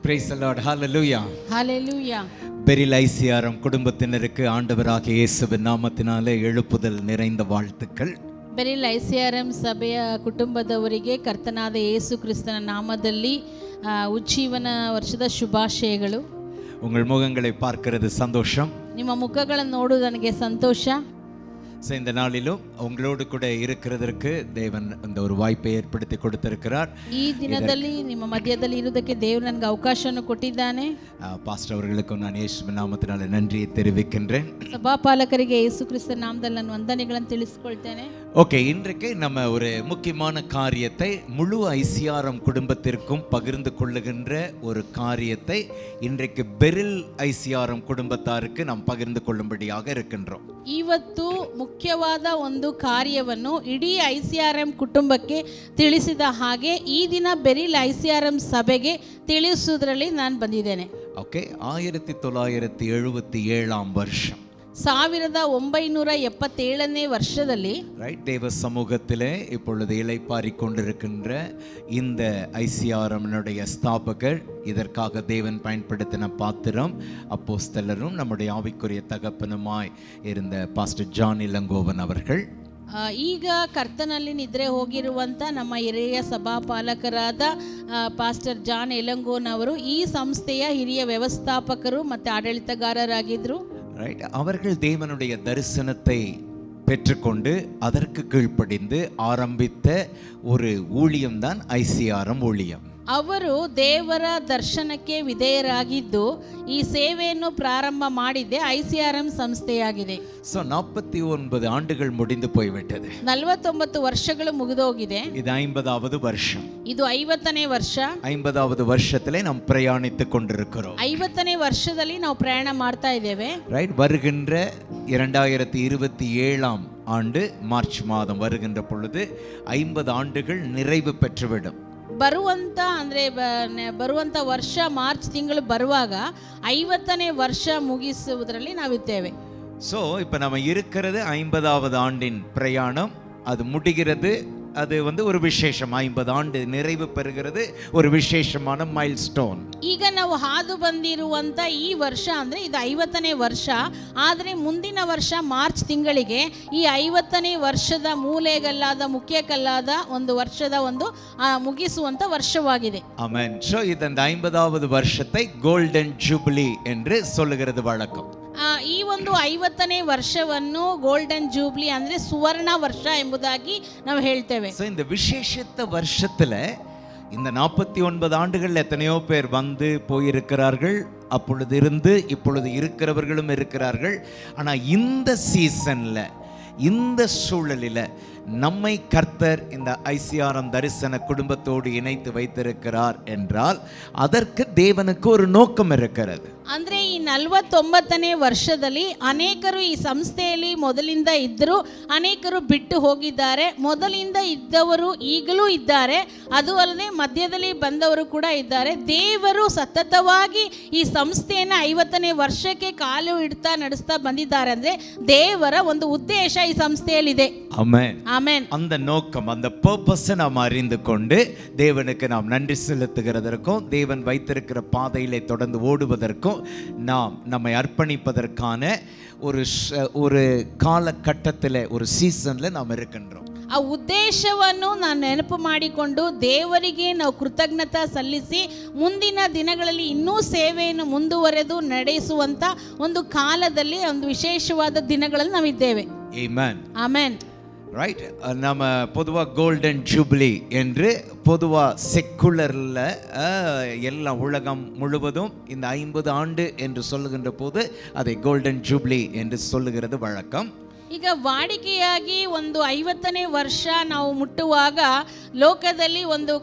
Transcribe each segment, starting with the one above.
Praise the Lord. Hallelujah. Hallelujah. பெரில் ஐசிஆர்எம் குடும்பத்தினருக்கு ஆண்டவராகிய இயேசுவின் நாமத்தினாலே எழுப்புதல் நிறைந்த வாழ்த்துக்கள். ಬೆರಿಲ್ ಐಸಿಆರ್ಎಂ ಸಭೆಯ ಕುಟುಂಬದವರಿಗೆ ಕರ್ತನಾದ ಯೇಸು ಕ್ರಿಸ್ತನ ನಾಮದಲ್ಲಿ ಉಜ್ಜೀವನ ವರ್ಷದ ಶುಭಾಶಯಗಳು. உங்கள் முகங்களை பார்க்கிறது சந்தோஷம். ನಿಮ್ಮ ಮುಖಗಳನ್ನು ನೋಡುವುದು ನನಗೆ ಸಂತೋಷ. இந்த நாளிலும் உங்களோடு கூட இருக்கிறதற்கு தேவன் அந்த ஒரு வாய்ப்பை ஏற்படுத்தி கொடுத்திருக்கிறார். ಈ ದಿನದಲ್ಲಿ ನಿಮ್ಮ ಮಧ್ಯದಲ್ಲಿ ಇರುವುದಕ್ಕೆ ದೇವರು ನನಗೆ ಅವಕಾಶವನ್ನು ಕೊಟ್ಟಿದ್ದಾನೆ. பாஸ்டர் அவர்களுக்கு நான் இயேசுவின் நாமத்தினாலே நன்றியை தெரிவிக்கின்றேன். ಸಭಾಪಾಲಕರಿಗೆ ಯೇಸು ಕ್ರಿಸ್ತನ ನಾಮದಲ್ಲಿ ನಾನು ವಂದನೆಗಳನ್ನು ತಿಳಿಸಿಕೊಳ್ತೇನೆ. ஓகே, இன்றைக்கு நம்ம ஒரு முக்கியமான காரியத்தை முழு ஐசிஆர்எம் குடும்பத்திற்கும் பகிர்ந்து கொள்ளுகின்ற ஒரு காரியத்தை இன்றைக்கு பெரில் ஐசிஆர்எம் குடும்பத்தாருக்கு நாம் பகிர்ந்து கொள்ளும்படியாக இருக்கின்றோம். ಇವತ್ತು ಮುಖ್ಯವಾದ ಒಂದು ಕಾರ್ಯವನ್ನು ಇಡೀ ಐಸಿಆರ್ಎಂ ಕುಟುಂಬಕ್ಕೆ ತಿಳಿಸಿದ ಹಾಗೆ ಈ ದಿನ ಬೆರಿಲ್ ಐಸಿಆರ್ಎಂ ಸಭೆಗೆ ತಿಳಿಸುವುದರಲ್ಲಿ ನಾನು ಬಂದಿದ್ದೇನೆ. ಓಕೆ, 1977 வருஷம், 1977ನೇ ವರ್ಷದಲ್ಲಿ ரைட், தேவ சமூகத்திலே இப்பொழுது இளைப்பாரி கொண்டிருக்கின்ற இந்த ஐசிஆர்எம்னுடைய ஸ்தாபகர், இதற்காக தேவன் பயன்படுத்தின பாத்திரம் அப்போஸ்தலரும் நம்முடைய ஆவிக்குரிய தகப்பனுமாய் இருந்த பாஸ்டர் ஜான் இளங்கோவன் அவர்கள். ಈಗ ಕರ್ತನಲ್ಲಿ ನಿದ್ರೆ ಹೋಗಿರುವಂಥ ನಮ್ಮ ಹಿರಿಯ ಸಭಾಪಾಲಕರಾದ ಪಾಸ್ಟರ್ ಜಾನ್ ಎಲಂಗೋನ್ ಅವರು ಈ ಸಂಸ್ಥೆಯ ಹಿರಿಯ ವ್ಯವಸ್ಥಾಪಕರು ಮತ್ತು ಆಡಳಿತಗಾರರಾಗಿದ್ದರು. ரைட், அவர்கள் தேவனுடைய தரிசனத்தை பெற்றுக்கொண்டு அதற்கு கீழ்ப்படிந்து ஆரம்பித்த ஒரு ஊழியம்தான் ஐசிஆர்எம் ஊழியம். ಅವರು ದೇವರ ದರ್ಶನಕ್ಕೆ ವಿಧೇಯರಾಗಿದ್ದು ಈ ಸೇವೆಯನ್ನು ಪ್ರಾರಂಭ ಮಾಡಿದ್ದೆ ಐಸಿಆರ್ಎಂ ಸಂಸ್ಥೆಯಾಗಿದೆ. 49 ஆண்டுகள் முடிந்து போய்விட்டது. 49 ವರ್ಷಗಳು ಮುಗಿದೋಗಿದೆ. இது 50வது வருஷம். ಇದು 50ನೇ ವರ್ಷ. 50வது வருஷத்திலே நாம் பிரயாணித்துக் கொண்டிருக்கிறோம். 50ನೇ ವರ್ಷದಲ್ಲಿ ನಾವು ಪ್ರಯಾಣ ಮಾಡ್ತಾ ಇದ್ದೇವೆ. ரைட், வருகின்ற 2027 ஆண்டு மார்ச் மாதம் வருகின்ற பொழுது 50 ஆண்டுகள் நிறைவு பெற்றுவிடும். ಬರುವಂತ ವರ್ಷ ಮಾರ್ಚ್ ತಿಂಗಳು ಬರುವಾಗ 50ನೇ ವರ್ಷ ಮುಗಿಸುವುದರಲ್ಲಿ ನಾವಿದ್ದೇವೆ. ஸோ இப்போ நம்ம இருக்கிறது 50வது ஆண்டின் பிரயாணம். அது முடிகிறது, அது ஒரு விசேஷம். 50 ஆண்டு நிறைவு பெறுகிறது, ஒரு விசேஷமான மைல் ஸ்டோன். ಈಗ ನಾವು ಹಾದು ಬಂದಿರುವಂತ ಈ ವರ್ಷ ಅಂದ್ರೆ ಇದು 50ನೇ ವರ್ಷ. ಆದರೆ ಮುಂದಿನ ವರ್ಷ ಮಾರ್ಚ್ ತಿಂಗಳಿಗೆ ಈ 50ನೇ ವರ್ಷದ ಮೂಲೆಗಲ್ಲಾದ ಮುಖ್ಯ ಕಲ್ಲಾದ ಒಂದು ವರ್ಷದ ಒಂದು ಮುಗಿಸುವಂತ ವರ್ಷವಾಗಿದೆ. ಆಮೆನ್. ஸோ இந்த 50வது வருஷத்தை கோல்டன் ஜூபிலி என்று சொல்லுகிறது வழக்கம். ಈ ಒಂದು 50ನೇ ವರ್ಷವನ್ನು ಗೋಲ್ಡನ್ ಜೂಬ್ಲಿ ಅಂದ್ರೆ ಸುವರ್ಣ ವರ್ಷ ಎಂಬುದಾಗಿ ನಾವು ಹೇಳ್ತೇವೆ. ஸோ இந்த விசேஷத்த வருஷத்துல இந்த 49 ஆண்டுகள் எத்தனையோ பேர் வந்து போயிருக்கிறார்கள். அப்பொழுது இருந்து இப்பொழுது இருக்கிறவர்களும் இருக்கிறார்கள். ஆனா இந்த சீசன்ல, இந்த சூழலில் நம்மை கர்த்தர் இந்த ஐசிஆர்எம் தரிசன குடும்பத்தோடு இணைத்து வைத்திருக்கிறார் என்றால் அதற்கு தேவனுக்கு ஒரு நோக்கம் இருக்கிறது. ಅಂದ್ರೆ ಈ 49ನೇ ವರ್ಷದಲ್ಲಿ ಅನೇಕರು ಈ ಸಂಸ್ಥೆಯಲ್ಲಿ ಮೊದಲಿಂದ ಇದ್ದರು, ಅನೇಕರು ಬಿಟ್ಟು ಹೋಗಿದ್ದಾರೆ. ಮೊದಲಿಂದ ಇದ್ದವರು ಈಗಲೂ ಇದ್ದಾರೆ, ಅದು ಅಲ್ಲದೆ ಮಧ್ಯದಲ್ಲಿ ಬಂದವರು ಕೂಡ ಇದ್ದಾರೆ. ದೇವರು ಸತತವಾಗಿ ಈ ಸಂಸ್ಥೆಯನ್ನು 50ನೇ ವರ್ಷಕ್ಕೆ ಕಾಲು ಇಡ್ತಾ ನಡೆಸ್ತಾ ಬಂದಿದ್ದಾರೆ. ಅಂದ್ರೆ ದೇವರ ಒಂದು ಉದ್ದೇಶ ಈ ಸಂಸ್ಥೆಯಲ್ಲಿದೆ. Amen, amen. அந்த நோக்கம், அந்த பர்பஸை நாம் அறிந்து கொண்டு தேவனுக்கு நாம் நன்றி செலுத்துகிறதற்கும் தேவன் வைத்திருக்கிற பாதையிலே தொடர்ந்து ஓடுவதற்கும் நாம் நம்மை அர்ப்பணிப்பதற்கான ஒரு காலகட்டத்தில், ஒரு சீசன்ல நாம் இருக்கின்றோம். ಆ ಉದ್ದೇಶವನ್ನು ನಾನು ನೆನಪು ಮಾಡಿಕೊಂಡು ದೇವರಿಗೆ ನಾವು ಕೃತಜ್ಞತಾ ಸಲ್ಲಿಸಿ ಮುಂದಿನ ದಿನಗಳಲ್ಲಿ ಇನ್ನೂ ಸೇವೆಯನ್ನು ಮುಂದುವರೆದು ನಡೆಸುವಂತ ಒಂದು ಕಾಲದಲ್ಲಿ, ಒಂದು ವಿಶೇಷವಾದ ದಿನಗಳಲ್ಲಿ ನಾವಿದ್ದೇವೆ. Amen, amen. ரைட், நம்ம பொதுவாக கோல்டன் ஜூப்ளி என்று பொதுவாக செக்குலரில் எல்லா உலகம் முழுவதும் இந்த 50 ஆண்டு என்று சொல்லுகின்ற போது அதை கோல்டன் ஜூப்ளி என்று சொல்லுகிறது வழக்கம். ಈಗ ವಾಡಿಕೆಯಾಗಿ ಒಂದು 50ನೇ ವರ್ಷ ನಾವು ಮುಟ್ಟುವಾಗ ಲೋಕದಲ್ಲಿ ಒಂದು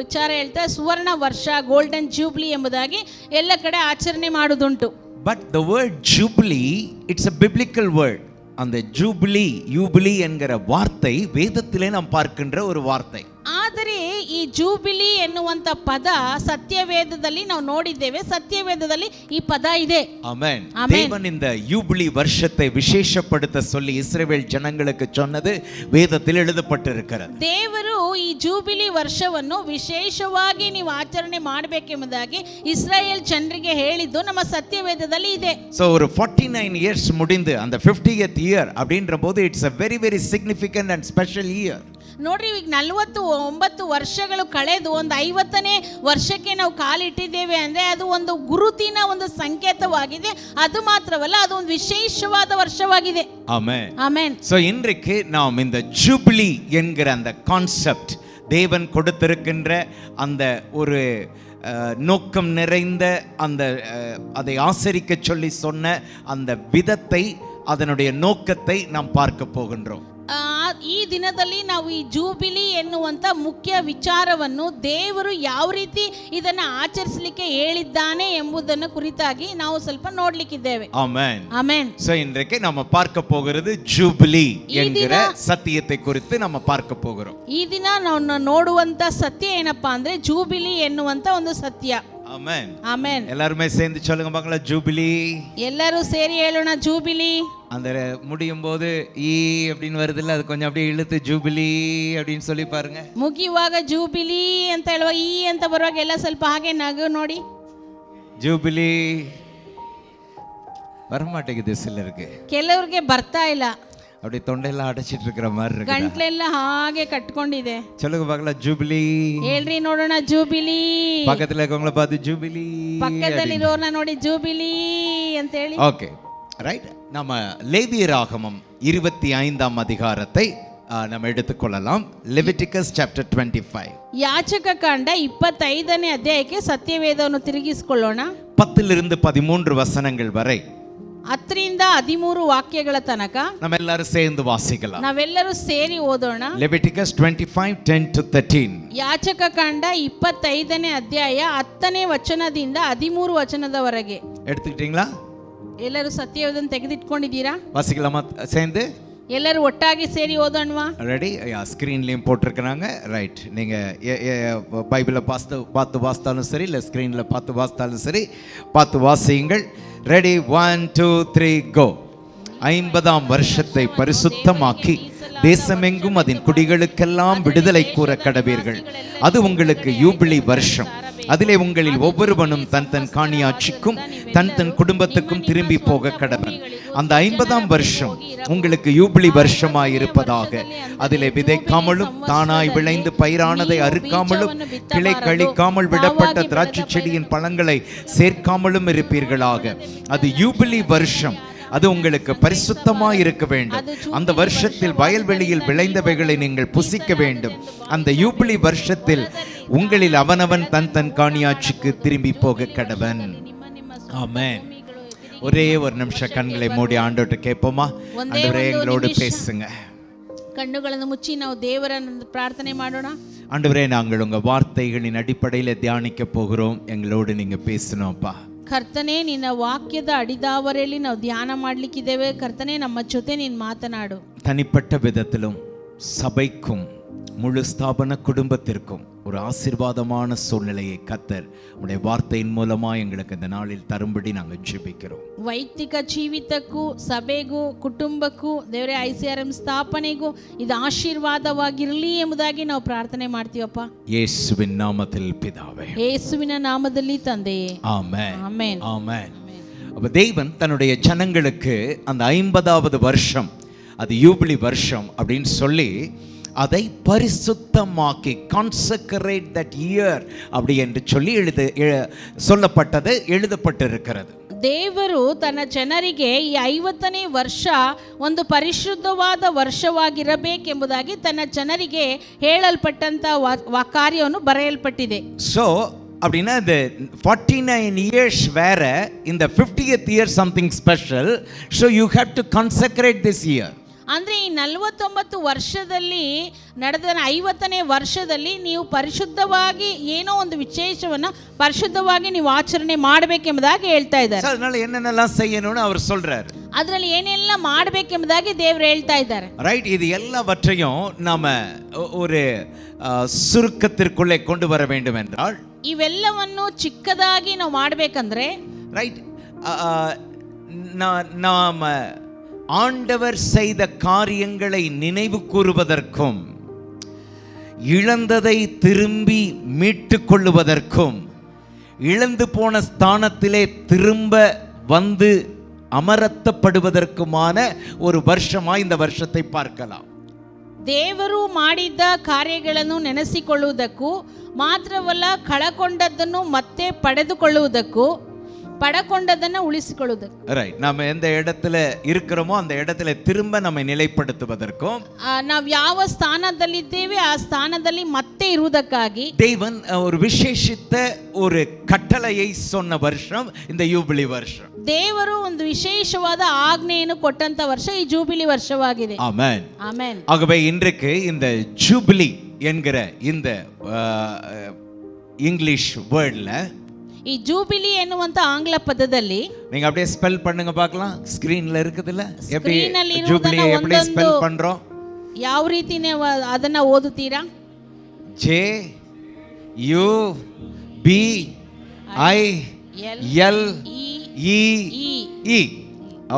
ವಿಚಾರ ಹೇಳ್ತಾರೆ, ಸುವರ್ಣ ವರ್ಷ, ಗೋಲ್ಡನ್ ಜೂಬ್ಲಿ ಎಂಬುದಾಗಿ ಎಲ್ಲ ಕಡೆ ಆಚರಣೆ ಮಾಡುವುದುಂಟು. But the word jubilee, it's a biblical word. அந்த யூபிலி என்கிற வார்த்தை வேதத்திலே நாம் பார்க்கின்ற ஒரு வார்த்தை. ಆದರೆ ಈ ಜೂಬಿಲಿ ಎನ್ನುವಂತ ಪದ ಸತ್ಯವೇದದಲ್ಲಿ ನಾವು ನೋಡಿದ್ದೇವೆ. ಸತ್ಯವೇದದಲ್ಲಿ ಈ ಪದ ಇದೆ. ஆமென். தேவன் இந்த யூபிலி வருஷத்தை விசேஷப்படுத்த சொல்லி இஸ்ரவேல் ஜனங்களுக்கு சொன்னது வேதத்தில் எழுதப்பட்டிருக்கிறது. ದೇವರು ಈ ಜೂಬಿಲಿ ವರ್ಷವನ್ನು ವಿಶೇಷವಾಗಿ ನೀವು ಆಚರಣೆ ಮಾಡಬೇಕೆಂಬುದಾಗಿ ಇಸ್ರಾಯೇಲ್ ಜನರಿಗೆ ಹೇಳಿದ್ದು ನಮ್ಮ ಸತ್ಯವೇದದಲ್ಲಿ ಇದೆ. So ஒரு 49 years முடிந்து அந்த 50th year அப்படின்ற போது it's a very very significant and special year. ನೋಡ್ರಿ, ಈಗ 49 ವರ್ಷಗಳು ಕಳೆದು ಒಂದು 50ನೇ ವರ್ಷಕ್ಕೆ ನಾವು ಕಾಲಿಟ್ಟಿದ್ದೇವೆ ಅಂದ್ರೆ ಅದು ಒಂದು ಗುರುತಿನ ಒಂದು ಸಂಕೇತವಾಗಿದೆ. ಅದು ಮಾತ್ರವಲ್ಲ, ಅದು ಒಂದು ವಿಶೇಷವಾದ ವರ್ಷವಾಗಿದೆ. ஆமென். ಆಮೆನ್. So இன்றைக்கு நாம் இந்த ஜூபிலி என்கிற அந்த கான்செப்ட், தேவன் கொடுத்திருக்கின்ற அந்த ஒரு நோக்கம் நிறைந்த அந்த அதை ஆசரிக்க சொல்லி சொன்ன அந்த விதத்தை, அதனுடைய நோக்கத்தை நாம் பார்க்க போகின்றோம். ಈ ದಿನದಲ್ಲಿ ನಾವು ಈ ಜೂಬಿಲಿ ಎನ್ನುವಂತ ಮುಖ್ಯ ವಿಚಾರವನ್ನು ದೇವರು ಯಾವ ರೀತಿ ಇದನ್ನ ಆಚರಿಸಲಿಕ್ಕೆ ಹೇಳಿದ್ದಾನೆ ಎಂಬುದನ್ನು ಕುರಿತಾಗಿ ನಾವು ಸ್ವಲ್ಪ ನೋಡ್ಲಿಕ್ಕಿದ್ದೇವೆ. ஆமென். ಆಮೆನ್. சோ இன்றைக்கு நாம பார்க்க போகிறது ஜூபிலி என்கிற சத்தியத்தை குறித்து நாம பார்க்க போகிறோம். ಈ ದಿನ ನಾವು ನೋಡುವಂತ ಸತ್ಯ ಏನಪ್ಪಾ ಅಂದ್ರೆ ಜೂಬಿಲಿ ಎನ್ನುವಂತ ಒಂದು ಸತ್ಯ. ஆமென். ಆಮೆನ್. எல்லாரும் சேர்ந்து சொல்லுங்க பார்க்கலாம், ஜூபிலி. ಎಲ್ಲರೂ ಸೇರಿ ಹೇಳೋಣ ಜೂಬಿಲಿ. அந்த முடியும் போது ஈ அப்படின்னு வருதுல்ல, அது கொஞ்சம் அப்படியே இழுத்து ஜூபிலி அப்படின்னு சொல்லி பாருங்க. ಮುಗಿಯುವಾಗ ಜೂಬಿಲಿ ಅಂತ ಹೇಳುವಾಗ ಈ ಅಂತ ಬರುವಾಗ ಎಲ್ಲ ಸ್ವಲ್ಪ ಹಾಗೆ ನಗು ನೋಡಿ. ஜூபிலி வரமாட்டேங்குது சிலருக்கு, ಕೆಲವರಿಗೆ ಬರ್ತಾ ಇಲ್ಲ, அப்படி தொண்டையெல்லாம் அடைச்சிட்டு இருக்கிற மாதிரி இருக்கு. ಗಂಟ್ಲೆಲ್ಲ ಹಾಗೆ ಕಟ್ಕೊಂಡಿದೆ. சொல்லுங்க பார்க்கலாம், ஜூபிலி. ಹೇಳ್ರಿ ನೋಡೋಣ ಜೂಬಿಲಿ. பக்கத்துல இருக்கவங்கள பார்த்து ஜூபிலி, ಪಕ್ಕದಲ್ಲಿರೋರ್ನ ನೋಡಿ ಜೂಬಿಲಿ ಅಂತ ಹೇಳಿ. Okay, right. நம்ம லேவியராகமம் 25ஆம் அதிகாரத்தை நம்ம எடுத்துக்கொள்ளலாம். Leviticus chapter 25. ಯಾಚಕ ಕಾಂಡ 25ನೇ ಅಧ್ಯಾಯಕ್ಕೆ ಸತ್ಯವೇದವನ್ನು ತಿರುಗಿಸಿಕೊಳ್ಳೋಣ. 10 13 ವಚನங்கள் வரை 10ರಿಂದ 13 ವಾಕ್ಯಗಳ ತನಕ நம்ம எல்லாரும் சேர்ந்து வாசிக்கலாம். ನಾವೆಲ್ಲರೂ ಸೇರಿ ಓದೋಣ. Leviticus 25 10 to 13. ಯಾಚಕ ಕಾಂಡ 25ನೇ ಅಧ್ಯಾಯ 10ನೇ ವಚನದಿಂದ 13 ವಚನದವರೆಗೆ. எடுத்துக்கிட்டீங்களா? ಎಲ್ಲರೂ ಸತ್ಯವೇದವನ್ನು ತೆಗೆದಿಟ್ಕೊಂಡಿದ್ದೀರಾ? வாசிக்கலாமா சேர்ந்து? ಎಲ್ಲರೂ ಒಟ್ಟಾಗಿ ಸೇರಿ ಓದೋಣವಾ? ரெடி? ஸ்க்ரீன்லேயும் போட்டிருக்கிறாங்க. ரைட். நீங்கள் பைபிளை பார்த்து வாசித்தாலும் சரி, இல்லை ஸ்க்ரீனில் பார்த்து வாசித்தாலும் சரி, பார்த்து வாசியுங்கள். ரெடி? 1 2 3 கோ. 50ஆம் வருஷத்தை பரிசுத்தமாக்கி தேசமெங்கும் அதன் குடிகளுக்கெல்லாம் விடுதலை கூற கடவீர்கள். அது உங்களுக்கு யூபிலி வருஷம். அதிலே உங்களில் ஒவ்வொருவனும் தன் தன் காணியாட்சிக்கும் தன் தன் குடும்பத்துக்கும் திரும்பி போக கடவன். அந்த 50ஆம் வருஷம் உங்களுக்கு யூபிலி வருஷமாய் இருப்பதாக. அதிலே விதைக்காமலும் தானாய் விளைந்து பயிரானதை அறுக்காமலும் கிளை கழிக்காமல் விடப்பட்ட திராட்சை செடியின் பழங்களை சேர்க்காமலும் இருப்பீர்களாக. அது யூபிலி வருஷம். அது உங்களுக்கு பரிசுத்தமாய் இருக்க வேண்டும். அந்த வருஷத்தில் வயல்வெளியில் விளைந்தவைகளை நீங்கள் புசிக்க வேண்டும். அந்த யூபிலி வருஷத்தில் உங்களில் அவனவன் தன் தன் காணியாட்சிக்கு திரும்பி போக கடவன். ஆமென். ஒரே ஒரு நிமிஷம் கண்களை மூடி ஆண்டவர்கிட்ட கேட்போமா? ஆண்டவரே, எங்களோடு பேசுங்க. ಕಣ್ಣುಗಳನ್ನು ಮುಚ್ಚಿ ನಾವು ದೇವರನ್ನು ಪ್ರಾರ್ಥನೆ ಮಾಡೋಣ. ஆண்டவரே, நாங்கள் உங்க வார்த்தைகளின் அடிப்படையில் தியானிக்க போகிறோம். எங்களோடு நீங்க பேசணும்ப்பா. ಕರ್ತನೆ, ನಿನ್ನ ವಾಕ್ಯದ ಅಡಿದಾವರೆಯಲ್ಲಿ ನಾವು ಧ್ಯಾನ ಮಾಡ್ಲಿಕ್ಕಿದ್ದೇವೆ. ಕರ್ತನೆ, ನಮ್ಮ ಜೊತೆ ನೀನು ಮಾತನಾಡು. தனிப்பட்ட விதத்திலும் சபைக்கும் முழு ஸ்தாபன குடும்பத்திற்கும் ஒரு ஆசீர்வாதமான சூழ்நிலையை கர்த்தர் உடைய வார்த்தையின் மூலமா எங்களுக்கு இந்த நாளில் தரும்படி நாங்கள் ஜெபிக்கிறோம். ವೈಯಕ್ತಿಕ ಜೀವಿತಕ್ಕೂ ಸಭೆಗೂ ಕುಟುಂಬಕ್ಕೂ ದೇವರೇ ICRM ಸ್ಥಾಪನೆಗೂ ಇದು ಆಶೀರ್ವಾದವಾಗಿರಲಿ ಎಂಬುದಾಗಿ ನಾವು ಪ್ರಾರ್ಥನೆ ಮಾಡ್ತೀವಪ್ಪ. ಯೇಸುವಿನ ನಾಮದಲ್ಲಿ பிதாவே. ಯೇಸುವಿನ ನಾಮದಲ್ಲಿ ತಂದೆಯೇ. ஆமென். ಆಮೆನ್. ஆமென். அப்ப தேவன் தன்னுடைய ஜனங்களுக்கு அந்த 50வது வருஷம், அது யூபிலி வருஷம் அப்படின்னு சொல்லி அதை பரிசுத்தமாக்கி கான்செக்ரேட் தட் இயர் அப்படி என்று சொல்லி சொல்லப்பட்டது, எழுதப்பட்டிருக்கிறது. ದೇವರು ತನ್ನ ಜನರಿಗೆ ಈ 50ನೇ ವರ್ಷ ಒಂದು ಪರಿಶುದ್ಧವಾದ ವರ್ಷವಾಗಿರಬೇಕೆಂಬುದಾಗಿ ತನ್ನ ಜನರಿಗೆ ಹೇಳಲ್ಪಟ್ಟಂತ ಕಾರ್ಯವನ್ನು ಬರೆಯಲ್ಪಟ್ಟಿದೆ. ಸೊ அப்படின்னா இந்த 49 years வேற, இந்த 50th year something special. So you have to consecrate this year. ಅಂದ್ರೆ ಈ 49 ವರ್ಷದಲ್ಲಿ ನಡೆದ 50ನೇ ವರ್ಷದಲ್ಲಿ ನೀವು ಪರಿಶುದ್ಧವಾಗಿ ಏನೋ ಒಂದು ವಿಶೇಷವನ್ನ ಪರಿಶುದ್ಧವಾಗಿ ನೀವು ಆಚರಣೆ ಮಾಡಬೇಕೆಂಬುದಾಗಿ ಹೇಳ್ತಾ ಇದ್ದಾರೆ. அதனால என்னென்னலாம் செய்யணும்னு அவர் சொல்றாரு. ಅದರಲ್ಲಿ ಏನೆಲ್ಲ ಮಾಡಬೇಕೆಂಬುದಾಗಿ ದೇವರು ಹೇಳ್ತಾ ಇದ್ದಾರೆ. ரைட், இது எல்லாவற்றையும் நாம ஒரு சுருக்கத்திற்குள்ளே கொண்டு வர வேண்டும் என்றால், ಇವೆಲ್ಲವನ್ನು ಚಿಕ್ಕದಾಗಿ ನಾವು ಮಾಡಬೇಕಂದ್ರೆ, ரைட், நாம ஆண்டவர் செய்த காரியங்களை நினைவு கூறுவதற்கும் இழந்ததை திரும்பி மீட்டு கொள்ளுவதற்கும் இழந்து போன ஸ்தானத்திலே திரும்ப வந்து அமரத்தப்படுவதற்குமான ஒரு வருஷமாய் இந்த வருஷத்தை பார்க்கலாம். ದೇವರು ಮಾಡಿದ್ದ ಕಾರ್ಯಗಳನ್ನು ನೆನೆಸಿಕೊಳ್ಳುವುದಕ್ಕೂ ಮಾತ್ರವಲ್ಲ, ಕಳಕೊಂಡದ್ದನ್ನು ಮತ್ತೆ ಪಡೆದುಕೊಳ್ಳುವುದಕ್ಕೂ, ಪಡಕೊಂಡದನ್ನು ಉಳಿಸಿಕೊಳ್ಳುವುದಕ್ಕೂ, ரைட், நாம எந்த இடத்துல இருக்கிறோமோ அந்த இடத்துல திரும்ப நம்மை நிலைப்படுத்துவதற்கும், ನಾವು ಯಾವ ಸ್ಥಾನದಲ್ಲಿದ್ದೇವೆ ಆ ಸ್ಥಾನದಲ್ಲಿ ಮತ್ತೆ ಇರುವುದಕ್ಕಾಗಿ தேவன் ஒரு விசேஷித்த ஒரு கட்டளையை சொன்ன வருஷம் இந்த யூபிலி வருஷம். ದೇವರು ಒಂದು ವಿಶೇಷವಾದ ಆಜ್ಞೆಯನ್ನು ಕೊಟ್ಟಂತ ವರ್ಷ ಈ ಜೂಬಿಲಿ ವರ್ಷವಾಗಿದೆ. ஆமென், ಆಮೆನ್. ஆகவே இன்றைக்கு இந்த ஜூபிலி என்கிற இந்த இங்கிலீஷ் வேர்ட்ல, ಈ ಜೂಬಿಲಿ ಎನ್ನುವಂತ ಆಂಗ್ಲ ಪದದಲ್ಲಿ, நீங்க அப்படியே ஸ்பெல் பண்ணுங்க பார்க்கலாம். ஸ்கிரீன்ல இருக்குதுல, எப்படி Screen ಅಲ್ಲಿ ஜூபிலி ಇರುವುದನ್ನ எப்படி ஸ்பெல் ಒಂದೊಂದು பண்றோம்? ಯಾವ ರೀತಿ ನೀವು ಅದನ್ನ ಓದುತ್ತೀರಾ? J U B I L E E.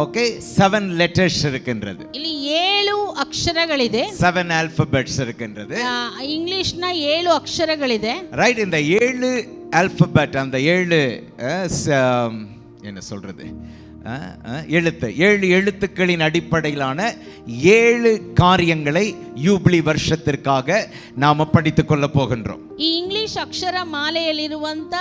Okay, 7 letters இருக்கின்றது. ಇಲ್ಲಿ 7 ಅಕ್ಷರಗಳಿದೆ. 7 ಆಲ್ಫಬೆಟ್ಸ್ இருக்கின்றது. ಇಂಗ್ಲಿಷ್ ನ 7 ಅಕ್ಷರಗಳಿದೆ. ரைட், இந்த 7 ஆல்பபெட், அந்த 7 என்ன சொல்றது, எழுத்து, 7 எழுத்துக்களின் அடிப்படையிலான 7 காரியங்களை யூபிலி வருஷத்திற்காக நாம படித்துக் கொள்ள போகின்றோம். ಈ ಇಂಗ್ಲಿಷ್ ಅಕ್ಷರ ಮಾಲೆಯಲ್ಲಿರುವಂತ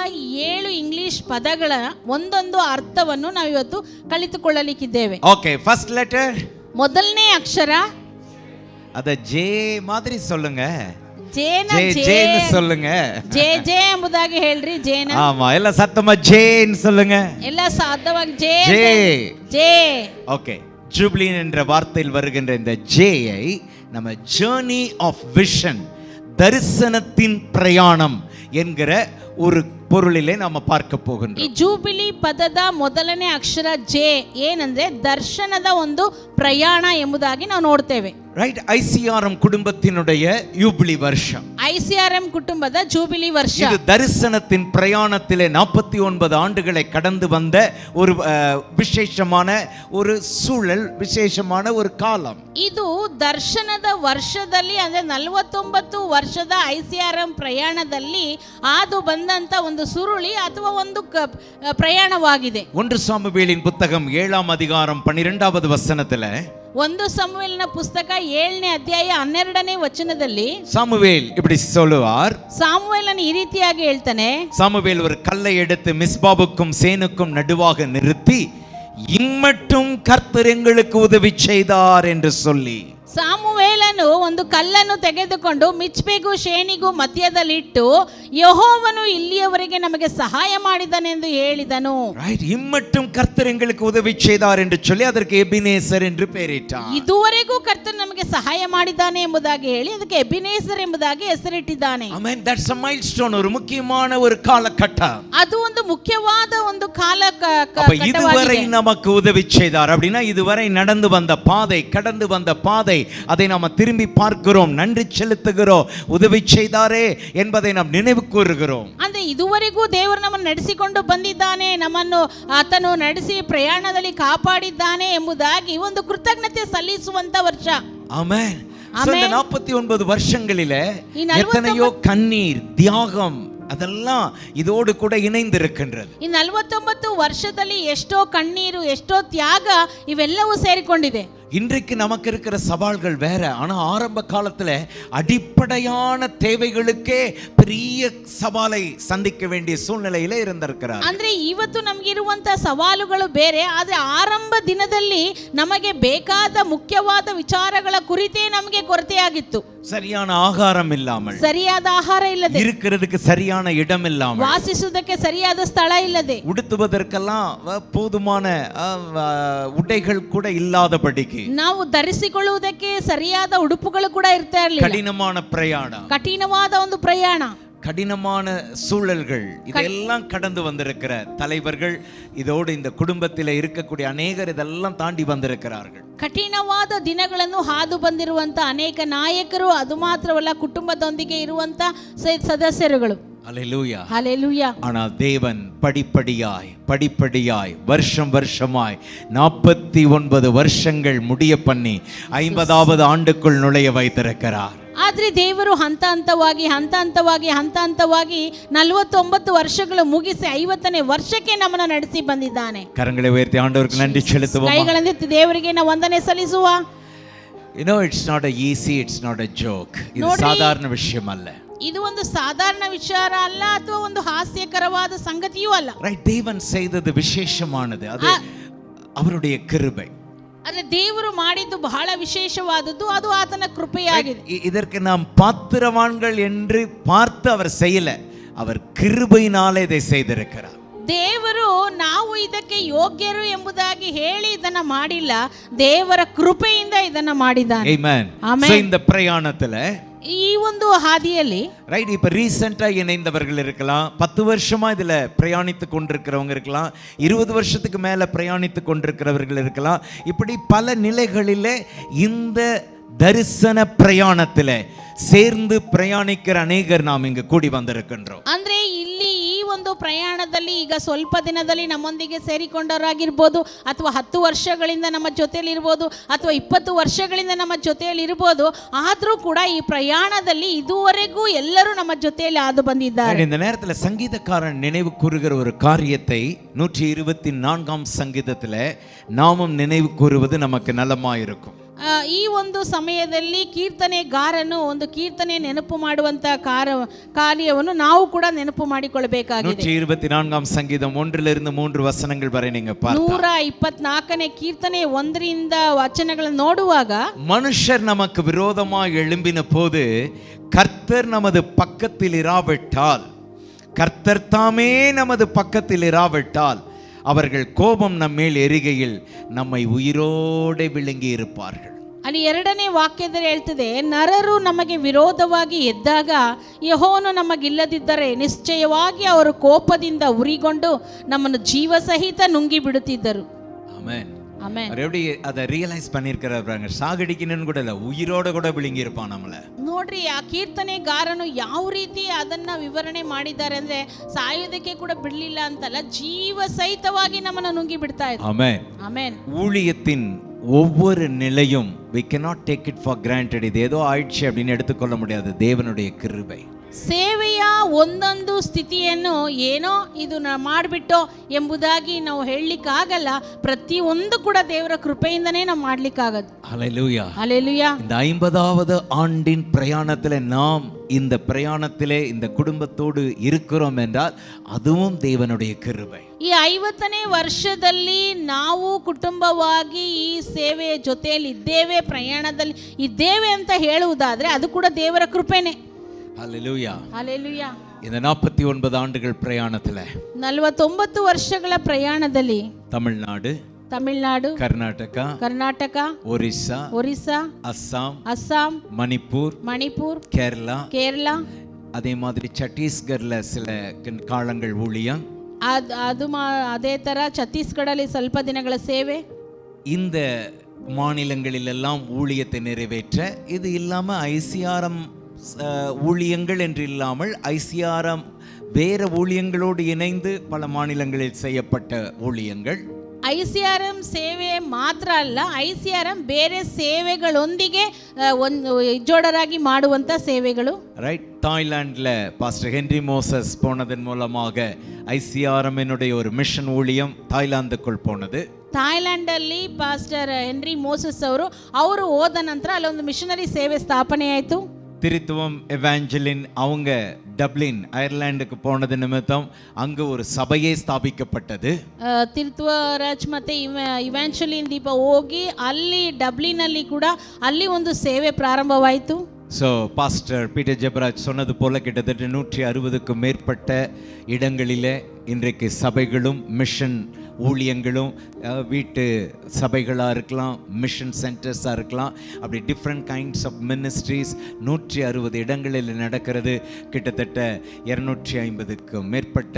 7 ಇಂಗ್ಲಿಷ್ ಪದಗಳ ಒಂದೊಂದು ಅರ್ಥವನ್ನು ನಾವು ಇವತ್ತು ಕಲಿತುಕೊಳ್ಳಲಿಕ್ಕಿದ್ದೇವೆ. ಓಕೆ, ಫಸ್ಟ್ ಲೆಟರ್, ಮೊದಲನೇ ಅಕ್ಷರ, ಅದ ಜೆ மாதிரி சொல்லுங்க. ಜೇನ ஜேன்னு சொல்லுங்க. ಜೆ ಜೆ ಎಂಬುದಾಗಿ ಹೇಳ್ರಿ. ಜೇನ. ஆமா, ಎಲ್ಲ சத்தமா ஜேன்னு சொல்லுங்க. ಎಲ್ಲ ಸಾಧ್ಯವಾಗಿ J J. J. Okay, jubilee என்ற வார்த்தையில் வருகின்ற இந்த ஜேயை நம்ம ஜர்னி ஆஃப் விஷன், தரிசனத்தின் பிரயாணம் என்கிற ஒரு பொருளிலே நாம பார்க்க ಈ போகின்றோம். ಜೂಬಿಲಿ ಪದದ ಮೊದಲನೇ ಅಕ್ಷರ ಜೆ ಏನಂದ್ರೆ ದರ್ಶನದ ಒಂದು ಪ್ರಯಾಣ ಎಂಬುದಾಗಿ ನಾವು ನೋಡ್ತೇವೆ. ரைட், ஐசிஆர்எம் குடும்பத்தினுடைய யூபிலி வருஷம். ಐಸಿಆರ್ಎಂ ಕುಟುಂಬದ ಜೂಬಿಲಿ ವರ್ಷ. இது தரிசனத்தின் பிரயாணத்திலே 49 ஆண்டுகளை கடந்து வந்த ஒரு விசேஷமான ஒரு சூழல், விசேஷமான ஒரு காலம். ಇದು ದರ್ಶನದ ವರ್ಷದಲ್ಲಿ ಅಂದ್ರೆ 49 ವರ್ಷದ ಐಸಿಆರ್ಎಂ ಪ್ರಯಾಣದಲ್ಲಿ ಹಾದು ಬಂದಂತ ಒಂದು ಸುರುಳಿ ಅಥವಾ ಒಂದು ಪ್ರಯಾಣವಾಗಿದೆ. 1 சாமுவேலின் புத்தகம் 7ஆம் அதிகாரம் 12வது வசனத்துல, 1 ಸಮುವೇಲನ ಪುಸ್ತಕ 7ನೇ ಅಧ್ಯಾಯ 12ನೇ ವಚನದಲ್ಲಿ சாமுவேல் இப்படி சொல்லுவார். ಸಾಮುವೇಲನು ಈ ರೀತಿಯಾಗಿ ಹೇಳ್ತಾನೆ, சாமுவேல் ஒரு கல்லை எடுத்து மிஸ்பாவுக்கும் சேனுக்கும் நடுவாக நிறுத்தி, இம்மட்டும் கர்த்தர் எங்களுக்கு உதவி செய்தார் என்று சொல்லி. ಸಾಮುವೇಲನು ಒಂದು ಕಲ್ಲನ್ನು ತೆಗೆದುಕೊಂಡು ಮಿಚ್ಪೆಗೂ ಶೇನಿಗೂ ಮಧ್ಯದಲ್ಲಿಟ್ಟು, ಯೆಹೋವನು ಇಲ್ಲಿಯವರೆಗೆ ನಮಗೆ ಸಹಾಯ ಮಾಡಿದನು ಎಂದು ಹೇಳಿದನು. ரைட், இம்மட்டும் கர்த்தர் எங்களுக்கு உதவி செய்தார் என்று சொல்லி அதற்கு எபினேசர் என்று பெயரிட்டார். ಇದುವರೆಗೂ ಕರ್ತನು ನಮಗೆ ಸಹಾಯ ಮಾಡಿದ್ದಾನೆ ಎಂಬುದಾಗಿ ಹೇಳಿ ಅದಕ್ಕೆ ಎಬಿನೇಸರ್ ಎಂಬುದಾಗಿ ಹೆಸರಿಟ್ಟಿದ್ದಾನೆ. ಆಮೆನ್, ದಟ್ಸ್ ಅ ಮೈಲ್ಸ್ಟೋನ್, ஒரு முக்கியமான ஒரு காலகட்டம். ಅದು ಒಂದು ಮುಖ್ಯವಾದ ಒಂದು ಕಾಲ. இதுவரை நமக்கு உதவி செய்தார் அப்படின்னா, இதுவரை நடந்து வந்த பாதை, கடந்து வந்த பாதை, அதை நாம் திரும்பி பார்க்கிறோம், நன்றி செலுத்துகிறோம். உதவி செய்தாரே என்பதை நாம் நினைவு கூறுகிறோம். ಅಂದ್ರೆ ಇದುವರೆಗೂ ದೇವರು ನಮ್ಮನ್ನು ನಡೆಸಿಕೊಂಡು ಬಂದಿದ್ದಾನೆ, ನಮ್ಮನ್ನು ಆತನು ನಡೆಸಿ ಪ್ರಯಾಣದಲ್ಲಿ ಕಾಪಾಡಿದ್ದಾನೆ ಎಂಬುದಾಗಿ ಒಂದು ಕೃತಜ್ಞತೆ ಸಲ್ಲಿಸುವಂತ ವರ್ಷ. ஆமென். இந்த 49 வருஷங்களிலே எத்தனையோ கண்ணீர், தியாகம் அதெல்லாம் இதோடு கூட இணைந்திருக்கின்றது. ಈ 49 ವರ್ಷದಲ್ಲಿ ಎಷ್ಟೋ ಕಣ್ಣೀರು, ಎಷ್ಟೋ ತ್ಯಾಗ ಇವೆಲ್ಲವೂ ಸೇರಿಕೊಂಡಿದೆ. இன்றைக்கு நமக்கு இருக்கிற சவால்கள் வேற. ஆனா ஆரம்ப காலத்துல அடிப்படையான தேவைகளுக்கே பெரிய சவாலை சந்திக்க வேண்டிய சூழ்நிலையில இருந்திருக்கிறார். ಅಂದ್ರೆ ಇವತ್ತು ನಮಗಿರುವಂತ ಸವಾಲುಗಳು ಬೇರೆ, ಆದ್ರೆ ಆರಂಭ ದಿನದಲ್ಲಿ ನಮಗೆ ಬೇಕಾದ ಮುಖ್ಯವಾದ ವಿಚಾರಗಳ ಕುರಿತೇ ನಮಗೆ ಕೊರತೆಯಾಗಿತ್ತು. சரியான ஆகாரம் இல்லாமல், ಸರಿಯಾದ ಆಹಾರ ಇಲ್ಲದೆ, இருக்கிறதுக்கு சரியான இடம் இல்லாமல், ವಾಸಿಸುವುದಕ್ಕೆ ಸರಿಯಾದ ಸ್ಥಳ ಇಲ್ಲದೆ, உடுத்துவதற்கெல்லாம் போதுமான உடைகள் கூட இல்லாதபடிக்கு, ನಾವು ಧರಿಸಿಕೊಳ್ಳುವುದಕ್ಕೆ ಸರಿಯಾದ ಉಡುಪುಗಳು ಕೂಡ ಇರ್ತಾ ಇರಲಿಲ್ಲ. ಕಠಿಣமான ಪ್ರಯಾಣ, ಕಠಿಣವಾದ ಒಂದು ಪ್ರಯಾಣ. கடினமான சூழல்கள் இதெல்லாம் கடந்து வந்திருக்கிற தலைவர்கள், இதோடு இந்த குடும்பத்தில் இருக்கக்கூடிய அநேகர் இதெல்லாம் தாண்டி வந்திருக்கிறார்கள். ಕಠಿಣವಾದ ದಿನಗಳನ್ನು ಹಾದು ಬಂದಿರುವಂತ ಅನೇಕ ನಾಯಕರು, ಅದು ಮಾತ್ರವಲ್ಲ ಕುಟುಂಬದೊಂದಿಗೆ ಇರುವಂತ ಸದಸ್ಯರುಗಳು. அல்லேலூயா. ஹalleluya. ஆனால் தேவன் படிப்படியாய் வருஷம் வருஷமாய் 49 வருஷங்கள் முடிய பண்ணி 50வது ஆண்டுக்குள் நுழைய வைத்திருக்கிறார். ಆದ್ರೆ ದೇವರು ಹಂತ ಹಂತವಾಗಿ 49 ವರ್ಷಗಳು ಮುಗಿಸಿ 50ನೇ ವರ್ಷಕ್ಕೆ ನಮ್ಮನ್ನ ನಡೆಸಿ ಬಂದಿದ್ದಾನೆ. கரங்களை உயர்த்தி ஆண்டவருக்கு நன்றி செலுத்துவோம். ಕೈಗಳನ್ನೆತ್ತಿ ದೇವರಿಗೆ ನಾವು ವಂದನೆ ಸಲ್ಲಿಸುವ. it's not a easy, it's not a joke. ಇದು ಸಾಧಾರಣ ವಿಷಯ ಅಲ್ಲ. ಇದು ಒಂದು ಸಾಧಾರಣ ವಿಚಾರ ಅಲ್ಲ, ಅಥವಾ ಒಂದು ಹಾಸ್ಯಕರವಾದ ಸಂಗತಿಯೂ ಅಲ್ಲ. ரைட், தேவன் செய்தது விசேஷமானது. அது அவருடைய கிருபை. ಆದರೆ ದೇವರು ಮಾಡಿದ್ದು ಬಹಳ ವಿಶೇಷವಾದದ್ದು, ಅದು ಆತನ ಕೃಪೆಯಾಗಿದೆ. இதற்கு நாம் பாத்திரவான்கள் என்று பார்த்து அவர் செய்யல, அவர் கிருபையினாலே இதை செய்திருக்கிறார். ದೇವರು ನಾವು ಇದಕ್ಕೆ ಯೋಗ್ಯರು ಎಂಬುದಾಗಿ ಹೇಳಿ ಇದನ್ನ ಮಾಡಿಲ್ಲ, ದೇವರ ಕೃಪೆಯಿಂದ ಇದನ್ನ ಮಾಡಿದ್ದಾನೆ. ಆಮೆನ್. இந்த பிரயாணத்துல, ಈ ಒಂದು ಹಾದಿಯಲ್ಲಿ ரைட், இப்ப ரீசெண்டா இணைந்தவர்கள் இருக்கலாம், 10 வருஷமா இதுல பிரயாணித்து கொண்டிருக்கிறவங்க இருக்கலாம், 20 வருஷத்துக்கு மேல பிரயாணித்து கொண்டிருக்கிறவர்கள் இருக்கலாம். இப்படி பல நிலைகளிலே இந்த தரிசன பிரயாணத்துல சேர்ந்து பிரயாணிக்கிற அநேகர் நாம் இங்கு கூடி வந்திருக்கின்றோம். ಅಂದ್ರೆ ಇಲ್ಲಿ ಈ ಒಂದು ಪ್ರಯಾಣದಲ್ಲಿ ಈಗ ಸ್ವಲ್ಪ ದಿನದಲ್ಲಿ ನಮ್ಮೊಂದಿಗೆ ಸೇರಿಕೊಂಡವರಾಗಿರ್ಬೋದು, ಅಥವಾ 10 ವರ್ಷಗಳಿಂದ ನಮ್ಮ ಜೊತೆಯಲ್ಲಿ ಇರ್ಬೋದು, ಅಥವಾ 20 ವರ್ಷಗಳಿಂದ ನಮ್ಮ ಜೊತೆಯಲ್ಲಿ ಇರ್ಬೋದು. ಆದ್ರೂ ಕೂಡ ಈ ಪ್ರಯಾಣದಲ್ಲಿ ಇದುವರೆಗೂ ಎಲ್ಲರೂ ನಮ್ಮ ಜೊತೆಯಲ್ಲಿ ಹಾದು ಬಂದಿದ್ದಾರೆ. இந்த நேரத்துல சங்கீதக்காரன் நினைவு கூறுகிற ஒரு காரியத்தை 124ஆம் சங்கீதத்துல நாமும் நினைவு கூறுவது நமக்கு நலமாயிருக்கும். ಈ ಒಂದು ಸಮಯದಲ್ಲಿ ಕೀರ್ತನೆಗಾರನು ಒಂದು ಕೀರ್ತನೆ ನೆನಪು ಮಾಡುವಂತ ಕಾರ್ಯವನ್ನು ನಾವು ಕೂಡ ನೆನಪು ಮಾಡಿಕೊಳ್ಳಬೇಕಾಗಿದೆ. 124ஆம் சங்கீதம் 1லிருந்து 3 வசனங்கள் வரை நீங்க பார்த்தா 124ನೇ ಕೀರ್ತನೆ 1ರಿಂದ ವಚನಗಳನ್ನು ನೋಡುವಾಗ, மனுஷர் நமக்கு விரோதமாக எழும்பின போது கர்த்தர் நமது பக்கத்தில் இராவிட்டால், கர்த்தர் தாமே நமது பக்கத்தில் இராவிட்டால், அவர்கள் கோபம் நம்மேல் எரிகையில் நம்மை உயிரோಡೆ விழுங்கி இருப்பார்கள். ಅಲ್ಲಿ 2ನೇ ವಾಕ್ಯದಲ್ಲಿ ಹೇಳ್ತದೆ, ನರರು ನಮಗೆ ವಿರೋಧವಾಗಿ ಎದ್ದಾಗ ಯೆಹೋವನು ನಮಗಿಲ್ಲದಿದ್ದರೆ ನಿಶ್ಚಯವಾಗಿ ಅವರು ಕೋಪದಿಂದ ಉರಿಗೊಂಡು ನಮ್ಮನ್ನು ಜೀವ ಸಹಿತ ನುಂಗಿ ಬಿಡುತ್ತಿದ್ದರು. ஆமென். ಆಮೆನ್. அவர் எப்படி அதை ரியலைஸ் பண்ணியிருக்கிறாரு? சாகடிக்கணும்னு கூட இல்லை, உயிரோட கூட விழுங்கி இருப்பான் நம்மள. ನೋಡ್ರಿ, ಆ ಕೀರ್ತನೆಗಾರನು ಯಾವ ರೀತಿ ಅದನ್ನ ವಿವರಣೆ ಮಾಡಿದ್ದಾರೆ ಅಂದ್ರೆ, ಸಾಯೋದಕ್ಕೆ ಕೂಡ ಬಿಡ್ಲಿಲ್ಲ ಅಂತಲ್ಲ, ಜೀವ ಸಹಿತವಾಗಿ ನಮ್ಮನ್ನು ನುಂಗಿ ಬಿಡ್ತಾ ಇದ್ರು. ஆமென். ಆಮೆನ್. ஊழியத்தின் ஒவ்வொரு நிலையும் we cannot take it for granted. இது ஏதோ ஆயிடுச்சு அப்படின்னு எடுத்துக்கொள்ள முடியாது. தேவனுடைய கிருபை. ಸೇವೆಯ ಒಂದೊಂದು ಸ್ಥಿತಿಯನ್ನು ಏನೋ ಇದು ಮಾಡಿಬಿಟ್ಟೋ ಎಂಬುದಾಗಿ ನಾವು ಹೇಳಲಿಕ್ಕಾಗಲ್ಲ. ಪ್ರತಿಯೊಂದು ಕೂಡ ದೇವರ ಕೃಪೆಯಿಂದನೇ ನಾವು ಮಾಡ್ಲಿಕ್ಕಾಗದು. ஹல்லேலூயா. ஹல்லேலூயா. இந்த 50வது ஆண்டின் பிரயாணத்திலே நாம் இந்த பிரயாணத்திலே இந்த குடும்பத்தோடு இருக்கிறோம் என்றால் அதுவும் தேவனுடைய கிருபை. ಈ 50ನೇ ವರ್ಷದಲ್ಲಿ ನಾವು ಕುಟುಂಬವಾಗಿ ಈ ಸೇವೆಯ ಜೊತೆಯಲ್ಲಿ ಇದ್ದೇವೆ, ಪ್ರಯಾಣದಲ್ಲಿ ಇದ್ದೇವೆ ಅಂತ ಹೇಳುವುದಾದ್ರೆ ಅದು ಕೂಡ ದೇವರ ಕೃಪೆನೇ. ஹல்லேலூயா. ஹல்லேலூயா. இந்த 49 ஆண்டுகள் பிரயாணத்துல 49 ವರ್ಷಗಳ ಪ್ರಯಾಣದಲ್ಲಿ ತಮಿಳುನಾಡು, ಕರ್ನಾಟಕ, ಒರಿಸ್ಸಾ, ಅಸ್ಸಾಂ, ಮಣಿಪುರ್, ಕೇರಳ, அதே மாதிரி சத்தீஸ்கர்ல சில காலங்கள் ஊழியம், ಅದೇ ತರ ಛತ್ತೀಸ್ಗಢಲ್ಲಿ ಸ್ವಲ್ಪ ದಿನಗಳ ಸೇವೆ. இந்த மாநிலங்களிலெல்லாம் ஊழியத்தை நிறைவேற்ற, இது இல்லாம ஐசிஆர்எம் ஊழியங்கள் என்று இல்லாமல் ஐசிஆர்எம் வேற ஊழியங்களோடு இணைந்து பல மாநிலங்களில் செய்யப்பட்ட ஊழியங்கள். ಐಸಿಆರ್ಎಂ ಸೇವೆ ಮಾತ್ರ ಅಲ್ಲ, ಐಸಿಆರ್ಎಂ ಬೇರೆ ಸೇವೆಗಳೊಂದಿಗೆ ಒಂದು ಜೋಡರಾಗಿ ಮಾಡುವಂತ ಸೇವೆಗಳು. ரைட், தாய்லாண்டில் பாஸ்டர் ஹென்றி மோசஸ் போனதன் மூலமாக ஐசிஆர்எம்னுடைய ஒரு மிஷன் ஊழியம் தாய்லாந்துக்குள் போனது. ಥಾಯ್ಲ್ಯಾಂಡಲ್ಲಿ ಪಾಸ್ಟರ್ ಹೆನ್ರಿ ಮೋಸಸ್ ಅವರು ಹೋದ ನಂತರ ಅಲ್ಲೊಂದು ಮಿಷನರಿ ಸೇವೆ ಸ್ಥಾಪನೆ ಆಯಿತು. திருத்துவம் எவாஞ்சலின் அவங்க டப்ளின் ஐர்லாண்டுக்கு போனது நிமித்தம் அங்கு ஒரு சபையே ஸ்தாபிக்கப்பட்டது. ತಿರುತ್ವರಾಜ್ ಮತ್ತೆ ಇವಾಂಜಲಿನ್ ದೀಪ ಹೋಗಿ ಅಲ್ಲಿ ಡಬ್ಲಿನಲ್ಲಿ ಕೂಡ ಅಲ್ಲಿ ಒಂದು ಸೇವೆ ಪ್ರಾರಂಭವಾಯಿತು. ஸோ பாஸ்டர் பீட்டர் ஜெபராஜ் சொன்னது போல கிட்டத்தட்ட 160க்கும் மேற்பட்ட இடங்களிலே இன்றைக்கு சபைகளும் மிஷன் ஊழியங்களும் வீட்டு சபைகளாக இருக்கலாம், மிஷன் சென்டர்ஸாக இருக்கலாம், அப்படி டிஃப்ரெண்ட் கைண்ட்ஸ் ஆஃப் மினிஸ்ட்ரீஸ் 160 இடங்களில் நடக்கிறது. கிட்டத்தட்ட 250க்கும் மேற்பட்ட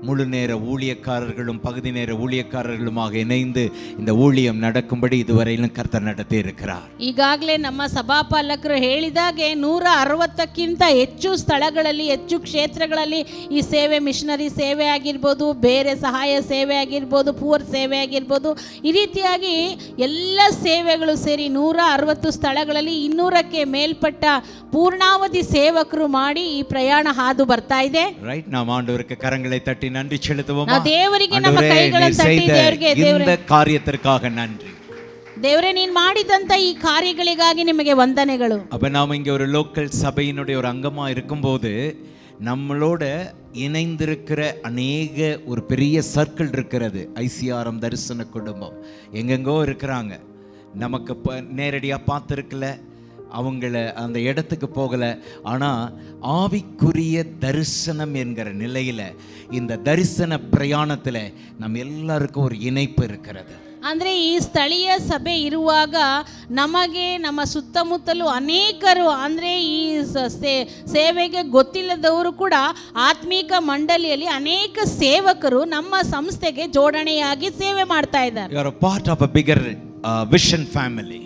முழு நேர ஊழியக்காரர்களும் பகுதி நேர ஊழியக்காரர்களுமாக இணைந்து இந்த ஊழியம் நடக்கும்படி இதுவரையிலும் கர்த்தர் நடத்தி இருக்கிறார். ಈಗಾಗಲೇ ನಮ್ಮ ಸಭಾಪಾಲಕರು ಹೇಳಿದಾಗೆ 160ಕ್ಕಿಂತ ಹೆಚ್ಚು ಸ್ಥಳಗಳಲ್ಲಿ, ಹೆಚ್ಚು ಕ್ಷೇತ್ರಗಳಲ್ಲಿ ಈ ಸೇವೆ, ಮಿಷನರಿ ಸೇವೆ ಆಗಿರ್ಬೋದು, ಬೇರೆ ಸಹಾಯ ಸೇವೆ ಆಗಿರ್ಬೋದು, ಪೂರ್ ಸೇವೆ ಆಗಿರ್ಬೋದು, ಈ ರೀತಿಯಾಗಿ ಎಲ್ಲ ಸೇವೆಗಳು ಸೇರಿ 160 ಸ್ಥಳಗಳಲ್ಲಿ 200ಕ್ಕೆ ಮೇಲ್ಪಟ್ಟ ಪೂರ್ಣಾವಧಿ ಸೇವಕರು ಮಾಡಿ ಈ ಪ್ರಯಾಣ ಹಾದು ಬರ್ತಾ ಇದೆ. ರೈಟ್, ನಾವು ಆண்டவருக்கு கரங்களை தட்டி நன்றி செலுத்துவோம். ನಾವು ದೇವರಿಗೆ ನಮ್ಮ ಕೈಗಳನ್ನು ತಟ್ಟಿ ದೇವರಿಗೆ இந்த காரியத்திற்காக நன்றி. ದೇವರೇ, ನೀನು ಮಾಡಿದಂತ ಈ ಕಾರ್ಯಗಳಿಗಾಗಿ ನಿಮಗೆ ವಂದನೆಗಳು. அப்ப நாம இங்க ஒரு லோக்கல் சபையினுடைய ஒரு அங்கமா இருக்கும்போது நம்மளோட இணைந்திருக்கிற அநேக ஒரு பெரிய சர்க்கிள் இருக்கிறது. ஐசிஆர்எம் தரிசன குடும்பம் எங்கெங்கோ இருக்கிறாங்க. நமக்கு நேரடியாக பார்த்துருக்கல, அவங்கள அந்த இடத்துக்கு போகலை. ஆனால் ஆவிக்குரிய தரிசனம் என்கிற நிலையில் இந்த தரிசன பிரயாணத்தில் நம்ம எல்லாருக்கும் ஒரு இணைப்பு இருக்கிறது. ಅಂದರೆ ಈ ಸ್ಥಳೀಯ ಸಭೆ ಇರುವಾಗ ನಮಗೆ ನಮ್ಮ ಸುತ್ತಮುತ್ತಲೂ ಅನೇಕರು, ಅಂದರೆ ಈ ಸೇವೆಗೆ ಗೊತ್ತಿಲ್ಲದವರು ಕೂಡ ಆತ್ಮೀಕ ಮಂಡಳಿಯಲ್ಲಿ ಅನೇಕ ಸೇವಕರು ನಮ್ಮ ಸಂಸ್ಥೆಗೆ ಜೋಡಣೆಯಾಗಿ ಸೇವೆ ಮಾಡ್ತಾ ಇದ್ದಾರೆ. You are a part of a bigger vision family.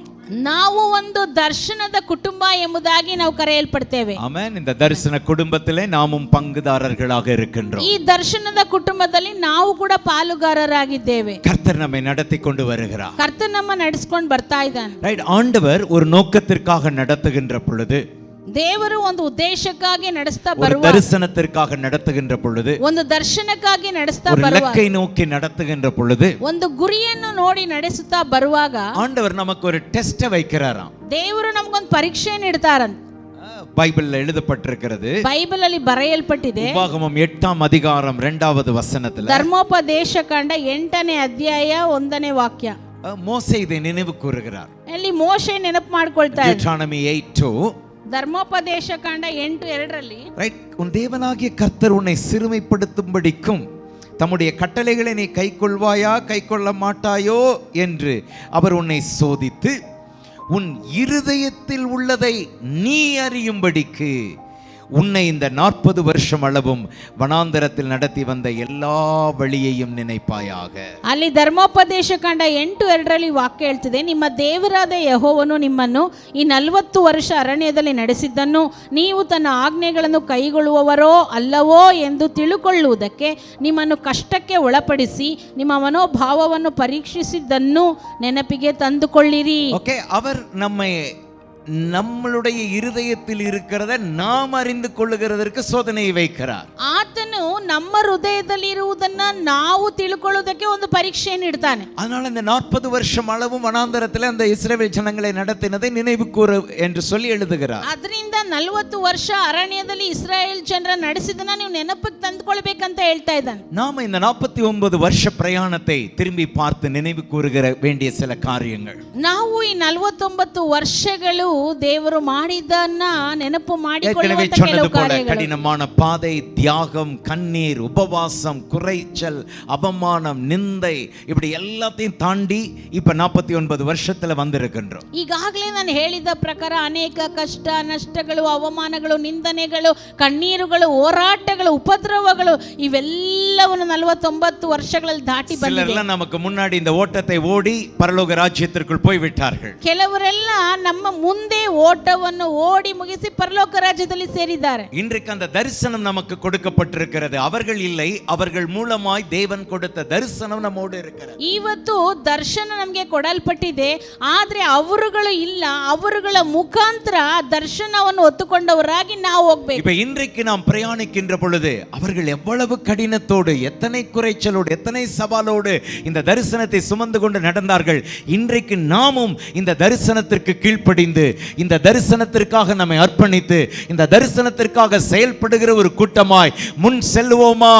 ನಾವು ಒಂದು ದರ್ಶನದ ಕುಟುಂಬ ಎಂಬುದಾಗಿ ನಾವು ಕರೆಯಲ್ಪಡ್ತೇವೆ. ಆಮೆನ್. இந்த தரிசன குடும்பத்திலே நாமும் பங்குதாரர்களாக இருக்கின்றோம். ಈ ದರ್ಶನದ ಕುಟುಂಬದಲ್ಲಿ ನಾವು ಕೂಡ ಪಾಲುಗಾರರಾಗಿದ್ದೇವೆ. கர்த்தர் நம்மை நடத்தி கொண்டு வருகிறார். ಕರ್ತನ ನಮ್ಮ ನಡೆಸಿಕೊಂಡು ಬರ್ತಾ ಇದ್ದಾನೆ. ரைட், ஆண்டவர் ஒரு நோக்கத்திற்காக நடத்துகின்ற பொழுது, ದೇವರು ಒಂದು ಉದ್ದೇಶಕ್ಕಾಗಿ ನಡೆಸ್ತಾ ஒரு ಬರುವಾಗ, தரிசனத்திற்காக நடத்துகின்ற பொழுது, ಒಂದು ದರ್ಶನಕ್ಕಾಗಿ ನಡೆಸ್ತಾ ஒரு ಬರುವಾಗ, இலக்கை நோக்கி நடத்துகின்ற பொழுது, ಒಂದು ಗುರಿಯನ್ನು ನೋಡಿ ನಡೆಸುತ್ತಾ ಬರುವಾಗ ஆண்டவர் நமக்கு ஒரு டெஸ்ட் வைக்கிறாராம். ದೇವರು ನಮಗೊಂದು ಪರೀಕ್ಷೆಯನ್ನು ಇಡ್ತಾರಂತ. பைபிள்ல எழுதப்பட்டிருக்கிறது. ಬೈಬಲ್ ಅಲ್ಲಿ ಬರೆಯಲ್ಪಟ್ಟಿದೆ. உபாகமம் 8ஆம் அதிகாரம் 2வது வசனத்துல, ಧರ್ಮೋಪದೇಶ ಕಾಂಡ 8ನೇ ಅಧ್ಯಾಯ 1ನೇ ವಾಕ್ಯ, மோசே இதை நினைவு கூறுகிறார். ಅಲ್ಲಿ ಮೋಶೆ ನೆನಪು ಮಾಡ್ಕೊಳ್ತಾ ಇದ್ದಾರೆ. Deuteronomy 8:2, ಧರ್ಮೋಪದೇಶ ಕಾಂಡ 8:2ರಲ್ಲಿ, ரைட், உன் தேவனாகிய கர்த்தர் உன்னை சிறுமைப்படுத்தும்படிக்கும் தம்முடைய கட்டளைகளை நீ கைக்கொள்வாயா கைக்கொள்ள மாட்டாயோ என்று அவர் உன்னை சோதித்து உன் இருதயத்தில் உள்ளதை நீ அறியும்படிக்கு உன்னை இந்த 40 வருஷம் அளவும் வனாந்தரத்தில் நடத்தி வந்த எல்லா வழியையும் நினைப்பாயாக. ಅಲ್ಲಿ ಧರ್ಮೋಪದೇಶ ಕಾಂಡ 8:2ರಲ್ಲಿ ವಾಕ್ಯ ಹೇಳ್ತಿದೆ, ನಿಮ್ಮ ದೇವರಾದ ಯೆಹೋವನು ನಿಮ್ಮನ್ನು ಈ 40 ವರ್ಷ ಅರಣ್ಯದಲ್ಲಿ ನಡೆಸಿದ್ದನ್ನು ನೀವು ತನ್ನ ಆಜ್ಞೆಗಳನ್ನು ಕೈಗೊಳ್ಳುವವರೋ ಅಲ್ಲವೋ ಎಂದು ತಿಳುಕೊಳ್ಳುವುದಕ್ಕೆ ನಿಮ್ಮನ್ನು ಕಷ್ಟಕ್ಕೆ ಒಳಪಡಿಸಿ ನಿಮ್ಮ ಮನೋಭಾವವನ್ನು ಪರೀಕ್ಷಿಸಿದ್ದನ್ನು ನೆನಪಿಗೆ ತಂದುಕೊಳ್ಳಿರಿ. ಓಕೆ, அவர் நம்மளுடைய இருதயத்தில் இருக்கிறத நாம் அறிந்து கொள்ளுகிறதற்கு சோதனையை வைக்கிறார். ಆತನು ನಮ್ಮ ಹೃದಯದಲ್ಲಿ ಇರುವುದನ್ನ ನಾವು ತಿಳ್ಕೊಳ್ಳೋದಕ್ಕೆ ಒಂದು ಪರೀಕ್ಷೆಯನ್ನು ಇಡ್ತಾನೆ. அதனால இந்த 40 வருஷம் அளவும் வனாந்தரத்தில் அந்த இஸ்ரவேல் ஜனங்களை நடத்தினதை நினைவு கூறு என்று சொல்லி எழுதுகிறார். ಅದರಿಂದ 40 ವರ್ಷ ಅರಣ್ಯದಲ್ಲಿ ಇಸ್ರಾಯೇಲ್ ಜನರ ನಡೆಸಿದನ್ನ ನೀವು ನೆನಪಿಗೆ ತಂದುಕೊಳ್ಬೇಕಂತ ಹೇಳ್ತಾ ಇದ್ದಾನೆ. நாம இந்த 49 வருஷ பிரயாணத்தை திரும்பி பார்த்து நினைவு கூறுகிற வேண்டிய சில காரியங்கள். ನಾವು ಈ 49 ವರ್ಷಗಳು ದೇವರು ಮಾಡಿದ್ದನ್ನ ನೆನಪು ಮಾಡಿಕೊಳ್ಳುವಂತ ಕೆಲವು ಕಾರ್ಯಗಳು. கடினமான பாதை, தியாகம், கண்ணீர், உபவாசம், குறைச்சல், அவமானம், நிந்தை, இப்படி எல்லாத்தையும் தாண்டி இப்ப 49 வருஷத்துல வந்திருக்கின்றோம். ಈಗಾಗಲೇ ನಾನು ಹೇಳಿದ ಪ್ರಕಾರ ಅನೇಕ ಕಷ್ಟ, ನಷ್ಟಗಳು, ಅವಮಾನಗಳು, ನಿಂದನೆಗಳು, ಕಣ್ಣೀರುಗಳು, ಹೋರಾಟಗಳು, ಉಪದ್ರವಗಳು ಇವೆಲ್ಲವನ್ನು 49 ವರ್ಷಗಳಲ್ಲಿ ದಾಟಿ ಬಂದಿದೆ. சிலரெல்லாம் நமக்கு முன்னாடி இந்த ஓட்டத்தை ஓடி பரலோக ராஜ்யத்திற்குள் போய் விட்டார்கள். ಕೆಲವರೆಲ್ಲ ನಮ್ಮ ಮುಂದೆ ಓಟವನ್ನು ಓಡಿ ಮುಗಿಸಿ ಪರಲೋಕ ರಾಜ್ಯದಲ್ಲಿ ಸೇರಿದ್ದಾರೆ. இன்றைக்கு அந்த தரிசனம் நமக்கு கொடுக்கப்பட்டிருக்கிறது. அவர்கள் இல்லை, அவர்கள் மூலமாய் தேவன் கொடுத்த தரிசனம் நம்மோடு இருக்கிறது. ಇವತ್ತು ದರ್ಶನ ನಮಗೆ ಕೊಡಲ್ಪಟ್ಟಿದೆ, ಆದ್ರೆ ಅವರುಗಳು ಇಲ್ಲ, ಅವರುಗಳ ಮುಖಾಂತರ ದರ್ಶನವನ್ನು ಹೊತ್ತುಕೊಂಡವರಾಗಿ ನಾವು ಹೋಗ್ಬೇಕು. இப்ப இன்றைக்கு நாம் பிரயாணிக்கின்ற பொழுது அவர்கள் எவ்வளவு கடினத்தோடு, எத்தனை குறைச்சலோடு, எத்தனை சவாலோடு இந்த தரிசனத்தை சுமந்து கொண்டு நடந்தார்கள். இன்றைக்கு நாமும் இந்த தரிசனத்திற்கு கீழ்ப்படிந்து இந்த தரிசனத்திற்காக நம்மை அர்ப்பணித்து இந்த தரிசனத்திற்காக செயல்படுகிற ஒரு கூட்டமாய் முன் செல்வோமா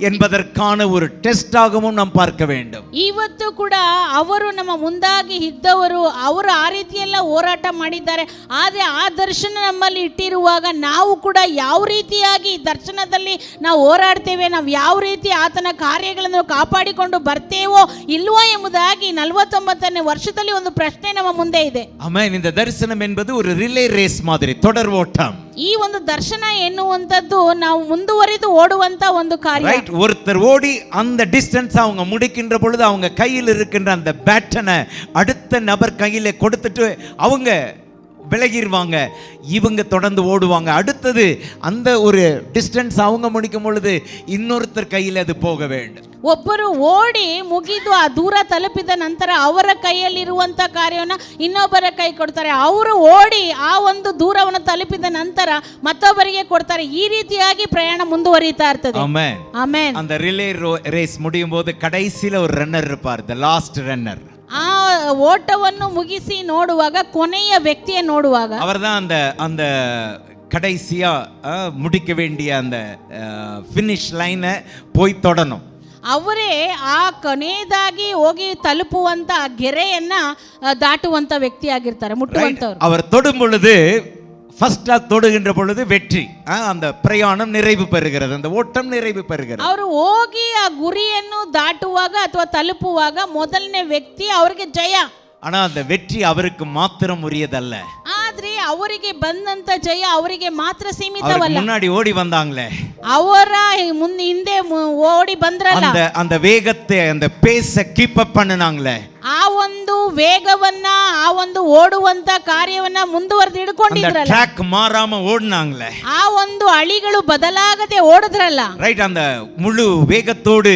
என்பதற்கான ஒரு ಟೆಸ್ಟಾகவும் நாம் பார்க்க வேண்டும். ಇವತ್ತು ಕೂಡ ಅವರು ನಮ್ಮ ಮುಂದಾಗಿ ಇದ್ದವರು ಅವರು ಆ ರೀತಿಯೆಲ್ಲ ಹೋರಾಟ ಮಾಡಿದ್ದಾರೆ. ಆದರೆ ಆ ದರ್ಶನ ನಮ್ಮಲ್ಲಿ ಇಟ್ಟಿರುವಾಗ ನಾವು ಕೂಡ ಯಾವ ರೀತಿಯಾಗಿ ಈ ದರ್ಶನದಲ್ಲಿ ನಾವು ಹೋರಾಡ್ತೇವೆ, ನಾವು ಯಾವ ರೀತಿ ಆತನ ಕಾರ್ಯಗಳನ್ನು ಕಾಪಾಡಿಕೊಂಡು ಬರ್ತೇವೋ ಇಲ್ವೋ ಎಂಬುದಾಗಿ 49ನೇ ವರ್ಷದಲ್ಲಿ ಒಂದು ಪ್ರಶ್ನೆ ನಮ್ಮ ಮುಂದೆ ಇದೆ. ಆಮೆನ್. இந்த தரிசனம் என்பது ஒரு ரிலே ரேஸ் மாதிரி, தொடர் ஓட்டம். ಈ ಒಂದು ದರ್ಶನ ಎನ್ನುವಂಥದ್ದು ನಾವು ಮುಂದುವರಿದು ಓಡುವಂತ ಒಂದು ಕಾರ್ಯ. ரைட். ஒருத்தர் ஓடி அந்த டிஸ்டன்ஸ் அவங்க முடிக்கின்ற பொழுது அவங்க கையில் இருக்கின்ற அந்த பேட்டனை அடுத்த நபர் கையில கொடுத்துட்டு அவங்க விலகிடுவாங்க, இவங்க தொடர்ந்து ஓடுவாங்க. அடுத்தது அந்த ஒரு டிஸ்டன்ஸ் அவங்க முடிக்கும் பொழுது இன்னொருத்தர் கையில் அது போக வேண்டும். ಒಬ್ಬರು ಓಡಿ ಮುಗಿದು ಆ ದೂರ ತಲುಪಿದ ನಂತರ ಅವರ ಕೈಯಲ್ಲಿರುವಂತ ಕಾರ್ಯವನ್ನು ಇನ್ನೊಬ್ಬರ ಕೈ ಕೊಡ್ತಾರೆ. ಅವರು ಓಡಿ ಆ ಒಂದು ದೂರವನ್ನು ತಲುಪಿದ ನಂತರ ಮತ್ತೊಬ್ಬರಿಗೆ ಕೊಡ್ತಾರೆ. ಈ ರೀತಿಯಾಗಿ ಪ್ರಯಾಣ ಮುಂದುವರಿತಾ ಇರ್ತದೆ. ಆಮೆನ್. ಆಮೆನ್. அந்த ரிலே ரேஸ் முடியும் போது கடைசியில ஒரு ரன்னர் இருப்பார், தி லாஸ்ட் ரன்னர். ಆ ಓಟವನ್ನು ಮುಗಿಸಿ ನೋಡುವಾಗ ಕೊನೆಯ ವ್ಯಕ್ತಿಯ ನೋಡುವಾಗ அவர்தான் அந்த அந்த கடைசியா முடிக்க வேண்டிய அந்த ஃபினிஷ் லைனை போய் தொடணும். ಅವರೇ ಆ ಕೊನೆಯದಾಗಿ ಹೋಗಿ ತಲುಪುವಂತ ಗೆರೆಯನ್ನ ದಾಟುವಂತ ವ್ಯಕ್ತಿ ಆಗಿರ್ತಾರೆ, ಮುಟ್ಟುವಂತವ್ರು. அவர் தொடும் பொழுது ஃபர்ஸ்டா தொடுகின்ற பொழுது வெற்றி, அந்த பிரயாணம் நிறைவு பெறுகிறது, அந்த ಓಟಂ நிறைவு பெறுகிறது. ಅವರು ಹೋಗಿ ಆ ಗುರಿಯನ್ನು ದಾಟುವಾಗ ಅಥವಾ ತಲುಪುವಾಗ ಮೊದಲನೇ ವ್ಯಕ್ತಿ ಅವರಿಗೆ ಜಯ. ஆனா அந்த வெற்றி அவருக்கு மாத்திரம் உரியதல்ல. ಆದ್ರೆ ಅವರಿಗೆ ಬಂದಂತ ಜಯ ಅವರಿಗೆ ಮಾತ್ರ ಸೀಮಿತವಲ್ಲ. முன்னாடி ஓடி வந்தாங்களே, ಅವರ ಹಿಂದೆ ಓಡಿ ಬಂದ್ರಲ್ಲ, அந்த வேகத்தை அந்த பேஸ கீப் அப் பண்ணுனாங்களே, ಆ ಒಂದು ವೇಗವನ್ನ ಆ ಒಂದು ಓಡುವಂತ ಕಾರ್ಯವನ್ನ ಮುಂದುವರೆದು ಹಿಡ್ಕೊಂಡಿದ್ರಲ್ಲ, ಟ್ರ್ಯಾಕ್ ಮಾರಾಮ ಓಡ್ನಾங்களே, ಆ ಒಂದು ಅಳಿಗಳು ಬದಲಾಗದೆ ಓಡಿದ್ರಲ್ಲ. ரைட். அந்த முழு வேகத்தோடு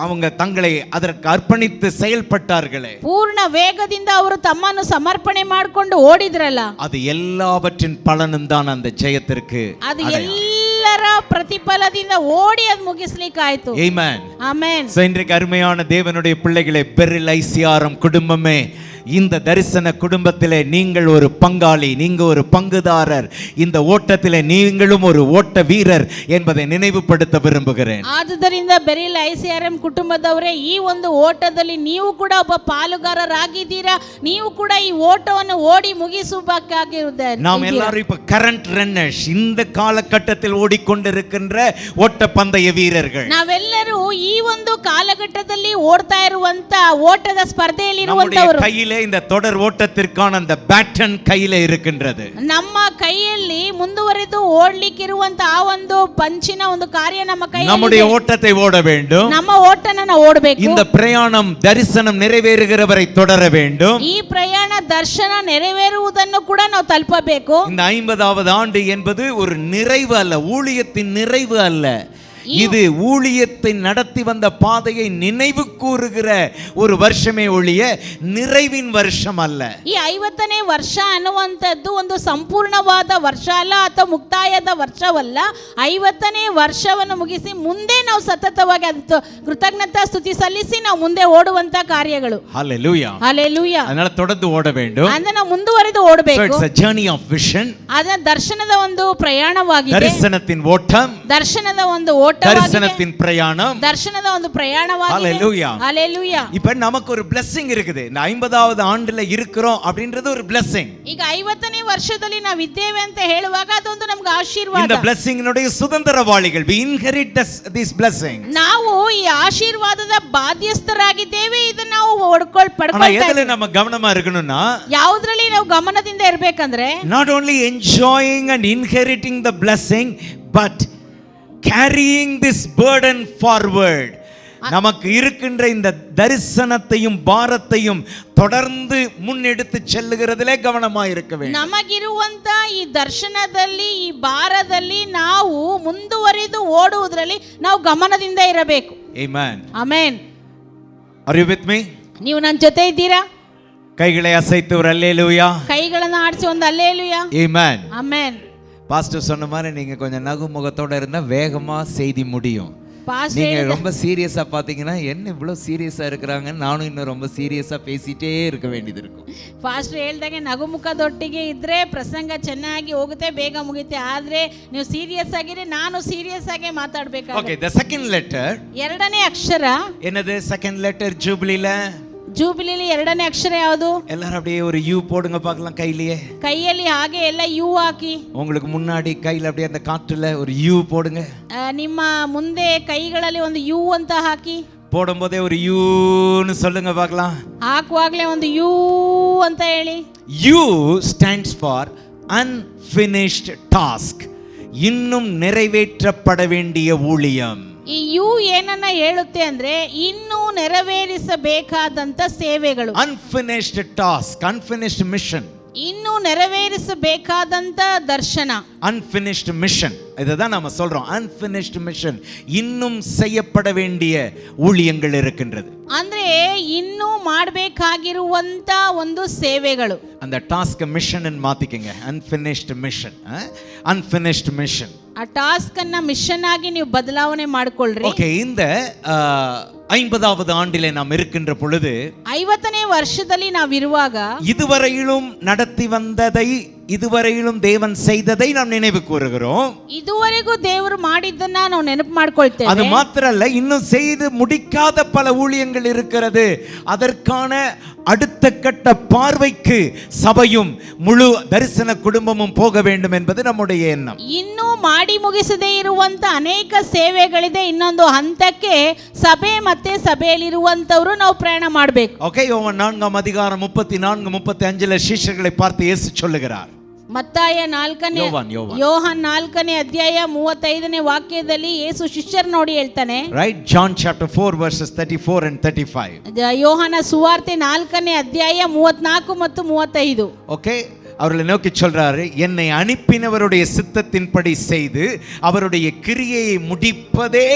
அவங்க தங்களை அதற்கு அர்ப்பணித்து செயல்பட்டார்களே, ಪೂರ್ಣ ವೇಗದಿಂದ ಅವರು ತಮ್ಮನ್ನು ಸಮರ್ಪಣೆ ಮಾಡಿಕೊಂಡು ಓಡಿದ್ರಲ್ಲ, அது எல்லாவற்றின் பலனும் தான் அந்த ஜெயத்திற்கு. ಅದು ಎಲ್ಲರ ಪ್ರತಿಫಲದಿಂದ ಓಡಿ ಅದು ಮುಗಿಸ್ಲಿಕ್ಕೆ ಆಯ್ತು. ಆಮೆನ್. ಆಮೆನ್. இன்றைக்கு அருமையான தேவனுடைய பிள்ளைகளே, பெரில் ஐசிஆர்எம் குடும்பமே, இந்த தரிசன குடும்பத்திலே நீங்கள் ஒரு பங்காளி, நீங்க ஒரு பங்குதாரர், இந்த ஓட்டத்திலே நீங்களும் ஒரு ஓட்ட வீரர் என்பதை நினைவுபடுத்த விரும்புகிறேன். ಆದುದರಿಂದ ಬೆರಿಲ್ ಐಸಿಆರ್ಎಂ ಕುಟುಂಬದವರೇ, ಈ ಒಂದು ಓಟದಲ್ಲಿ ನೀವು ಕೂಡ ಒಬ್ಬ ಪಾಲುಗಾರರಾಗಿದ್ದೀರಾ. ನೀವು ಕೂಡ ಈ ಓಟವನ್ನು ಓಡಿ ಮುಗಿಸಬೇಕಾಗಿರುತ್ತದೆ. நாம் எல்லாரும் இப்ப கரண்ட் ரன்னர்ஸ், இந்த காலகட்டத்தில் ஓடிக்கொண்டிருக்கின்ற ஓட்ட பந்தய வீரர்கள். ನಾವೆಲ್ಲರೂ ಈ ಒಂದು ಕಾಲಘಟ್ಟದಲ್ಲಿ ಓಡ್ತಾ ಇರುವಂತ ಓಟದ ಸ್ಪರ್ಧೆಯಲ್ಲಿ ಇರುವಂತವರು. கையிலே இந்த தொடர் ஓட்டத்திற்கான அந்த பேட்டன் கையில இருக்கின்றது. ನಮ್ಮ ಕೈಯಲ್ಲಿ ಮುಂದುವರೆದು ಓಡ್ಲಿಕ್ಕಿರುವಂತ ಆ ಒಂದು ಪಂಚಿನ ಒಂದು ಕಾರ್ಯ ನಮ್ಮ ಕೈಯಲ್ಲಿ. நம்முடைய ஓட்டத்தை ஓட வேண்டும். ನಮ್ಮ ಓಟನ ನಾವು ಓಡಬೇಕು. இந்த பிரயாணம் தரிசனம் நிறைவேறுகிறவரை தொடர வேண்டும். ಈ ಪ್ರಯಾಣ ದರ್ಶನ ನೆರವೇರುವುದನ್ನು ಕೂಡ ನಾವು ತಲುಪಬೇಕು. இந்த 50வது ஆண்டு என்பது ஒரு நிறைவு அல்ல, ஊழியத்தின் நிறைவு அல்ல. இது ஊழியத்தை நடத்தி வந்த பாதையை நினைவு கூறுகிற ஒரு வருஷமே ஒழிய நிறைவின் வருஷம் அல்ல. ಈ 50ನೇ ವರ್ಷ ಅನ್ನುವಂಥದ್ದು ಒಂದು ಸಂಪೂರ್ಣವಾದ ವರ್ಷ ಅಲ್ಲ ಅಥವಾ ಮುಕ್ತಾಯದ ವರ್ಷವಲ್ಲ. 50ನೇ ವರ್ಷವನ್ನು ಮುಗಿಸಿ ಮುಂದೆ ನಾವು ಸತತವಾಗಿ ಅದು ಕೃತಜ್ಞತಾ ಸ್ತುತಿ ಸಲ್ಲಿಸಿ ನಾವು ಮುಂದೆ ಓಡುವಂತ ಕಾರ್ಯಗಳು. ஹல்லேலூயா. ஹல்லேலூயா. அதனால தொடர்ந்து ஓட வேண்டும். ಅದನ್ನ ನಾವು ಮುಂದುವರಿದು ಓಡಬೇಕು. So it's a journey of vision. ಅದ ದರ್ಶನದ ಒಂದು ಪ್ರಯಾಣವಾಗಿದೆ. தரிசனத்தின் ஓட்டம், ದರ್ಶನದ ಒಂದು ಓಟ, தரிசனத்தின் பிரயாணம், ದರ್ಶನದ ಒಂದು ಪ್ರಯಾಣವಾಗಿದೆ. ஹல்லேலூயா. ஹல்லேலூயா. இப்ப நமக்கு ஒரு blessing இருக்குது. இந்த 50வது ஆண்டுல இருக்கிறோம் அப்படின்றது ஒரு blessing. ಈಗ 50ನೇ ವರ್ಷದಲ್ಲಿ ನಾವು ಇದ್ದೇವೆ ಅಂತ ಹೇಳುವಾಗ ಅದೊಂದು ನಮಗೆ ಆಶೀರ್ವಾದ. இந்த blessing னுடைய சுதந்திரவாளிகள், we inherit this blessing. ನಾವು ಈ ಆಶೀರ್ವಾದದ ಬಾಧ್ಯಸ್ಥರಾಗಿದ್ದೇವೆ. ಇದನ್ನ ನಾವು ஆனா எதுல நம்ம கவனமா இருக்கணும்னா, ಯಾವುದರಲ್ಲಿ ನಾವು ಗಮನದಿಂದ ಇರಬೇಕಂದ್ರೆ, not only enjoying and inheriting the blessing but carrying this burden forward. நமக்கு இருக்கின்ற இந்த தரிசனத்தையும் பாரத்தையும் தொடர்ந்து முன்னெடுத்து செல்லுகிறதிலே கவனமாக இருக்க வேண்டும். ನಮಗಿರುವಂತ ಈ ದರ್ಶನದಲ್ಲಿ ಈ ಭಾರದಲ್ಲಿ ನಾವು ಮುಂದುವರಿದು ಓಡುವುದರಲ್ಲಿ ನಾವು ಗಮನದಿಂದ ಇರಬೇಕು. Amen. Amen. Are you with me? ನೀವು ನನ್ನ ಜೊತೆ ಇದ್ದೀರಾ? கைகளை அசைத்து ஒரு அல்லேலூயா. ಕೈಗಳನ್ನು ಆಡಿಸಿ ಒಂದು அல்லேலூயா. Amen. ಆಮೆನ್. பாஸ்டர் சொன்ன மாதிரி நீங்க கொஞ்சம் நகு முகத்தோட இருந்தா வேகமா செய்தி முடியும். பாஸ்டர் நீங்க ரொம்ப சீரியஸா பாத்தீங்கன்னா என்ன இவ்வளவு சீரியஸா இருக்கிறாங்க, நானும் இன்னும் ரொம்ப சீரியஸா பேசிட்டே இருக்க வேண்டியது இருக்கும். ಪಾಸ್ಟರ್ ಹೇಳ್ದಾಗೆ ನಗುಮುಖದೊಟ್ಟಿಗೆ ಇದ್ರೆ ಪ್ರಸಂಗ ಚೆನ್ನಾಗಿ ಹೋಗುತ್ತೆ, ಬೇಗ ಮುಗಿಯುತ್ತೆ. ಆದ್ರೆ ನೀವು ಸೀರಿಯಸ್ ಆಗಿರಿ, ನಾನು ಸೀರಿಯಸ್ ಆಗಿ ಮಾತಾಡ್ಬೇಕಾಗುತ್ತೆ. Okay, the second letter. ಎರಡನೇ ಅಕ್ಷರ என்னது செகண்ட் லெட்டர் ஜூபிலில? ಜೂಬಿಲಿಲಿ ಎರಡನೇ ಅಕ್ಷರ ಯಾವುದು? எல்லாரும் அப்படியே ஒரு யூ போடுங்க பார்க்கலாம் கையிலேயே. ಕೈಯಲ್ಲಿ ಹಾಗೆ ಎಲ್ಲ ಯು ಹಾಕಿ, உங்களுக்கு முன்னாடி கையில அப்படியே அந்த காற்றுல ஒரு யூ போடுங்க. ನಿಮ್ಮ ಮುಂದೆ ಕೈಗಳಲ್ಲಿ ಒಂದು ಯು ಅಂತ ಹಾಕಿ, போடும்போதே ஒரு யூன்னு சொல்லுங்க பார்க்கலாம். ಹಾಕುವಾಗಲೇ ಒಂದು ಯು ಅಂತ ಹೇಳಿ. You stands for unfinished task, இன்னும் நிறைவேற்றப்பட வேண்டிய ஊழியம். ಈ ಯು ಏನನ್ನ ಹೇಳುತ್ತೆ ಅಂದ್ರೆ ಇನ್ನೂ ನೆರವೇರಿಸಬೇಕಾದಂತ ಸೇವೆಗಳು. Unfinished task, unfinished mission. ಇನ್ನೂ ನೆರವೇರಿಸಬೇಕಾದಂತ ದರ್ಶನ. Unfinished mission, இதுதான் நாம சொல்றோம். Unfinished mission, இன்னும் செய்யப்பட வேண்டிய ஊழியங்கள் இருக்கின்றது. ಅಂದ್ರೆ ಇನ್ನೂ ಮಾಡಬೇಕಾಗಿರುವಂತ ಒಂದು ಸೇವೆಗಳು. அந்த டாஸ்க் மிஷன் மாத்திக்கங்க. Unfinished mission, unfinished mission. ಆ ಟಾಸ್ಕ್ ಅನ್ನ ಮಿಷನ್ ಆಗಿ ನೀವು ಬದಲಾವಣೆ ಮಾಡ್ಕೊಳ್ರಿ. ಓಕೆ, இந்த 50வது ஆண்டிலே நாம் இருக்கின்ற பொழுது, 50ನೇ ವರ್ಷದಲ್ಲಿ ನಾವಿರುವಾಗ இதுவரையிலும் நடத்தி வந்ததை, இதுவரையிலும் தேவன் செய்ததை நாம் நினைவு கூறுகிறோம். ಇದುವರೆಗೂ ದೇವರು ಮಾಡಿದ್ದನ್ನ ನಾವು ನೆನಪು ಮಾಡ್ಕೊಳ್ತೇವೆ. அது மாத்திரம் அல்ல, இன்னும் செய்து முடிக்காத பல ஊழியங்கள் இருக்கிறது. அதற்கான அடுத்த கட்ட பார்வைக்கு சபையும் முழு தரிசன குடும்பமும் போக வேண்டும் என்பது நம்முடைய எண்ணம். ಇನ್ನೂ ಮಾಡಿ ಮುಗಿಸದೇ ಇರುವಂತ ಅನೇಕ ಸೇವೆಗಳಿದೆ. ಇನ್ನೊಂದು ಹಂತಕ್ಕೆ ಸಭೆ ಮತ್ತೆ ಸಭೆಯಲ್ಲಿರುವಂತವರು ನಾವು ಪ್ರಯಾಣ ಮಾಡಬೇಕು. ஓகே, யோவான் 4ஆம் அதிகாரம் 34-35 ಶಿಷ್ಯர்களை பார்த்து இயேசு சொல்லுகிறார். ಮತ್ತಾಯ 4ನೇ ಯೋಹಾನ್ 4ನೇ ಅಧ್ಯಾಯ 35ನೇ ವಾಕ್ಯದಲ್ಲಿ ಯೇಸು ಶಿಷ್ಯರು ನೋಡಿ ಹೇಳ್ತಾನೆ. Right, John chapter 4 verses 34 and 35. ಯೋಹಾನ ಸುವಾರ್ತೆ 4ನೇ ಅಧ್ಯಾಯ 34 ಮತ್ತು 35. ಓಕೆ, அவர்களை நோக்கி சொல்றாரு, என்னை அனுப்பினவருடைய சித்தத்தின்படி செய்து அவருடைய கிரியையை முடிப்பதே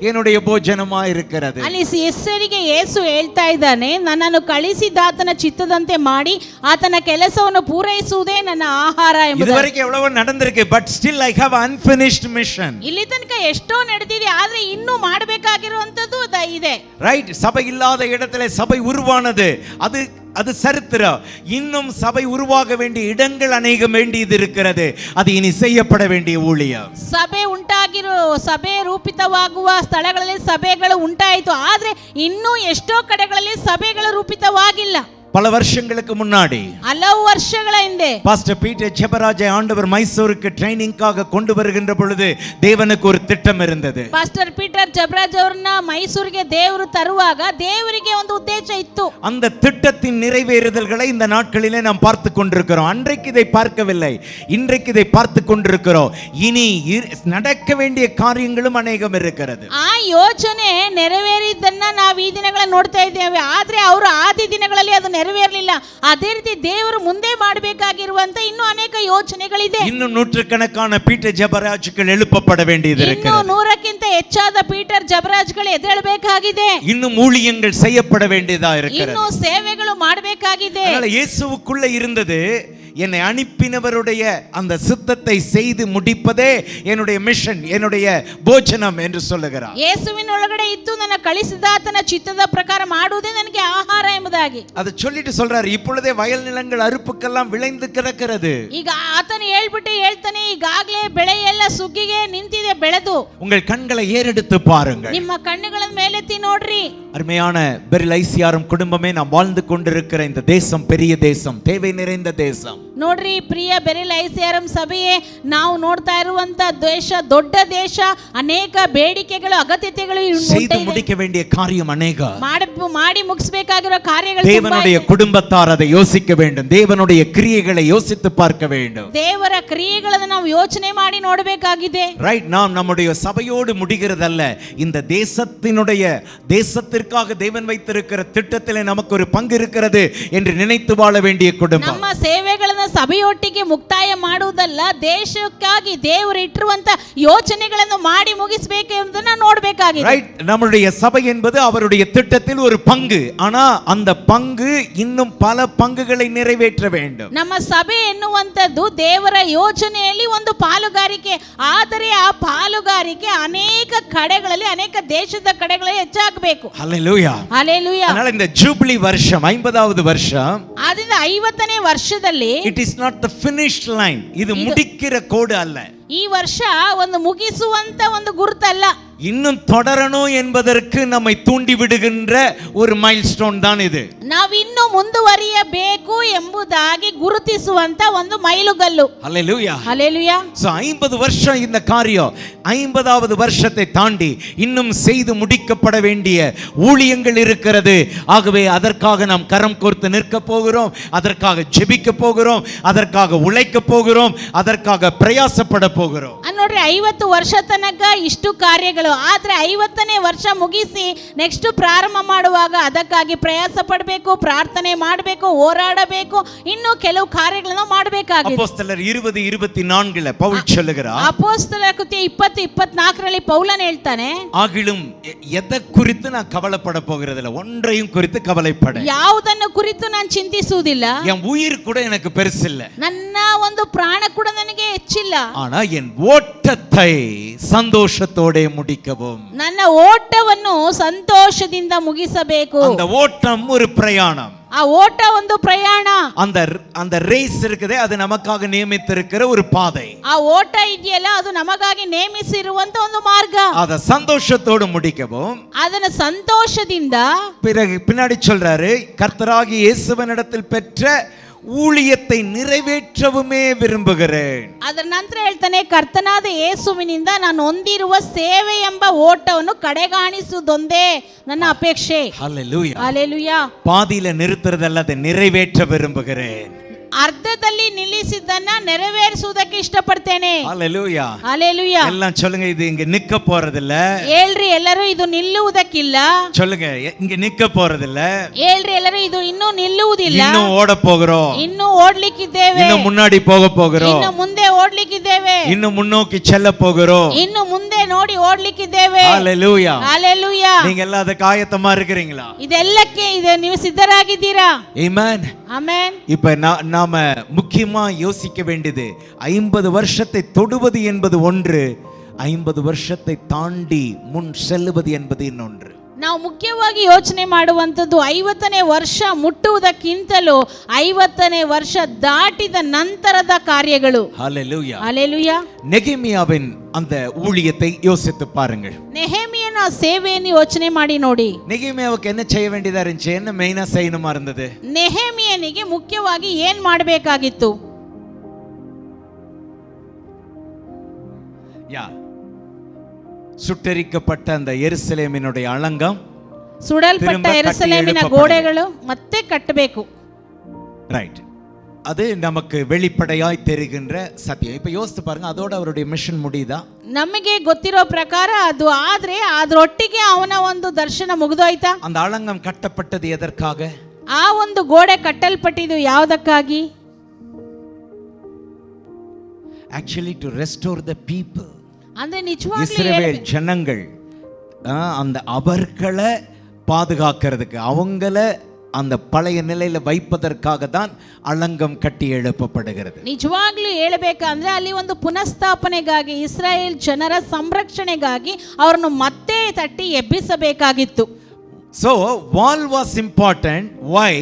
என்னுடைய போஜனமா இருக்கிறது. ಅಲ್ಲಿ ಹೆಸರಿಗೆ ಯೇಸು ಹೇಳ್ತಾ ಇದ್ದಾನೆ, ನನ್ನನ್ನು ಕಳಿಸಿದಾತನ ಚಿತ್ತದಂತೆ ಮಾಡಿ ಆತನ ಕೆಲಸವನ್ನು ಪೂರೈಸುವುದೇ ನನ್ನ ಆಹಾರ ಎಂಬುದು. இதுவரைக்கும் எவ்வளவு நடந்திருக்கு, but still I have unfinished mission. ಇಲ್ಲಿ ತನಕ ಎಷ್ಟೋ ನಡೆದಿದೆ, ಆದ್ರೆ ಇನ್ನೂ ಮಾಡಬೇಕಾಗಿರುವಂತದ್ದು ಇದೆ. ரைட், சபை இல்லாத இடத்துல சபை உருவானது, அது சரித்திரம். இன்னும் சபை உருவாக வேண்டிய இடங்கள் அநேகம் வேண்டியது இருக்கிறது. அது இனி செய்யப்பட வேண்டிய ஊழியம். ಸಭೆ ರೂಪಿತವಾಗುವ ಸ್ಥಳಗಳಲ್ಲಿ ಸಭೆಗಳು ಉಂಟಾಯಿತು, ಆದ್ರೆ ಇನ್ನೂ ಎಷ್ಟೋ ಕಡೆಗಳಲ್ಲಿ ಸಭೆಗಳು ರೂಪಿತವಾಗಿಲ್ಲ. பல வருஷங்களுக்கு முன்னாடி, ಹಲವು ವರ್ಷಗಳ ಹಿಂದೆ பாஸ்டர் பீட்டர் ஜெபராஜை ஆண்டவர் மைசூருக்கு ட்ரைனிங்காக கொண்டு வருகின்ற பொழுது தேவனுக்கு ஒரு திட்டம் இருந்தது. ಪಾಸ್ಟರ್ ಪೀಟರ್ ಜಬರಾಜ್ ಅವರನ್ನ ಮೈಸೂರಿಗೆ ದೇವರು ತರುವಾಗ ದೇವರಿಗೆ ಒಂದು ಉದ್ದೇಶ ಇತ್ತು. அந்த திட்டத்தின் நிறைவேறுதல்களை இந்த நாட்களிலே நாம் பார்த்து கொண்டிருக்கிறோம். அன்றைக்கு இதை பார்க்கவில்லை, இன்றைக்கு இதை பார்த்து கொண்டிருக்கிறோம். இனி நடக்க வேண்டிய காரியங்களும் அநேகம் இருக்கிறது. ಆ ಯೋಚನೆ ನೆರವೇರಿದ್ದನ್ನ ನಾವು ಈ ದಿನಗಳಲ್ಲಿ ನೋಡ್ತಾ ಇದ್ದೇವೆ, ಆದ್ರೆ ಅವರು ಆದಿ ದಿನಗಳಲ್ಲಿ ಅದು ನೆರವೇರಲಿಲ್ಲ. ಅದೇ ರೀತಿ ದೇವರು ಮುಂದೆ ಮಾಡಬೇಕಾಗಿರುವಂತ ಇನ್ನೂ ಅನೇಕ ಯೋಚನೆಗಳಿದೆ. இன்னும் நூற்றுக்கணக்கான பீட்டர் ஜெபராஜ்கள் எழுப்பப்பட வேண்டியது இருக்கிறது. ಇನ್ನೂ 100ಕ್ಕಿಂತ ಹೆಚ್ಚಾದ ಪೀಟರ್ ಜಬರಾಜ್ಗಳು ಎದ್ದೇಳಬೇಕಾಗಿದೆ. இன்னும் ஊழியங்கள் செய்யப்பட வேண்டியதா இருக்கிறது. ಇನ್ನೂ ಸೇವೆಗಳು ಮಾಡಬೇಕಾಗಿದೆ. அதனால இயேசுவுக்குள்ள இருந்தது, என்னை அனுப்பினவருடைய அந்த சித்தத்தை செய்து முடிப்பதே என்னுடைய மிஷன், என்னுடைய போஜனம் என்று சொல்லுகிறார். ಯೇಸುವಿನ ಒಳಗಡೆ ಇದ್ದು ನನ್ನ ಕಳಿಸಿದಾತನ ಚಿತ್ತದ ಪ್ರಕಾರ ಮಾಡುವುದೇ ನನಗೆ ಆಹಾರ ಎಂಬುದಾಗಿ அதை சொல்லிட்டு சொல்றாரு, இப்பொழுதே வயல் நிலங்கள் அறுப்புக்கெல்லாம் விளைந்து கிடக்கிறது. ಈಗ ಆತನು ಹೇಳ್ತಾನೆ, ಈಗಾಗಲೇ ಬೆಳೆ ಎಲ್ಲ ಸುಗ್ಗಿಗೆ ನಿಂತಿದೆ, ಬೆಳೆದು. உங்கள் கண்களை ஏறெடுத்து பாருங்கள். ನಿಮ್ಮ ಕಣ್ಣುಗಳನ್ನು ಮೇಲೆತ್ತಿ ನೋಡ್ರಿ. அருமையான பெரில் ஐசிஆரும் குடும்பமே, நாம் வாழ்ந்து கொண்டிருக்கிற இந்த தேசம் பெரிய தேசம், தேவை நிறைந்த தேசம். ನೋಡ್ರಿ ಪ್ರಿಯ ಬೆರಿಲ್ ಐಸಿಆರ್ಎಂ ಸಭೆಯೇ, ನಾವು ನೋಡ್ತಾ ಇರುವಂತ ದೇಶ ದೊಡ್ಡ ದೇಶ, ಅನೇಕ ಬೇಡಿಕೆಗಳು ಅಗತ್ಯತೆಗಳು செய்து முடிக்க வேண்டிய காரியம் அநேக. ಮಾಡಿ ಮುಗಿಸಬೇಕಾಗಿರೋ ಕಾರ್ಯಗಳು. தேவனுடைய குடும்பத்தார் அதை யோசிக்க வேண்டும், தேவனுடைய கிரியைகளை யோசித்து பார்க்க வேண்டும். ದೇವರ ಕ್ರಿಯೆಗಳನ್ನು ನಾವು ಯೋಚನೆ ಮಾಡಿ ನೋಡಬೇಕಾಗಿದೆ. ரைட், நாம் நம்முடைய சபையோடு முடிகிறதல்ல, இந்த தேசத்திற்காக தேவன் வைத்திருக்கிற திட்டத்திலே நமக்கு ஒரு பங்கு இருக்கிறது என்று நினைத்து வாழ வேண்டிய குடும்பம். ನಮ್ಮ ಸೇವೆಗಳನ್ನು ಸಭೆಯೊಟ್ಟಿಗೆ ಮುಕ್ತಾಯ ಮಾಡುವುದಲ್ಲ, ದೇಶಕ್ಕಾಗಿ ದೇವರು ಇಟ್ಟಿರುವಂತ ಯೋಚನೆಗಳನ್ನು ಮಾಡಿ ಮುಗಿಸಬೇಕು ಎಂಬುದನ್ನ ನೋಡಬೇಕಾಗಿದೆ. ரைட், நம்முடைய சபை என்பது அவருடைய திட்டத்தில் ஒரு பங்கு. ஆனா அந்த பங்கு இன்னும் பல பங்குகளை நிறைவேற்ற வேண்டும். ನಮ್ಮ ಸಭೆ ಎನ್ನುವಂತದ್ದು ದೇವರ ಯೋಜನೆಯಲ್ಲಿ ಒಂದು ಪಾಲುಗಾರಿಕೆ. ಆದರೆ ಆ ಪಾಲುಗಾರಿಕೆ ಅನೇಕ ಕಡೆಗಳಲ್ಲಿ, ಅನೇಕ ದೇಶದ ಕಡೆಗಳಲ್ಲಿ ಹೆಚ್ಚಾಗಬೇಕು. ஹல்லேலூயா. ಹಲ್ಲೆಲೂಯಾ. அதனால இந்த ஜூபிலி வருஷம் 50வது வருஷம், ಆದ್ದರಿಂದ 50ನೇ ವರ್ಷದಲ್ಲಿ it is not the finish line. இது முடிக்கிற கோடு அல்ல. ಈ ವರ್ಷ ಒಂದು ಮುಗಿಸುವಂತ ಒಂದು ಗುರುತಲ್ಲ, இன்னும் தொடரணும் என்பதற்கு நம்மை தூண்டி விடுகின்ற ஒரு மைல்ஸ்டோன் தான் இது. ನಾವಿನ್ನೂ ಮುಂದುವರಿಯಬೇಕು ಎಂಬುದಾಗಿ ಗುರುತಿಸುವಂತ ಒಂದು ಮೈಲುಗಲ್ಲು. ஹல்லேலூயா. ಹಲ್ಲೆಲೂಯಾ. சோ 50 வருஷம் இந்த காரியம் 50வது வருஷத்தை தாண்டி இன்னும் செய்து முடிக்கப்பட வேண்டிய ஊழியங்கள் இருக்கிறது. ஆகவே அதற்காக நாம் கரம் கோர்த்து நிற்க போகிறோம், அதற்காக ஜெபிக்க போகிறோம், அதற்காக உழைக்க போகிறோம், அதற்காக பிரயாசப்பட போகிறோம். ನೋಡ್ರಿ 50 ವರ್ಷ ತನಕ ಇಷ್ಟು ಕಾರ್ಯಗಳು, ಆದ್ರೆ 50ನೇ ವರ್ಷ ಮುಗಿಸಿ ನೆಕ್ಸ್ಟ್ ಪ್ರಾರಂಭ ಮಾಡುವಾಗ ಅದಕ್ಕಾಗಿ ಪ್ರಯಾಸ ಪಡಬೇಕು, ಪ್ರಾರ್ಥನೆ ಮಾಡಬೇಕು, ಹೋರಾಡಬೇಕು, ಇನ್ನು ಕೆಲವು ಕಾರ್ಯಗಳನ್ನು ಮಾಡಬೇಕಾಗಿದೆ. அப்போஸ்தலர் 20:24 பவுல் சொல்லுகிறார், ಅಪೊಸ್ತಲರ ಕೃತ್ಯ 20:24 ಪೌಲನ್ ಹೇಳ್ತಾನೆ, ஆகிலும் எதை குறித்து நான் கவலைப்பட போகிறதில்லை, ஒன்றையும் குறித்து கவலைப்பட. ಯಾವುದನ್ನು ಕುರಿತು ನಾನು ಚಿಂತಿಸುವುದಿಲ್ಲ, என் உயிர் கூட எனக்கு பெருசில்ல, ನನ್ನ ಒಂದು ಪ್ರಾಣ ಕೂಡ ನನಗೆ ಹೆಚ್ಚಿಲ್ಲ, ஆனா என் ஓட்டத்தை சந்தோஷத்தோட முடிக்கவும், ನನ್ನ ಓಟವನ್ನು ಸಂತೋಷದಿಂದ ಮುಗಿಸಬೇಕು. அந்த ஓட்டம் ஒரு பிரயாணம். ಆ ಓಟ ಒಂದು ಪ್ರಯಾಣ. அந்த ரேஸ் இருக்குதே, அது நமக்காக நியமித்திருக்கிற ஒரு பாதை. ಆ ಓಟ ಇದೆಯಲ್ಲ, ಅದು ನಮಗಾಗಿ ನೇಮಿಸಿರುವಂತ ಒಂದು ಮಾರ್ಗ. அத சந்தோஷத்தோடு முடிக்கவும், ಅದನ್ನ ಸಂತೋಷದಿಂದ பிறகு பின்னாடி சொல்றாரு, கர்த்தராகிய இயேசுவினிடத்தில் பெற்ற ஊழியத்தை நிறைவேற்றவுமே விரும்புகிறேன். ಅದರ ನಂತರ ಹೇಳ್ತಾನೆ, ಕರ್ತನಾದ ಯೇಸುವಿನಿಂದ ನಾನು ಹೊಂದಿರುವ ಸೇವೆ ಎಂಬ ಓಟವನ್ನು ಕಡೆಗಾಣಿಸುವುದೊಂದೇ ನನ್ನ ಅಪೇಕ್ಷೆ. ஹல்லேலூயா. ಹಲ್ಲೆಲೂಯಾ. பாதியில நிறுத்துறதல்ல, அதை நிறைவேற்ற விரும்புகிறேன். ಅರ್ಧದಲ್ಲಿ ನಿಲ್ಲಿಸಿದ್ದನ್ನ ನೆರವೇರಿಸುವುದಕ್ಕೆ ಇಷ್ಟಪಡ್ತೇನೆ. ஹல்லேலூயா. ಹಲ್ಲೆಲೂಯಾ. எல்லாம் சொல்லுங்க, இது இங்க நிக்க போறதில்ல. ಹೇಳ್ರಿ ಎಲ್ಲರೂ, ಇದು ನಿಲ್ಲುವುದಕ್ಕಿಲ್ಲ. சொல்லுங்க, இங்க நிக்க போறதில்ல. ಹೇಳ್ರಿ ಎಲ್ಲರೂ, ಇದು ಇನ್ನೂ ನಿಲ್ಲುವುದಿಲ್ಲ. இன்னும் ஓட போகிறோம், ಇನ್ನೂ ಓಡ್ಲಿಕ್ಕಿದ್ದೇವೆ, இன்னும் முன்னாடி போக போகிறோம், ಇನ್ನು ಮುಂದೆ ಓಡ್ಲಿಕ್ಕಿದ್ದೇವೆ, இன்னும் முன்னோக்கி செல்ல போகிறோம். ಇನ್ನು ಮುಂದೆ ನೋಡಿ ಓಡ್ಲಿಕ್ಕಿದ್ದೇವೆ. ஹல்லேலூயா. ಹಲ್ಲೆಲೂಯಾ. நீங்க எல்லாம் அதுக்கு ஆயத்தமா இருக்கிறீங்களா? ಇದೆಲ್ಲಕ್ಕೆ ಇದೆ, ನೀವು ಸಿದ್ಧರಾಗಿದ್ದೀರಾ? ஆமென். ಆಮೆನ್. இப்ப நாம முக்கியமா யோசிக்க வேண்டியது, 50 வருஷத்தை தொடுவது என்பது ஒன்று, 50 வருஷத்தை தாண்டி முன் செல்லுவது என்பது இன்னொன்று. ನಾವು ಮುಖ್ಯವಾಗಿ ಯೋಚನೆ ಮಾಡುವಂಥದ್ದು 50ನೇ ವರ್ಷ ಮುಟ್ಟುವುದಕ್ಕಿಂತಲೂ 50ನೇ ವರ್ಷ ದಾಟಿದ ನಂತರದ ಕಾರ್ಯಗಳು. ஹல்லேலூயா. ಹಲ್ಲೆಲೂಯಾ. நெகேமியாவின் அந்த ஊழியத்தை யோசித்து பாருங்கள். ನೆಹೆಮಿಯನ ಸೇವೆಯನ್ನು ಯೋಚನೆ ಮಾಡಿ ನೋಡಿ. நெகேமியாவுக்கு என்ன செய்ய வேண்டியதா இருந்துச்சு? என்ன மெயினா செய்யணுமா இருந்தது? ನೆಹೆಮಿಯನಿಗೆ ಮುಖ್ಯವಾಗಿ ಏನ್ ಮಾಡಬೇಕಾಗಿತ್ತು? சுட்டரிக்கப்பட்ட அந்த எருசலேமினுடைய அலங்கம், ಸುಡಲ್ಪಟ್ಟ ಯೆರೂಸಲೇಮಿನ ಗೋಡೆಗಳು ಮತ್ತೆ ಕಟ್ಟಬೇಕು. ரைட். அது நமக்கு வெளிப்படையாய் தெரிகின்ற சத்தியம். இப்ப யோசித்து பாருங்க, அதோட அவருடைய மிஷன் முடியுதா? ನಮಗೆ ಗೊತ್ತಿರೋ ಪ್ರಕಾರ ಅದು ಆದ್ರೆ ಅದರೊಟ್ಟಿಗೆ ಅವನ ಒಂದು ದರ್ಶನ ಮುಗಿದೋಯ್ತಾ? அந்த அலங்கம் கட்டப்பட்டது எதற்காக? ಆ ಒಂದು ಗೋಡೆ ಕಟ್ಟಲ್ಪಟ್ಟಿದ್ದು ಯಾವುದಕ್ಕಾಗಿ? Actually to restore the people. ಅಂದ್ರೆ ನಿಜವಾಗ್ಲೂ இஸ்ரவேல் ஜனங்கள் அந்த அவர்களை பாதுகாக்கிறதுக்கு, அவங்கள அந்த பழைய நிலையில வைப்பதற்காக தான் அலங்கம் கட்டி எழுப்பப்படுகிறது. ನಿಜವಾಗ್ಲೂ ಹೇಳಬೇಕಂದ್ರೆ ಅಲ್ಲಿ ಒಂದು ಪುನಃಸ್ಥಾಪನೆಗಾಗಿ, ಇಸ್ರಾಯೇಲ್ ಜನರ ಸಂರಕ್ಷಣೆಗಾಗಿ ಅವರನ್ನು ಮತ್ತೆ ತಟ್ಟಿ ಎಬ್ಬಿಸಬೇಕಾಗಿತ್ತು. So wall was important. Why?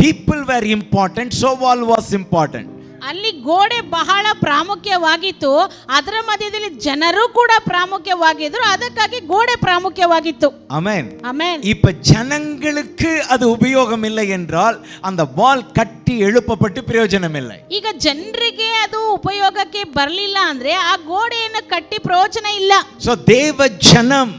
People were important, so wall was important. ಅಲ್ಲಿ ಗೋಡೆ ಬಹಳ ಪ್ರಾಮುಖ್ಯವಾಗಿತ್ತು, ಅದರ ಮಧ್ಯದಲ್ಲಿ ಜನರು ಕೂಡ ಪ್ರಾಮುಖ್ಯವಾಗಿದ್ರು, ಅದಕ್ಕಾಗಿ ಗೋಡೆ ಪ್ರಾಮುಖ್ಯವಾಗಿತ್ತು. ஆமென். ಆಮೆನ್. இப்ப ஜனங்களுக்கு அது உபயோகம் இல்லை என்றால் அந்த வால் கட்டி எழுப்பப்பட்டு பிரயோஜனம் இல்லை. ಈಗ ಜನರಿಗೆ ಅದು ಉಪಯೋಗಕ್ಕೆ ಬರಲಿಲ್ಲ ಅಂದ್ರೆ ಆ ಗೋಡೆಯನ್ನು ಕಟ್ಟಿ ಪ್ರಯೋಜನ ಇಲ್ಲ. So தேவ ஜனம்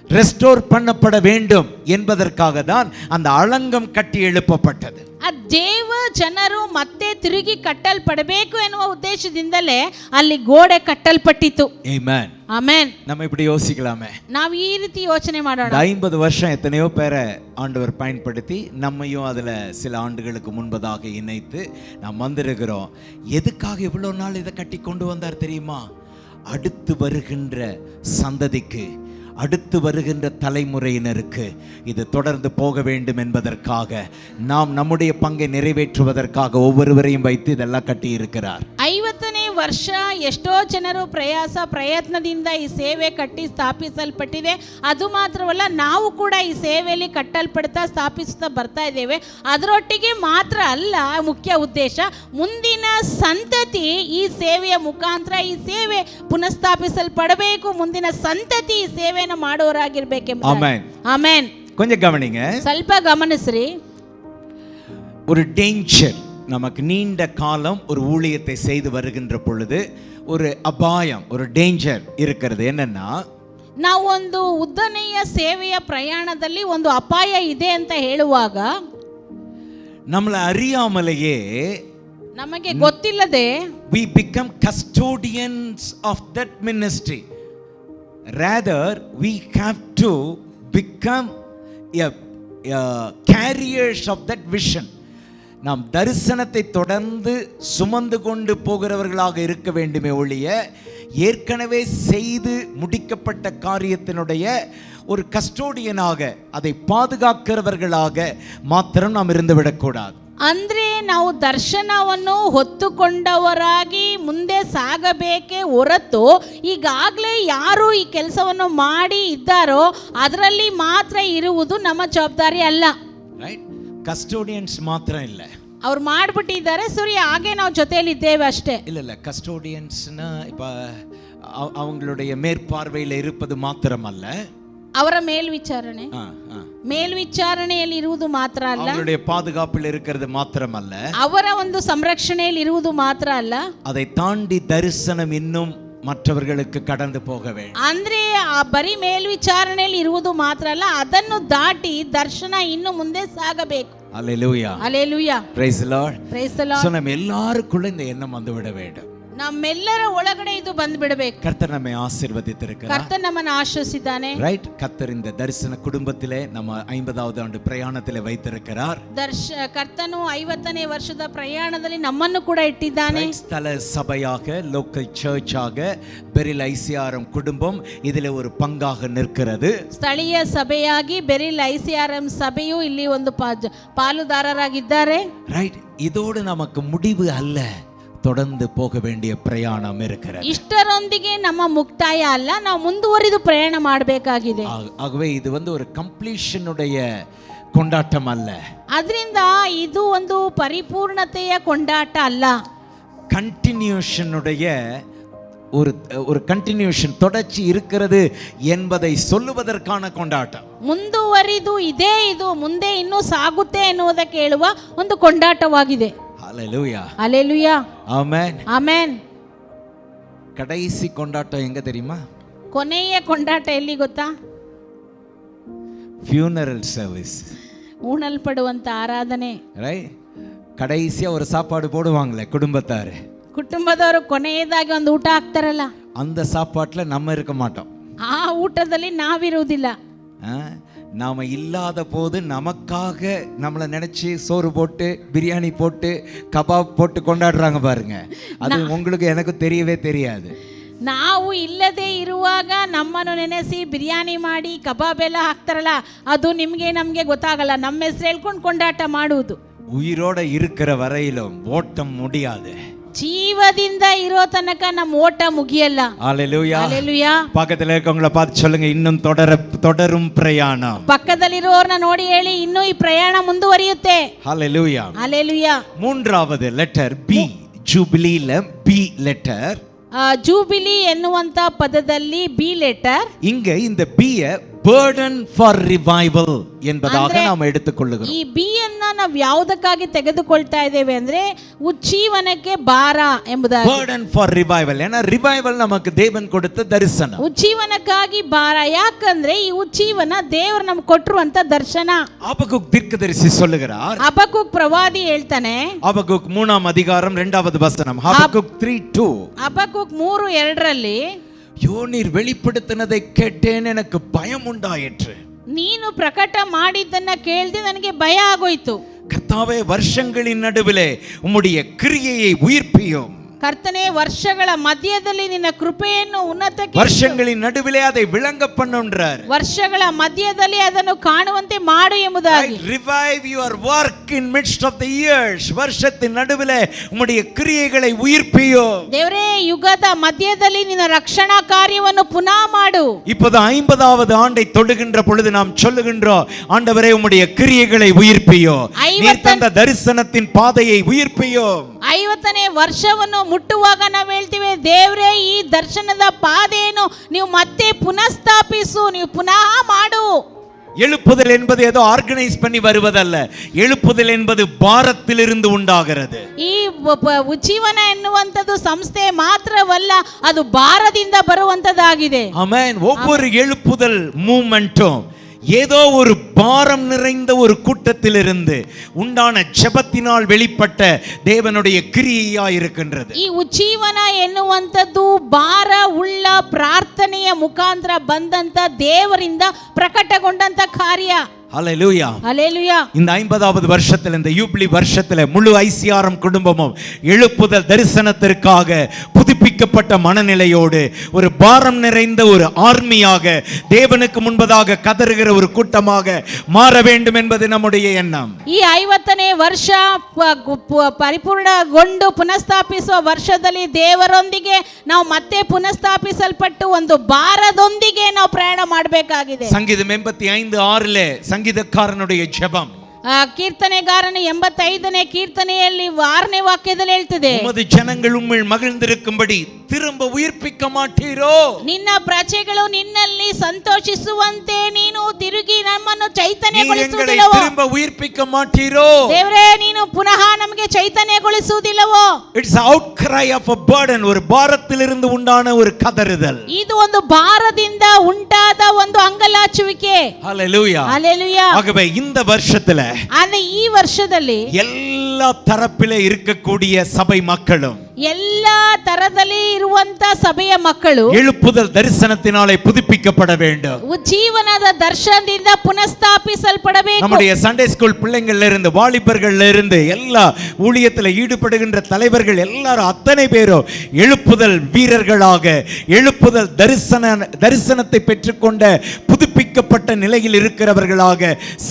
ரெஸ்டோர் பண்ணப்பட வேண்டும் என்பதற்காக தான் அந்த அலங்கம் கட்டி எழுப்பப்பட்டது. ಆ ದೇವ ಜನರು ಮತ್ತೆ ತಿರುಗಿ ಕಟ್ಟಲ್ಪಡಬೇಕು ಎನ್ನುವ ಉದ್ದೇಶದಿಂದಲೇ ಅಲ್ಲಿ ಗೋಡೆ ಕಟ್ಟಲ್ಪಟ್ಟಿತು. Amen. ಆಮೆನ್. நம்ம இப்படி யோசிக்கலாமே. ನಾವು ಈ ರೀತಿ ಯೋಚನೆ ಮಾಡೋಣ. 50 வருஷம் எத்தனையோ பேரை ஆண்டவர் பயன்படுத்தி நம்மையும் அதுல சில ஆண்டுகளுக்கு முன்பதாக இணைத்து நாம் வந்திருக்கிறோம். எதுக்காக இவ்வளவு நாள் இதை கட்டி கொண்டு வந்தார் தெரியுமா? அடுத்து வருகின்ற சந்ததிக்கு, அடுத்து வருகின்ற தலைமுறையினருக்கு இது தொடர்ந்து போக வேண்டும் என்பதற்காக, நாம் நம்முடைய பங்கை நிறைவேற்றுவதற்காக ஒவ்வொருவரையும் வைத்து இதெல்லாம் கட்டி இருக்கிறார். 50ನೇ ವರ್ಷ ಎಷ್ಟೋ ಜನರು ಪ್ರಯತ್ನದಿಂದ ಈ ಸೇವೆ ಕಟ್ಟಿ ಸ್ಥಾಪಿಸಲ್ಪಟ್ಟಿದೆ. ಅದು ಮಾತ್ರವಲ್ಲ, ನಾವು ಕೂಡ ಈ ಸೇವೆಯಲ್ಲಿ ಕಟ್ಟಲ್ಪಡ್ತಾ ಸ್ಥಾಪಿಸ್ತಾ ಬರ್ತಾ ಇದ್ದೇವೆ. ಅದರೊಟ್ಟಿಗೆ ಮಾತ್ರ ಅಲ್ಲ, ಮುಖ್ಯ ಉದ್ದೇಶ ಮುಂದಿನ ಸಂತತಿ ಈ ಸೇವೆಯ ಮುಖಾಂತರ ಈ ಸೇವೆ ಪುನಃಸ್ಥಾಪಿಸಲ್ಪಡಬೇಕು. ಮುಂದಿನ ಸಂತತಿ ಈ ಸೇವೆಯನ್ನು ಮಾಡೋರಾಗಿರ್ಬೇಕೆಂಬ. ಆಮೆನ್. ಆಮೆನ್. கொஞ்சம் கவனிங்க, ಸ್ವಲ್ಪ ಗಮನಿಸ್ರಿ. ஒரு டேஞ்சர், நமக்கு நீண்ட காலம் ஒரு ஊழியத்தை செய்து வருகின்ற பொழுது ஒரு அபாயம், ஒரு டேஞ்சர் இருக்கிறது. என்னன்னா, ನಾವು ಒಂದು ಉದ್ದನೆಯ ಸೇವೆಯ ಪ್ರಯಾಣದಲ್ಲಿ ಒಂದು ಅಪಾಯ ಇದೆ ಅಂತ ಹೇಳುವಾಗ, நம்மளை அறியாமலேயே, ನಮಗೆ ಗೊತ್ತಿಲ್ಲದೆ, we become custodians of that ministry. Rather, we have to become carriers of that vision. நாம் தரிசனத்தை தொடர்ந்து சுமந்து கொண்டு போகிறவர்களாக இருக்க வேண்டுமே ஒழிய, ஏற்கனவே செய்து முடிக்கப்பட்ட காரியத்தினுடைய ஒரு கஸ்டோடியனாக, அதை பாதுகாக்கிறவர்களாக மாத்திரம் நாம் இருந்து விடக்கூடாது. ಅಂದ್ರೆ ನಾವು ದರ್ಶನವನ್ನು ಹೊತ್ತುಕೊಂಡವರಾಗಿ ಮುಂದೆ ಸಾಗಬೇಕೇ ಹೊರತು, ಈಗಾಗಲೇ ಯಾರು ಈ ಕೆಲಸವನ್ನು ಮಾಡಿ ಇದ್ದಾರೋ ಅದರಲ್ಲಿ ಮಾತ್ರ ಇರುವುದು ನಮ್ಮ ಜವಾಬ್ದಾರಿ ಅಲ್ಲ. ರೈಟ್? கஸ்டோடியன்ஸ் மாத்திரம் இல்லை, ಅವ್ರು ಮಾಡ್ಬಿಟ್ಟಿದ್ದಾರೆ, ಸರಿ ಹಾಗೆ ನಾವು ಜೊತೆಯಲ್ಲಿ ಇದ್ದೇವೆ ಅಷ್ಟೇ. இல்லை கஸ்டோடியன்ஸ்னா இப்போ அவங்களுடைய மேற்பார்வையில் இருப்பது மாத்திரம் அல்ல, ಅವರ ಮೇಲ್ವಿಚಾರಣೆಯಲ್ಲಿ ಇರುವುದು ಮಾತ್ರ ಅಲ್ಲ, அவங்களுடைய பாதுகாப்பில் இருக்கிறது மாத்திரம் அல்ல, ಅವರ ಒಂದು ಸಂರಕ್ಷಣೆಯಲ್ಲಿ ಇರುವುದು ಮಾತ್ರ ಅಲ್ಲ, அதை தாண்டி தரிசனம் இன்னும் ಮற்றವர்களுக்கு கடந்து போக வேண்டும். ಅಂದ್ರೆ ಆ ಬರೀ ಮೇಲ್ವಿಚಾರಣೆಯಲ್ಲಿ ಇರುವುದು ಮಾತ್ರ ಅಲ್ಲ, ಅದನ್ನು ದಾಟಿ ದರ್ಶನ ಇನ್ನು ಮುಂದೆ ಸಾಗಬೇಕು. அல்லேலூயா. அல்லேலூயா. praise the lord. praise the lord. So நம்ம எல்லாருக்குள்ள இந்த எண்ணம் வந்து விட வேண்டும். ನಮ್ಮೆಲ್ಲರ ಒಳಗಡೆ ಇದು ಬಂದು ಬಿಡಬೇಕು. கர்த்தர் நம்மை ஆசீர்வதித்திருக்கிறார். ಕರ್ತನು ನಮ್ಮನ್ನು ಆಶೀರ್ವದಿಸಿದ್ದಾನೆ. ரைட்? கர்த்தர் இந்த தரிசன குடும்பத்திலே நம்ம 50வது ಆண்டு ಪ್ರಯಾಣத்திலே வைத்திருக்கிறார். ಕರ್ತನು 50ನೇ ವರ್ಷದ ಪ್ರಯಾಣದಲ್ಲಿ ನಮ್ಮನ್ನು ಕೂಡ ಇಟ್ಟಿದ್ದಾನೆ. ಸ್ಥಳ ಸಭೆயாக, ಲೋಕಲ್ ಚರ್ಚ್ ಆಗ பெரில் ஐசிஆர்எம் குடும்பம் இதிலே ஒரு பங்காக நிற்கிறது. ಸ್ಥಳೀಯ ಸಭೆಯಾಗಿ ಬೆರಿಲ್ ಐಸಿಆರ್ಎಂ ಸಭೆಯು ಇಲ್ಲಿ ಒಂದು ಪಾಲುದಾರರಾಗಿದ್ದಾರೆ. ரைட்? இதோடு நமக்கு முடிவு அல்ல, தொடர்ந்து போக வேண்டிய பிரயாணம் இருக்கிறது. ಇಷ್ಟರೊಂದಿಗೆ ನಮ್ಮ ಮುಕ್ತಾಯ ಅಲ್ಲ, ನಾವು ಮುಂದುವರಿದು ಪ್ರಯಾಣ ಮಾಡಬೇಕಾಗಿದೆ. ஆகவே இது வந்து ஒரு கம்ப்ளீஷன் உடைய கொண்டாட்டம் அல்ல, ಅದರಿಂದ ಇದು ಒಂದು ಪರಿಪೂರ್ಣತೆಯ ಕೊಂಡಾಟ ಅಲ್ಲ, கண்டினியூஷன் உடைய ஒரு கண்டினியூஷன், தொடர்ச்சி இருக்கிறது என்பதை சொல்லுவதற்கான கொண்டாட்டம். ಮುಂದುವರಿದು ಇದೆ, ಇದು ಮುಂದೆ ಇನ್ನೂ ಸಾಗುತ್ತೆ ಎನ್ನುವುದಕ್ಕೆ ಹೇಳುವ ಒಂದು ಕೊಂಡಾಟವಾಗಿದೆ. ஹல்லேலூயா. ஹல்லேலூயா. ஆமென். ಆಮೆನ್. கடைசி கொண்டாட்டம் எங்க தெரியுமா? ಕೊನೆಯ ಕೊಂಡಾಟ ಎಲ್ಲಿ ಗೊತ್ತಾ? Funeral service. ஊனல்படுವಂತ ಆರಾಧನೆ. ரைட்? கடைசியா ஒரு சாப்பாடு போடுவாங்களே குடும்பத்தாரு, ಕುಟುಂಬದವರು ಕೊನೆಯದಾಗಿ ಒಂದು ಊಟ ಹಾಕ್ತಾರಲ್ಲ, அந்த சாப்பாட்டுல நம்ம இருக்க மாட்டோம். ಆ ಊಟದಲ್ಲಿ ನಾವಿರುವುದಿಲ್ಲ. நாம இல்லாத போது நமக்காக நம்மளை நினைச்சு சோறு போட்டு, பிரியாணி போட்டு, கபாப் போட்டு கொண்டாடுறாங்க பாருங்க. அது உங்களுக்கு எனக்கு தெரியவே தெரியாது. ನಾವು ಇಲ್ಲದೆ ಇರುವಾಗ ನಮ್ಮನ್ನು ನೆನೆಸಿ ಬಿರಿಯಾನಿ ಮಾಡಿ ಕಬಾಬ್ ಎಲ್ಲ ಹಾಕ್ತಾರಲ್ಲ, ಅದು ನಮಗೆ ಗೊತ್ತಾಗಲ್ಲ. ನಮ್ಮ ಹೆಸರು ಹೇಳ್ಕೊಂಡು ಕೊಂಡಾಟ ಮಾಡುವುದು. உயிரோட இருக்கிற வரையிலும் ஓட்டம் முடியாது. ಜೀವದಿಂದ ಇರೋ ತನಕ ನಮ್ಮ ಓಟ ಮುಗಿಯಲ್ಲ. ஹல்லேலூயா. ஹல்லேலூயா. பக்கத்துல இருக்கவங்கள பார்த்து சொல்லுங்க, இன்னும் தொடரும் பிரயாணம். ಪಕ್ಕದಲ್ಲಿರೋರ್ನ ನೋಡಿ ಹೇಳಿ, ಇನ್ನೂ ಈ ಪ್ರಯಾಣ ಮುಂದುವರಿಯುತ್ತೆ. ஹல்லேலூயா. ஹல்லேலூயா. மூன்றாவது லெட்டர் பி, ஜூபிலில பி லெட்டர். ಜೂಬಿಲಿ ಎನ್ನುವಂತ ಪದದಲ್ಲಿ ಬಿ ಲೆಟರ್. இங்க இந்த பியை burden for revival என்பதாக நாம் எடுத்துக்கொள்ளுகிறோம். ಈ ಬಿ ಅನ್ನ ನಾವು ಯಾವುದಕ್ಕಾಗಿ ತೆಗೆದುಕೊಳ್ತಾ ಇದ್ದೇವೆ ಅಂದ್ರೆ ಉಜ್ಜೀವನಕ್ಕೆ ಭಾರ ಎಂಬುದಾಗಿ. burden for revival. ஏன்னா ರಿವೈವಲ್ நமக்கு தேவன் கொடுத்த தரிசனம். ಉಜ್ಜೀವನಕ್ಕಾಗಿ ಭಾರ, ಯಾಕಂದ್ರೆ ಈ ಉಜ್ಜೀವನ ದೇವರು ನಮ್ಗೆ ಕೊಟ್ಟಿರುವಂತ ದರ್ಶನ. ஆபகுக் தீர்க்கதரிசி சொல்லுகிறார். ಹಬಕ್ಕೂಕ್ ಪ್ರವಾದಿ ಹೇಳ್ತಾನೆ. ஆபகுக் 3ஆம் அதிகாரம் 2வது வசனம். ஆபகுக் 3:2. ಹಬಕ್ಕೂಕ್ 3:2ರಲ್ಲಿ நீர் வெளிப்படுத்தினதை கேட்டேன், எனக்கு பயம் உண்டாயிற்று. ನೀನು ಪ್ರಕಟ ಮಾಡಿದ್ದನ್ನ ಕೇಳಿದೆ ನನಗೆ ಭಯ ಆಗೋಯ್ತು. கர்த்தாவே, வருஷங்களின் நடுவிலே உம்முடைய கிரியையை உயிர்ப்பியும். ಕರ್ತನೆ, ವರ್ಷಗಳ ಮಧ್ಯದಲ್ಲಿ ನಿನ್ನ ಕೃಪೆಯನ್ನು ಉನ್ನತಕ್ಕೆ, வருஷங்களின் நடுவிலே அதை விளங்க பண்ணுன்றார். ವರ್ಷಗಳ ಮಧ್ಯದಲ್ಲಿ ಅದನ್ನು ಕಾಣುವಂತೆ ಮಾಡು ಎಂಬುದಾಗಿ. Revive your work in midst of the years. வருஷத்தின் நடுவிலே உம்முடைய கிரியைகளை உயிர்ப்பியும். ದೇವರೇ, ಯುಗದ ಮಧ್ಯದಲ್ಲಿ ನಿನ್ನ ರಕ್ಷಣಾ ಕಾರ್ಯವನ್ನು ಪುನಃ ಮಾಡು. இப்போது 50வது ஆண்டை தொடுகின்ற பொழுது நாம் சொல்லுகின்றோம், ஆண்டவரே உம்முடைய கிரியைகளை உயிர்ப்பியும். நீர் தந்த தரிசனத்தின் பாதையை உயிர்ப்பியும். 50ನೇ ವರ್ಷವನ್ನು ಮುಟ್ಟುವಾಗ ನಾವು ಹೇಳ್ತೀವಿ, ದೇವರೇ ಈ ದರ್ಶನದ ಪಾದೆಯನ್ನು ನೀವು ಮತ್ತೆ ಪುನಃಸ್ಥಾಪಿಸು, ನೀವು ಪುನಃ ಮಾಡು. எழுப்புதல் என்பது ஏதோ ஆர்கனைஸ் பண்ணி வருவதல்ல. எழுப்புதல் என்பது பாரத்திலிருந்து உண்டாகிறது. ಈ ಉಜ್ಜೀವನ ಎನ್ನುವಂಥದ್ದು ಸಂಸ್ಥೆ ಮಾತ್ರವಲ್ಲ, ಅದು ಭಾರದಿಂದ ಬರುವಂತದ್ದಾಗಿದೆ. ಆಮೆನ್. ஒவ்வொரு எழுப்புதல் மூமெண்ட்டும் ஏதோ ஒரு பாரம் நிறைந்த ஒரு கூட்டத்திலிருந்து உண்டான ஜெபத்தினால் வெளிப்பட்ட தேவனுடைய கிரியையா இருக்கின்றது. ಈ ಉಜ್ಜೀವನ ಎನ್ನುವಂಥದ್ದು ಭಾರ ಉಳ್ಳ ಪ್ರಾರ್ಥನೆಯ ಮುಖಾಂತರ ಬಂದಂತ ದೇವರಿಂದ ಪ್ರಕಟಗೊಂಡಂತ ಕಾರ್ಯ. ஹல்லேலூயா, ஹல்லேலூயா. இந்த 50வது வருஷத்துல, இந்த யூபிலி வருஷத்துல முழு ஐசிஆர்எம் குடும்பமும் எழுப்புதல் தரிசனத்திற்காக புதுப்பிக்கப்பட்ட மனநிலையோடு ஒரு பாரம் நிறைந்த ஒரு ஆர்மியாக தேவனுக்கு முன்பதாக கதறுகிற ஒரு கூட்டமாக மாற வேண்டும் என்பது நம்முடைய எண்ணம். ಈ 50ನೇ ವರ್ಷ ಪರಿಪೂರ್ಣಗೊಂಡು ಪುನಃಸ್ಥಾಪಿಸುವ ವರ್ಷದಲ್ಲಿ ದೇವರೊಂದಿಗೆ ನಾವು ಮತ್ತೆ ಪುನಃಸ್ಥಾಪಿಸಲ್ಪಟ್ಟು ಒಂದು ಭಾರದೊಂದಿಗೆ ನಾವು ಪ್ರಯಾಣ ಮಾಡಬೇಕಾಗಿದೆ. சங்கீதம் 85:6 சங்கீதக்காரனுடைய ஜெபம், ಕೀರ್ತನೆಗಾರನ 85ನೇ ಕೀರ್ತನೆಯಲ್ಲಿ 6ನೇ ವಾಕ್ಯದಲ್ಲಿ ಹೇಳ್ತದೆ, உமது ஜனங்கள் உம்மில் மகிழ்ந்திருக்கும்படி திரும்ப உயிர்ப்பிக்க மாட்டீரோ? ನಿನ್ನ ಪ್ರಜೆಗಳು ನಿನ್ನಲ್ಲಿ ಸಂತೋಷಿಸುವಂತೆ ನೀನು ತಿರುಗಿ ನಮ್ಮನ್ನು ಚೈತನ್ಯಗೊಳಿಸುವುದಿಲ್ಲವೋ? திரும்ப உயிர்ப்பிக்க மாட்டீரோ? ದೇವರೇ, ನೀನು ಪುನಃ ನಮಗೆ ಚೈತನ್ಯಗೊಳಿಸುವುದಿಲ್ಲವೋ? It's outcry of a burden. ஒரு பாரத்திலிருந்து உண்டான ஒரு கதறுதல். ಇದು ಒಂದು ಭಾರದಿಂದ ಉಂಟಾದ ಒಂದು ಅಂಗಲಾಚುವಿಕೆ. ஹல்லேலூயா, ಹಲ್ಲೆಲೂಯಾ. ஆகவே இந்த வருஷத்துல ಅಂದ್ರೆ ಈ ವರ್ಷದಲ್ಲಿ எல்லா தரப்பிலே இருக்கக்கூடிய சபை மக்களும், ಎಲ್ಲಾ ತರದಲ್ಲಿ ಇರುವಂತ ಸಭೆಯ ಮಕ್ಕಳು எழுப்புதல் தரிசனத்தினாலே புதுப்பிக்கப்பட வேண்டும். ಜೀವನದ ದರ್ಶನದಿಂದ ಪುನಃಸ್ಥಾಪಿಸಲ್ಪಡಬೇಕು. நம்முடைய சண்டே ஸ்கூல் பிள்ளைங்கள்ல இருந்து, வாலிபர்கள்ல இருந்து, எல்லா ஊழியத்துல ஈடுபடுகின்ற தலைவர்கள் எல்லாரும், அத்தனை பேரும் எழுப்புதல் வீரர்களாக, எழுப்புதல் தரிசனத்தை பெற்றுக்கொண்ட புதுப்பிக்கப்பட்ட நிலையில் இருக்கிறவர்களாக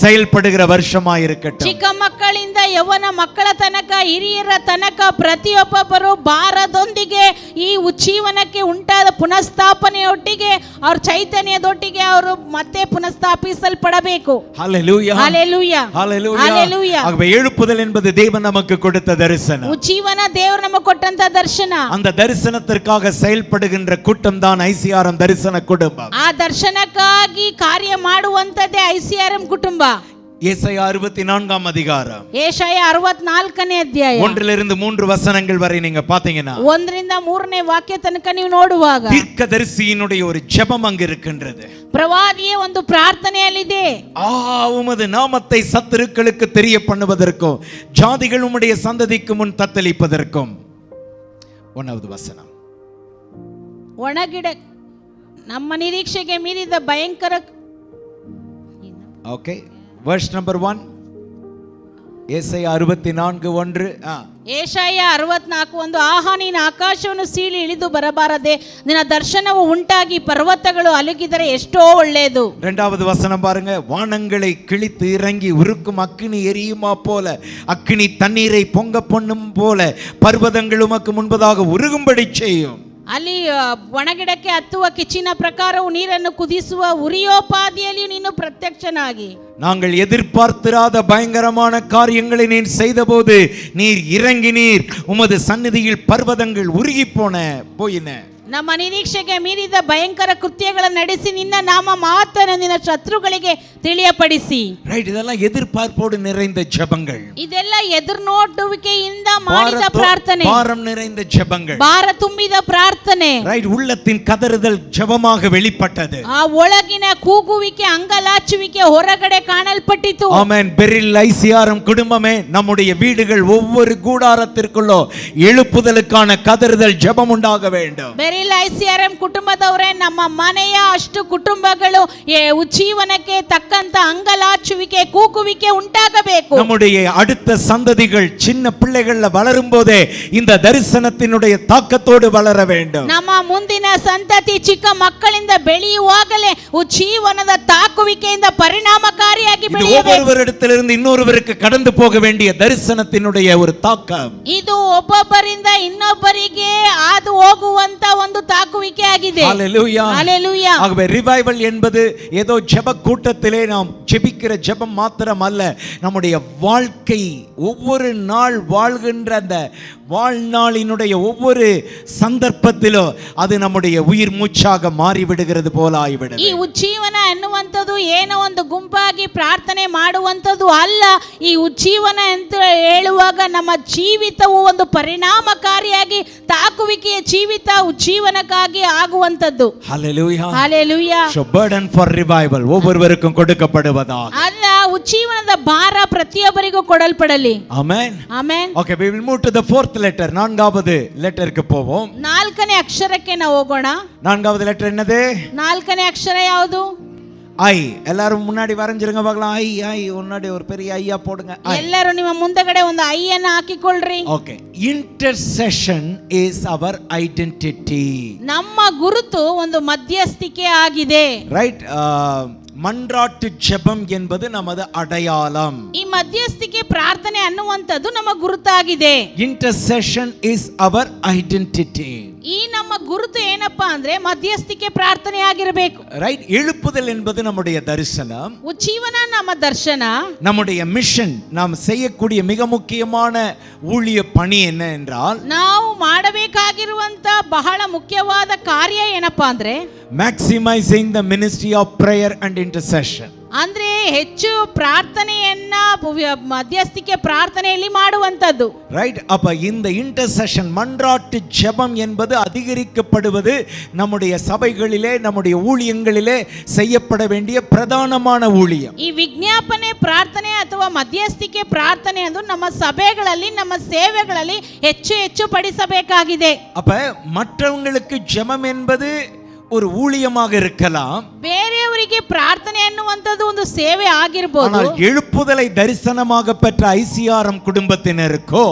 செயல்படுகிற வருஷமா இருக்கட்டும். ಚಿಕ್ಕ ಮಕ್ಕಳಿಂದ ಯವನ ಮಕ್ಕಳ ತನಕ, ಹಿರಿಯರ ತನಕ ಪ್ರತಿಯೊಬ್ಬರು ಭಾರದೊಂದಿಗೆ ಈ ಉಜ್ಜೀವನಕ್ಕೆ ಉಂಟಾದ ಪುನಃಸ್ಥಾಪನೆಯೊಟ್ಟಿಗೆ, ಅವ್ರ ಚೈತನ್ಯದೊಟ್ಟಿಗೆ ಅವರು ಮತ್ತೆ ಪುನಃಸ್ಥಾಪಿಸಲ್ಪಡಬೇಕು. ஹல்லேலூயா, ஹல்லேலூயா, ஹல்லேலூயா, ஹல்லேலூயா. ஆகவே எழுப்புதல் என்பது தேவன் நமக்கு கொடுத்த தரிசனம். ಉಜ್ಜೀವನ ದೇವರು ನಮಗೆ ಕೊಟ್ಟಂತ ದರ್ಶನ. அந்த தரிசனத்திற்காக செயல்படுகின்ற கூட்டம் தான் ஐசிஆர்எம் தரிசன குடும்பம். ಆ ದರ್ಶನಕ್ಕಾಗಿ ಕಾರ್ಯ ಮಾಡುವಂತದ್ದೇ ಐಸಿಆರ್ಎಂ ಕುಟುಂಬ. ஏசாயா 64 அதிகாரம், ಏಷಯ 64ನೇ ಅಧ್ಯಾಯ 1-3 வசனங்கள் வரை நீங்க பாத்தீங்கன்னா, 1ರಿಂದ 3ನೇ ವಾಕ್ಯ ತನಕ ನೀವು ನೋಡುವಾಗ தீர்க்கதரிசியினுடைய ஒரு ஜெபம் அங்கு இருக்கின்றது. ಪ್ರವಾದಿಯ ಒಂದು ಪ್ರಾರ್ಥನೆಯಲ್ಲಿದೆ. உமது நாமத்தை சத்துருக்களுக்கு தெரிய பண்ணுவதற்கும், ஜாதிகள் உம்முடைய சந்ததிக்கு முன் தத்தளிப்பதற்கும். 1வது வசனம், ಒಣಗಿಡ ನಮ್ಮ ನಿರೀಕ್ಷೆಗೆ ಮೀರಿದ ಭಯಂಕರ. ஓகே, verse number 1, ஏசாயா 64:1. ಏಷಯ 64:1, ಆಹಾ, ನೀನು ಆಕಾಶವನ್ನು ಸೀಳಿ ಇಳಿದು ಬರಬಾರದೆ, ನಿನ್ನ ದರ್ಶನವು ಉಂಟಾಗಿ ಪರ್ವತಗಳು ಅಲುಗಿದರೆ ಎಷ್ಟೋ ಒಳ್ಳೆಯದು. 2வது வசனம் பாருங்க, வானங்களை கிழித்து இறங்கி உருக்கும் அக்கினி எரியுமா போல, அக்கினி தண்ணீரை பொங்க பண்ணும் போல பர்வதங்கள் உமக்கு முன்பதாக உருகும்படி செய்யும். ಅಲ್ಲಿ ಒಣಗಿಡಕ್ಕೆ ಹತ್ತುವ ಕಿಚ್ಚಿನ ಪ್ರಕಾರವು ನೀರನ್ನು ಕುದಿಸುವ ಉರಿಯೋಪಾದಿಯಲ್ಲಿ ನೀನು ಪ್ರತ್ಯಕ್ಷನಾಗಿ, நாங்கள் எதிர்பார்த்திராத பயங்கரமான காரியங்களை நீர் செய்தபோது நீர் இறங்கினீர், உமது சந்நிதியில் பர்வதங்கள் உருகி போயின. ನಮ್ಮ ನಿರೀಕ್ಷೆಗೆ ಮೀರಿದ ಭಯಂಕರ ಕೃತ್ಯಗಳನ್ನು ನಡೆಸಿ ನಿನ್ನ ನಾಮ ಮಹತ್ವವನ್ನು ನಿನ್ನ ಶತ್ರುಗಳಿಗೆ ತಿಳಿಯಪಡಿಸಿ. ரைட், இதெல்லாம் எதிர்பார்ப்போடு நிறைந்த ஜெபங்கள். ಇದೆಲ್ಲ ಎದುರು ನೋಡುವಿಕೆಯಿಂದ ಮಾಡಿದ ಪ್ರಾರ್ಥನೆ, பாரம் நிறைந்த ஜெபங்கள், ಭಾರ ತುಂಬಿದ ಪ್ರಾರ್ಥನೆ, ரைட், உள்ளத்தின் கதறுதல் ஜெபமாக வெளிப்பட்டது. ಆ ಒಳಗಿನ ಕೂಗುವಿಕೆ, ಅಂಗಲಾಚುವಿಕೆ ಹೊರಗಡೆ ಕಾಣಲ್ಪಟ್ಟಿತು. ஆமென். பெரில் ஐசிஆர்எம் குடும்பமே, நம்முடைய வீடுகள் ஒவ்வொரு கூடாரத்திற்குள்ளோ எழுப்புதலுக்கான கதறுதல் ஜெபம் உண்டாக வேண்டும். ಬೆರಿಲ್ ಐಸಿಆರ್ಎಂ ಕುಟುಂಬದವರೇ, ನಮ್ಮ ಮನೆಯ ಅಷ್ಟು ಕುಟುಂಬಗಳು ಜೀವನಕ್ಕೆ ತಕ್ಕಂತ ಅಂಗಲಾಚುವಿಕೆ, ಕೂಗುವಿಕೆ ಉಂಟಾಗಬೇಕು. நம்முடைய அடுத்த சந்ததிகள் சின்ன பிள்ளைகள்ல வளரும் போதே இந்த தரிசனத்தினுடைய தாக்கத்தோடு வளர வேண்டும். ನಮ್ಮ ಮುಂದಿನ ಸಂತತಿ ಚಿಕ್ಕ ಮಕ್ಕಳಿಂದ ಬೆಳೆಯುವಾಗಲೇ ಜೀವನದ ತಾಕುವಿಕೆಯಿಂದ ಪರಿಣಾಮಕಾರಿಯಾಗಿ ಬೆಳೆಯಬೇಕು. ஒவ்வொருவரிடத்திலிருந்து இன்னொருவருக்கு கடந்து போக வேண்டிய தரிசனத்தினுடைய ஒரு தாக்கம். ಇದು ಒಬ್ಬೊಬ್ಬರಿಂದ ಇನ್ನೊಬ್ಬರಿಗೆ ಹಾದು ಹೋಗುವಂತ ಒಂದು ತಾಕುವಿಕೆ ಆಗಿದೆ. ஹalleluya, ஹalleluya. ஆகவே ரிவைவல் என்பது ஏதோ ஜெப கூட்டத்திலே நாம் ஜெபிக்கிற ஜெபம் மாத்திரம் அல்ல, நம்முடைய வாழ்க்கை ஒவ்வொரு நாள் வாழ்கின்ற அந்த வாழ்நாளினுடைய ஒவ்வொரு சந்தர்ப்பத்திலும் அது நம்முடைய உயிர் மூச்சாக மாறிவிடுகிறது போல ஆகிவிடுது. ಈ ಉಜ್ಜೀವನ ಎನ್ನುವಂಥದ್ದು ಏನೋ ಒಂದು ಗುಂಪಾಗಿ ಪ್ರಾರ್ಥನೆ ಮಾಡುವಂಥದ್ದು ಅಲ್ಲ. ಈ ಉಜ್ಜೀವನ ಅಂತ ಹೇಳುವಾಗ ನಮ್ಮ ಜೀವಿತವು ಒಂದು ಪರಿಣಾಮಕಾರಿಯಾಗಿ ತಾಕುವಿಕೆಯ ಜೀವಿತ ಉಜ್ಜೀವನಕ್ಕಾಗಿ ಆಗುವಂಥದ್ದು. ஹalleluya, ஹalleluya. so burden for revival ஒவ்வொருவருக்கும் கொடுக்கப்படுவதாக. ಅಲ್ಲ, ಉಜ್ಜೀವನದ ಭಾರ ಪ್ರತಿಯೊಬ್ಬರಿಗೂ ಕೊಡಲ್ಪಡಲಿ. Amen, amen. okay, we will move to the fourth letter. நான்காவது லெட்டருக்கு போவோம். ನಾಲ್ಕನೇ ಅಕ್ಷರಕ್ಕೆ ನಾವು ಹೋಗೋಣ. நான்காவது லெட்டர் என்னது? ನಾಲ್ಕನೇ ಅಕ್ಷರ ಯಾವುದು? ஐ. எல்லாரும் முன்னாடி வரைஞ்சிருங்க பார்க்கலாம். ஐ ஐ முன்னாடி ஒரு பெரிய ஐயா போடுங்க. ಎಲ್ಲರೂ ನಿಮ್ಮ ಮುಂದಗಡೆ ಒಂದು ಐ ಅನ್ನು ಹಾಕಿಕೊಳ್ಳ್ರಿ. Okay. Intercession is our identity. ನಮ್ಮ ಗುರುತು ಒಂದು ಮಧ್ಯಸ್ಥಿಕೆ ಆಗಿದೆ. ರೈಟ್. மன்றாட்டு ஜெபம் என்பது நமது அடையாளம். ಈ ಮಧ್ಯಸ್ಥಿಕೆ ಪ್ರಾರ್ಥನೆ ಅನ್ನುವಂಥದ್ದು ನಮ್ಮ ಗುರುತಾಗಿದೆ. Intercession is our identity. ಈ ನಮ್ಮ ಗುರುತು ಏನಪ್ಪಾ ಅಂದ್ರೆ ಮಧ್ಯಸ್ಥಿಕೆ ಪ್ರಾರ್ಥನೆ ಆಗಿರಬೇಕು. ರೈಟ್. எழுப்புதல் என்பது நம்முடைய தரிசனம். ಉಜ್ಜೀವನ ನಮ್ಮ ದರ್ಶನ. நம்முடைய மிஷன், நாம் செய்யக்கூடிய மிக முக்கியமான ஊழிய பணி என்ன என்றால், ನಾವು ಮಾಡಬೇಕಾಗಿರುವಂತ ಬಹಳ ಮುಖ್ಯವಾದ ಕಾರ್ಯ ಏನಪ್ಪಾ ಅಂದ್ರೆ maximizing the ministry of prayer and intercession. ಅಂದ್ರೆ ಹೆಚ್ಚು ಪ್ರಾರ್ಥನೆಯನ್ನ ಮಧ್ಯಸ್ಥಿಕೆ ಪ್ರಾರ್ಥನೆಯಲ್ಲಿ ಮಾಡುವಂತದ್ದು. ರೈಟ್. அப்ப இந்த இன்டர்செஷன், மன்றாட்டு ஜெபம் என்பது அதிகரிக்கப்படுவது நம்முடைய சபைகளிலே, நம்முடைய ஊழியங்களிலே செய்யப்பட வேண்டிய பிரதானமான ஊழியம். ಈ ವಿಜ್ಞಾಪನೆ ಪ್ರಾರ್ಥನೆ ಅಥವಾ ಮಧ್ಯಸ್ಥಿಕೆ ಪ್ರಾರ್ಥನೆ ಅದು ನಮ್ಮ ಸಭೆಗಳಲ್ಲಿ, ನಮ್ಮ ಸೇವೆಗಳಲ್ಲಿ ಹೆಚ್ಚು ಹೆಚ್ಚು ಪಡಿಸಬೇಕಾಗಿದೆ. அப்ப மற்றவங்களுக்கு ஜெபம் என்பது ஒரு ஊழியமாக இருக்கலாம், ಬೇರೆಯವರಿಗೆ ಪ್ರಾರ್ಥನೆ ಅನ್ನುವಂಥದ್ದು ಒಂದು ಸೇವೆ ಆಗಿರಬಹುದು. ஆனால் எழுப்புதலை தரிசனமாக பெற்ற ஐசிஆர்எம் குடும்பத்தினருக்கோ,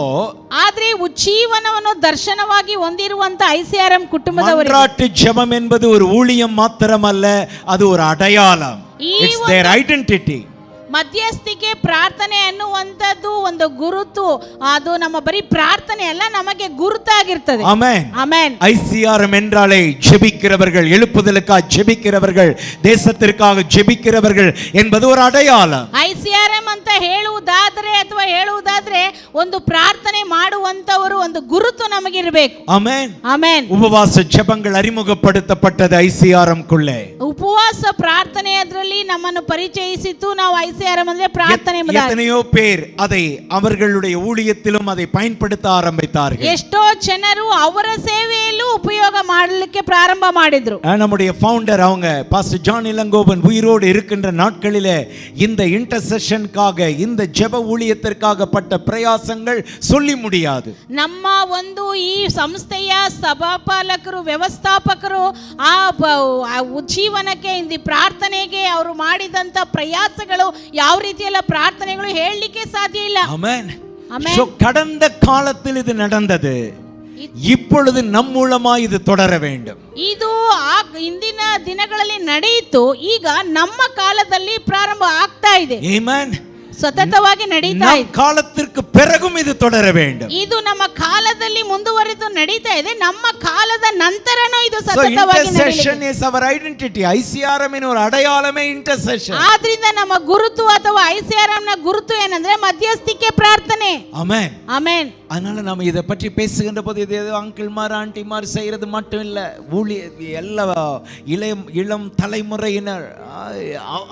ಆದ್ರೆ ಉಜ್ಜೀವನವನ್ನು ದರ್ಶನವಾಗಿ ಹೊಂದಿರುವಂತ ಐಸಿಆರ್ಎಂ ಕುಟುಂಬದವರಿಗೆ மன்றாட்டு ஜெபம் என்பது ஒரு ஊழியம் மாத்திரமல்ல, அது ஒரு அடையாளம். It's their identity. ಮಧ್ಯಸ್ಥಿಕೆ ಪ್ರಾರ್ಥನೆ ಅನ್ನುವಂಥದ್ದು ಒಂದು ಗುರುತು. ಅದು ನಮ್ಮ ಬರೀ ಪ್ರಾರ್ಥನೆ ಅಲ್ಲ, ನಮಗೆ ಗುರುತಾಗಿರ್ತದೆ. Amen, amen. ஐசிஆர்எம் என்றாலே ஜெபிக்கிறவர்கள், எழுப்புதலுக்காக ஜெபிக்கிறவர்கள், தேசத்திற்காக ஜெபிக்கிறவர்கள் என்பது ஒரு அடையாளம். ಐಸಿಆರ್ಎಂ ಅಂತ ಹೇಳುವುದಾದ್ರೆ ಒಂದು ಪ್ರಾರ್ಥನೆ ಮಾಡುವಂತವರು ಒಂದು ಗುರುತು ನಮಗಿರಬೇಕು. Amen, amen. ಉಪವಾಸ ஜெபங்கள் அறிமுகப்படுத்தப்பட்டது ஐசிஆர்எம் குள்ளே. ಉಪವಾಸ ಪ್ರಾರ್ಥನೆ ಅದರಲ್ಲಿ ನಮ್ಮನ್ನು ಪರಿಚಯಿಸಿತು. ನಾವು ಐಸಿಆರ್ಎಂ ಅಂದ್ರೆ ಪ್ರಾರ್ಥನೆ. எத்தனையோ பேர் அதை அவர்களுடைய ஊழியத்திலும் அதை பயன்படுத்த ஆரம்பித்தார்கள். ಎಷ್ಟೋ ಜನರು ಅವರ ಸೇವೆಯಲ್ಲೂ ಉಪಯೋಗ ಮಾಡಲಿಕ್ಕೆ ಪ್ರಾರಂಭ ಮಾಡಿದ್ರು. நம்முடைய ஃபவுண்டர், அவங்க பாஸ்டர் ஜான் இளங்கோவன் உயிரோடு இருக்கின்ற நாட்களிலே இந்த இன்டர்செஷனுக்காக, இந்த ஜெப ஊழியத்திற்காக பட்ட பிரயாசங்கள் சொல்லி முடியாது. ನಮ್ಮ ಒಂದು ಈ ಸಂಸ್ಥೆಯ ಸಭಾಪಾಲಕರು, ವ್ಯವಸ್ಥಾಪಕರು ಆ ಉಜ್ಜೀವನಕ್ಕೆ, ಇಂದು ಪ್ರಾರ್ಥನೆಗೆ ಅವರು ಮಾಡಿದಂತ ಪ್ರಯಾಸಗಳು, ಯಾವ ರೀತಿಯಲ್ಲ ಪ್ರಾರ್ಥನೆಗಳು ಹೇಳಲಿಕ್ಕೆ ಸಾಧ್ಯ ಇಲ್ಲ. ஆமென். ஆமென். கடந்த காலத்தில் இது நடந்தது, இப்பொழுது நம் மூலமா இது தொடர வேண்டும். ಇದು ಇಂದಿನ ದಿನಗಳಲ್ಲಿ ನಡೆಯಿತು, ಈಗ ನಮ್ಮ ಕಾಲದಲ್ಲಿ ಪ್ರಾರಂಭ ಆಗ್ತಾ ಇದೆ. ಆಮೆನ್. ಸತತವಾಗಿ ನಡೀತಾ ಇದೆ. ಕಾಲத்திற்கு பிறகும் இது தொடர வேண்டும். ಇದು ನಮ್ಮ ಕಾಲದಲ್ಲಿ ಮುಂದುವರಿದು ನಡೀತಾ ಇದೆ, ನಮ್ಮ ಕಾಲದ ನಂತರನೂ ಇದು ಸತತವಾಗಿ ನಡೆಯಲಿದೆ. Intercession is our identity. ICRM ನ ಒಂದು ಅடையாளமே intercession. ಆದ್ರಿಂದ ನಮ್ಮ ಗುರುತು ಅಥವಾ ICRM ನ ಗುರುತು ಏನಂದ್ರೆ ಮಧ್ಯಸ್ಥಿಕೆ ಪ್ರಾರ್ಥನೆ. Amen, amen. அதனால நாம இதை பற்றி பேசுகின்ற போது இது ஏதோ அங்கிள்மார் ஆண்டிமார் செய்யறது மட்டும் இல்ல, எல்லா இளம் தலைமுறையினர்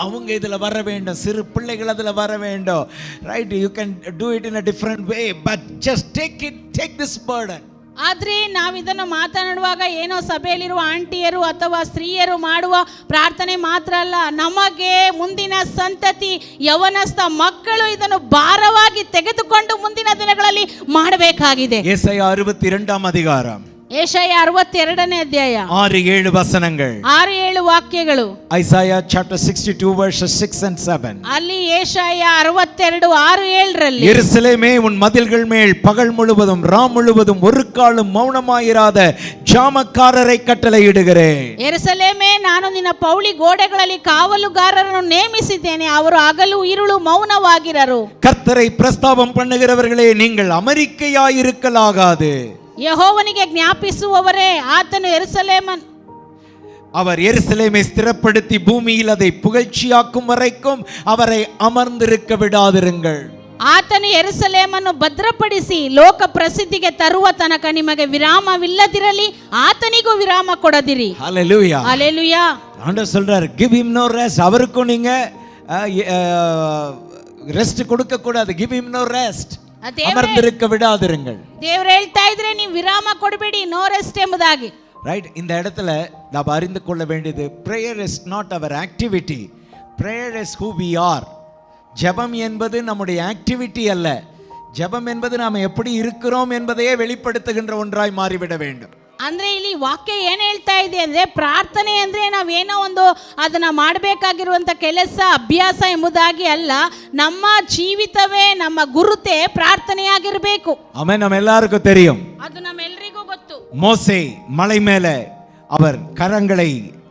அவங்க இதுல வர வேண்டும், சிறு பிள்ளைகள் அதுல வர வேண்டும். வேண்டும். Right, you can do it in a different way, but just take this burden. ಆದ್ರೆ ನಾವಿದನ್ನು ಮಾತನಾಡುವಾಗ ಏನೋ ಸಭೆಯಲ್ಲಿರುವ ಆಂಟಿಯರು ಅಥವಾ ಸ್ತ್ರೀಯರು ಮಾಡುವ ಪ್ರಾರ್ಥನೆ ಮಾತ್ರ ಅಲ್ಲ, ನಮಗೆ ಮುಂದಿನ ಸಂತತಿ ಯವನಸ್ಥ ಮಕ್ಕಳು ಇದನ್ನು ಭಾರವಾಗಿ ತೆಗೆದುಕೊಂಡು ಮುಂದಿನ ದಿನಗಳಲ್ಲಿ ಮಾಡಬೇಕಾಗಿದೆ. ஏசாயா 62 அதிகாரம் ಯೆಶಾಯ 62ನೇ ಅಧ್ಯಾಯ 6-7 ವಚನಗಳು, 6-7 ವಾಕ್ಯಗಳು. Isaiah chapter 62 verses 6 and 7. ಅಲ್ಲಿ ಯೆಶಾಯ 62:6-7ರಲ್ಲಿ, எருசலேமே உன் மதில்கள் மேல் பகல் முழுவதும் ராம் முழுவதும் ஒரு காலும் மௌனமாயிராத ஜாமக்காரரை கட்டளையிடுகிறேன். ಯೆರೂಸಲೇಮೇ, ನಾನು ನಿನ್ನ ಪೌಳಿ ಗೋಡೆಗಳಲ್ಲಿ ಕಾವಲುಗಾರರನ್ನು ನೇಮಿಸಿದ್ದೇನೆ, ಅವರು ಹಗಲು ಇರುಳು ಮೌನವಾಗಿರರು. கர்த்தரை பிரஸ்தாபம் பண்ணுகிறவர்களே, நீங்கள் அமெரிக்கையாயிருக்கலாகாது. ಯೆಹೋವನಿಗೆ ಜ್ಞಾಪಿಸುವವರೇ, ಆತನು அவர் எருசலேமை ஸ்திரப்படுத்தி பூமியில் அதை புகழ்ச்சியாக்கும் வரைக்கும் அவரை அமர்ந்திருக்க விடாதிருங்கள். ಆತನು ಯೆರೂಸಲೇಮನ್ನು ಭದ್ರಪಡಿಸಿ ಲೋಕ ಪ್ರಸಿದ್ಧಿಗೆ ತರುವ ತನಕ ನಿಮಗೆ ವಿರಾಮವಿಲ್ಲದಿರಲಿ, ಆತನಿಗೂ ವಿರಾಮ ಕೊಡದಿರಿ. ஹல்லேலூயா, ஹல்லேலூயா. ஆண்டவர் சொல்றார், give him no rest. அவருக்கும் நீங்க ரெஸ்ட் கொடுக்க கூடாது. give him no rest. அமர்ந்திருக்க விடாதிருங்கள். ದೇವರು ಹೇಳ್ತಾ ಇದ್ರೆ ನೀವು ವಿರಾಮ ಕೊಡಬೇಡಿ, ನೋ ರೆಸ್ಟ್ ಎಂಬುದಾಗಿ. ரைட், இந்த இடத்துல நாம் அறிந்து கொள்ள வேண்டியது, prayer is not our activity, prayer is who we are. ஜெபம் என்பது நம்முடைய ஆக்டிவிட்டி அல்ல, ஜெபம் என்பது நாம் எப்படி இருக்கிறோம் என்பதையே வெளிப்படுத்துகின்ற ஒன்றாய் மாறிவிட வேண்டும். ಅಂದ್ರೆ ಇಲ್ಲಿ ವಾಕ್ಯ ಏನ್ ಹೇಳ್ತಾ ಇದೆ ಅಂದ್ರೆ, ಪ್ರಾರ್ಥನೆ ಅಂದ್ರೆ ನಾವೇನೋ ಒಂದು ಅದನ್ನ ಮಾಡಬೇಕಾಗಿರುವಂತ ಕೆಲಸ ಅಭ್ಯಾಸ ಎಂಬುದಾಗಿ ಅಲ್ಲ, ನಮ್ಮ ಜೀವಿತವೇ ನಮ್ಮ ಗುರುತೇ ಪ್ರಾರ್ಥನೆಯಾಗಿರಬೇಕು. ಆಮೆನ್. நம்ம எல்லாருக்கும் தெரியும், ಅದು ನಮ್ಮೆಲ್ಲರಿಗೂ ಗೊತ್ತು. மோசே மலை மேலே அவர் கரங்களை